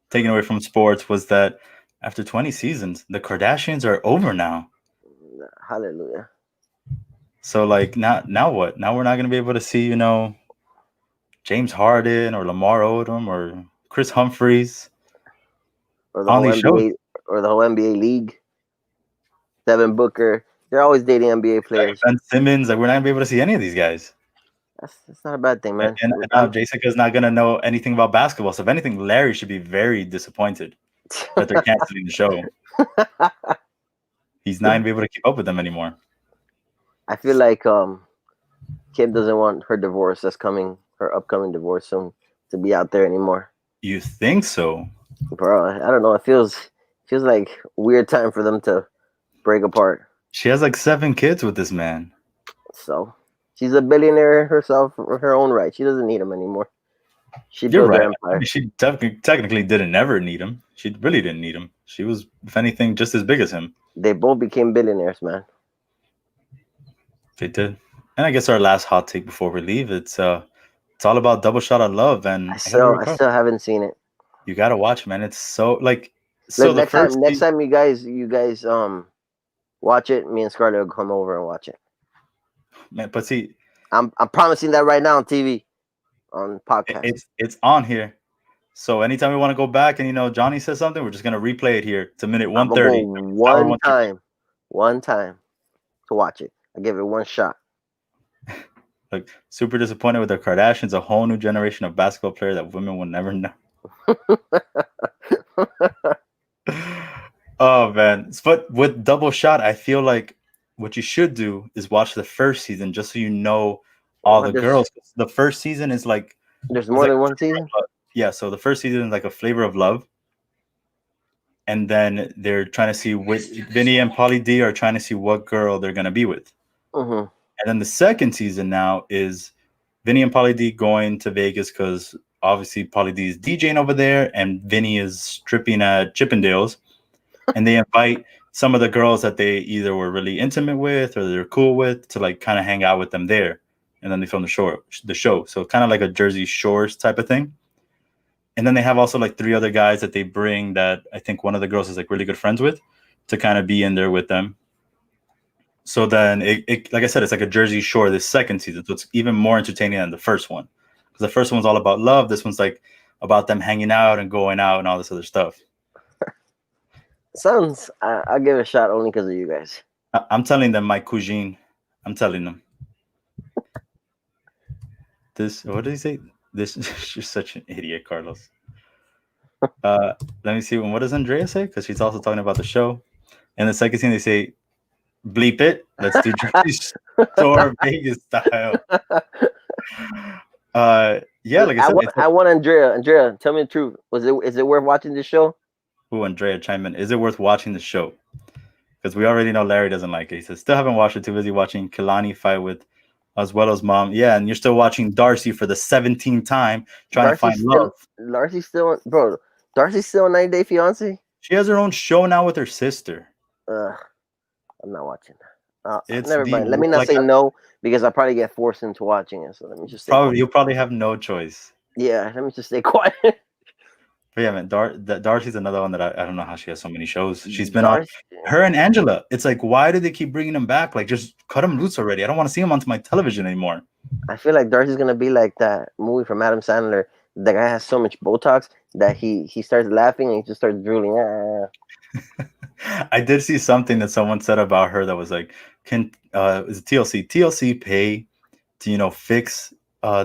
Speaker 1: taken away from sports, was that after 20 seasons, the Kardashians are over now.
Speaker 2: Hallelujah.
Speaker 1: So now what? Now we're not going to be able to see, James Harden or Lamar Odom or Chris Humphries
Speaker 2: or the whole NBA league. Devin Booker. They're always dating NBA players.
Speaker 1: Ben Simmons. We're not going to be able to see any of these guys.
Speaker 2: That's not a bad thing, man.
Speaker 1: And now Jessica's not going to know anything about basketball. So if anything, Larry should be very disappointed that they're canceling the show. He's not going to be able to keep up with them anymore.
Speaker 2: I feel like Kim doesn't want her upcoming divorce soon, to be out there anymore.
Speaker 1: You think so?
Speaker 2: Bro, I don't know. It feels like a weird time for them to break apart.
Speaker 1: She has 7 kids with this man.
Speaker 2: So she's a billionaire herself, her own right. She doesn't need him anymore. She built her empire.
Speaker 1: I mean, she technically didn't ever need him. She really didn't need him. She was, if anything, just as big as him.
Speaker 2: They both became billionaires, man.
Speaker 1: They did. And I guess our last hot take before we leave, it's all about Double Shot of Love. And
Speaker 2: I still haven't seen it.
Speaker 1: You gotta watch, man. It's so
Speaker 2: next time you guys watch it, me and Scarlett will come over and watch it.
Speaker 1: Man, but see,
Speaker 2: I'm promising that right now on TV, on podcast.
Speaker 1: It's on here. So anytime we want to go back and Johnny says something, we're just gonna replay it here. It's a minute 1:30.
Speaker 2: One time to watch it. I give it one shot.
Speaker 1: Like, super disappointed with the Kardashians, a whole new generation of basketball player that women will never know. Oh man. But with Double Shot, I feel like what you should do is watch the first season just so you know all the girls. The first season is like
Speaker 2: there's more than one season.
Speaker 1: Yeah, so the first season is like a flavor of love. And then they're trying to see Vinny and Pauly D are trying to see what girl they're gonna be with.
Speaker 2: Mm-hmm.
Speaker 1: And then the second season now is Vinny and Pauly D going to Vegas because obviously Pauly D is DJing over there and Vinny is stripping at Chippendales. And they invite some of the girls that they either were really intimate with or they're cool with to kind of hang out with them there. And then they film the show. So kind of like a Jersey Shores type of thing. And then they have also 3 other guys that they bring that I think one of the girls is really good friends with to kind of be in there with them. So then it like I said, it's like a Jersey Shore this second season. So it's even more entertaining than the first one. Because the first one's all about love. This one's about them hanging out and going out and all this other stuff.
Speaker 2: I'll give it a shot only because of you guys.
Speaker 1: I'm telling them my cousine I'm telling them. This. What did he say? This. You're such an idiot, Carlos. Uh, Let me see. What does Andrea say? Because she's also talking about the show. And the second scene, they say, "Bleep it. Let's do Jersey Shore Vegas style." Yeah, like I said, it's
Speaker 2: I want Andrea. Andrea, tell me the truth. Is it worth watching this show?
Speaker 1: who Andrea chime in. Is it worth watching the show? Because we already know Larry doesn't like it. He says, "Still haven't watched it. Too busy watching Kalani fight with as well as mom." Yeah, and you're still watching Darcy for the 17th time, trying to find love.
Speaker 2: Darcy's still bro. Darcy's still on 90 Day Fiance.
Speaker 1: She has her own show now with her sister.
Speaker 2: Ugh, I'm not watching.
Speaker 1: It's
Speaker 2: Never
Speaker 1: the
Speaker 2: mind. Let me not
Speaker 1: like
Speaker 2: say no because I probably get forced into watching it. So let me just stay quiet.
Speaker 1: you'll probably have no choice.
Speaker 2: Yeah, let me just stay quiet.
Speaker 1: But yeah, man, Darcy's another one that I don't know how she has so many shows. She's been on
Speaker 2: Darcy.
Speaker 1: her and Angela. It's like, why do they keep bringing them back? Like, just cut them loose already. I don't want to see them onto my television anymore.
Speaker 2: I feel like Darcy's gonna be like that movie from Adam Sandler. The guy has so much Botox that he starts laughing and he just starts drooling.
Speaker 1: I did see something that someone said about her that was like, can is it TLC pay to fix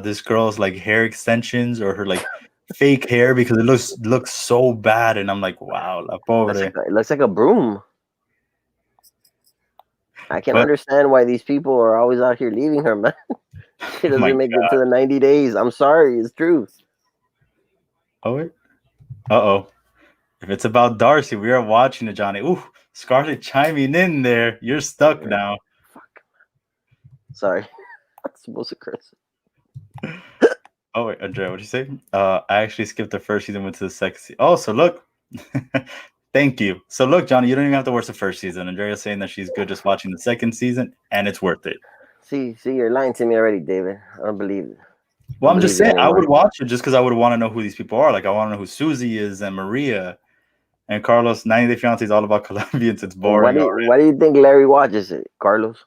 Speaker 1: this girl's like hair extensions or her like fake hair because it looks so bad, and I'm like, wow, la pobre.
Speaker 2: It looks like a broom. I can
Speaker 1: But
Speaker 2: understand why these people are always out here leaving her, man. She
Speaker 1: oh my
Speaker 2: doesn't make it to
Speaker 1: god.
Speaker 2: the 90 days. I'm sorry, it's true.
Speaker 1: Oh wait. Uh-oh. If it's about Darcy, we are watching it, Johnny. Ooh, Scarlett chiming in there. You're stuck now.
Speaker 2: Fuck. Sorry. I'm supposed to curse.
Speaker 1: Oh wait, Andrea, what'd you say? I actually skipped the first season, went to the second season. Oh, so look. Thank you. So look, Johnny, you don't even have to watch the first season. Andrea's saying that she's good just watching the second season, and it's worth it.
Speaker 2: See, you're lying to me already, David. I don't believe it.
Speaker 1: Well, I'm
Speaker 2: Believe
Speaker 1: just
Speaker 2: it
Speaker 1: saying, I
Speaker 2: anymore.
Speaker 1: would watch it just because I would want to know who these people are. Like, I want to know who Susie is and Maria and Carlos. 90 Day Fiance is all about Colombians. It's boring already.
Speaker 2: Why do you think Larry watches it, Carlos?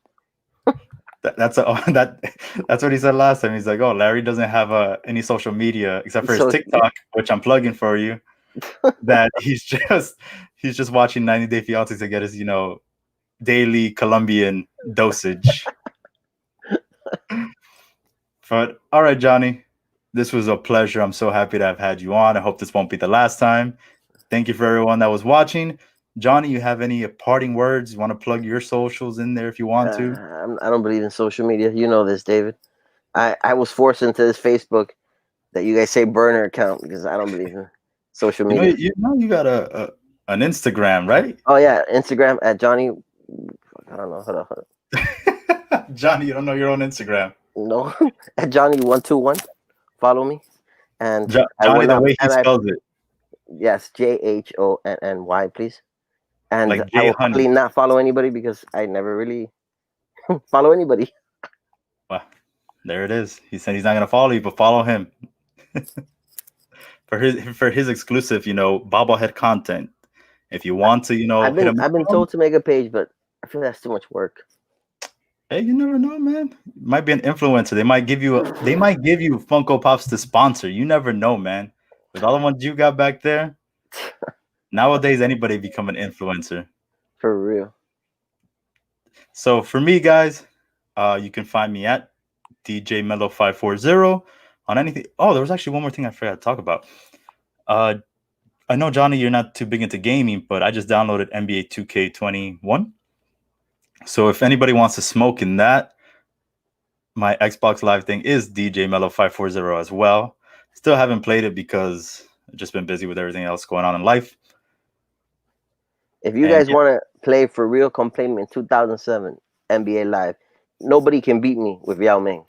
Speaker 1: That's what he said last time. He's like, "Oh, Larry doesn't have any social media except for his
Speaker 2: So
Speaker 1: TikTok, which I'm plugging for you. That he's just watching 90 Day Fiance to get his daily Colombian dosage." But all right, Johnny, this was a pleasure. I'm so happy to have had you on. I hope this won't be the last time. Thank you for everyone that was watching. Johnny, you have any parting words? You want to plug your socials in there if you want to?
Speaker 2: I don't believe in social media. You know this, David. I was forced into this Facebook that you guys say burner account because I don't believe in social media.
Speaker 1: You got an Instagram, right?
Speaker 2: Oh yeah, Instagram at Johnny. I don't know. Hold on.
Speaker 1: Johnny, you don't know your own Instagram.
Speaker 2: No, at Johnny121. Follow me, and
Speaker 1: Johnny, the way he spells it.
Speaker 2: Yes, JHONNY, please. And
Speaker 1: Like
Speaker 2: I
Speaker 1: Jay
Speaker 2: will
Speaker 1: Honey.
Speaker 2: probably not follow anybody because I never really follow anybody.
Speaker 1: Well, there it is. He said he's not gonna follow you, but follow him for his exclusive, bobblehead content. If you want to,
Speaker 2: I've
Speaker 1: hit him.
Speaker 2: been told to make a page, but I feel that's too much work.
Speaker 1: Hey, you never know, man. Might be an influencer. They might give you Funko Pops to sponsor. You never know, man. With all the ones you got back there, nowadays anybody become an influencer.
Speaker 2: For real.
Speaker 1: So for me, guys, you can find me at DJ Melo 540 on anything. Oh, there was actually one more thing I forgot to talk about. I know, Johnny, you're not too big into gaming, but I just downloaded NBA 2K21. So if anybody wants to smoke in that, my Xbox Live thing is DJ Melo 540 as well. Still haven't played it because I've just been busy with everything else going on in life.
Speaker 2: If you guys want to play for real, come play me in 2007 NBA Live. Nobody can beat me with Yao Ming.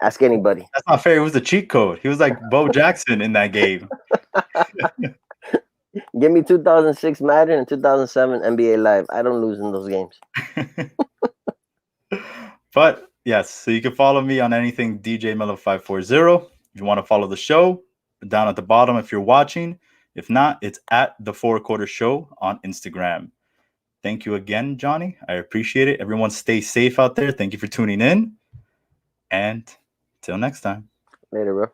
Speaker 2: Ask anybody.
Speaker 1: That's not fair. It was the cheat code. He was like Bo Jackson in that game.
Speaker 2: Give me 2006 Madden and 2007 NBA Live. I don't lose in those games.
Speaker 1: But yes, so you can follow me on anything DJ Melo 540. If you want to follow the show, down at the bottom if you're watching. If not, it's at the 4 Quarter Show on Instagram. Thank you again, Johnny. I appreciate it. Everyone stay safe out there. Thank you for tuning in. And till next time.
Speaker 2: Later, bro.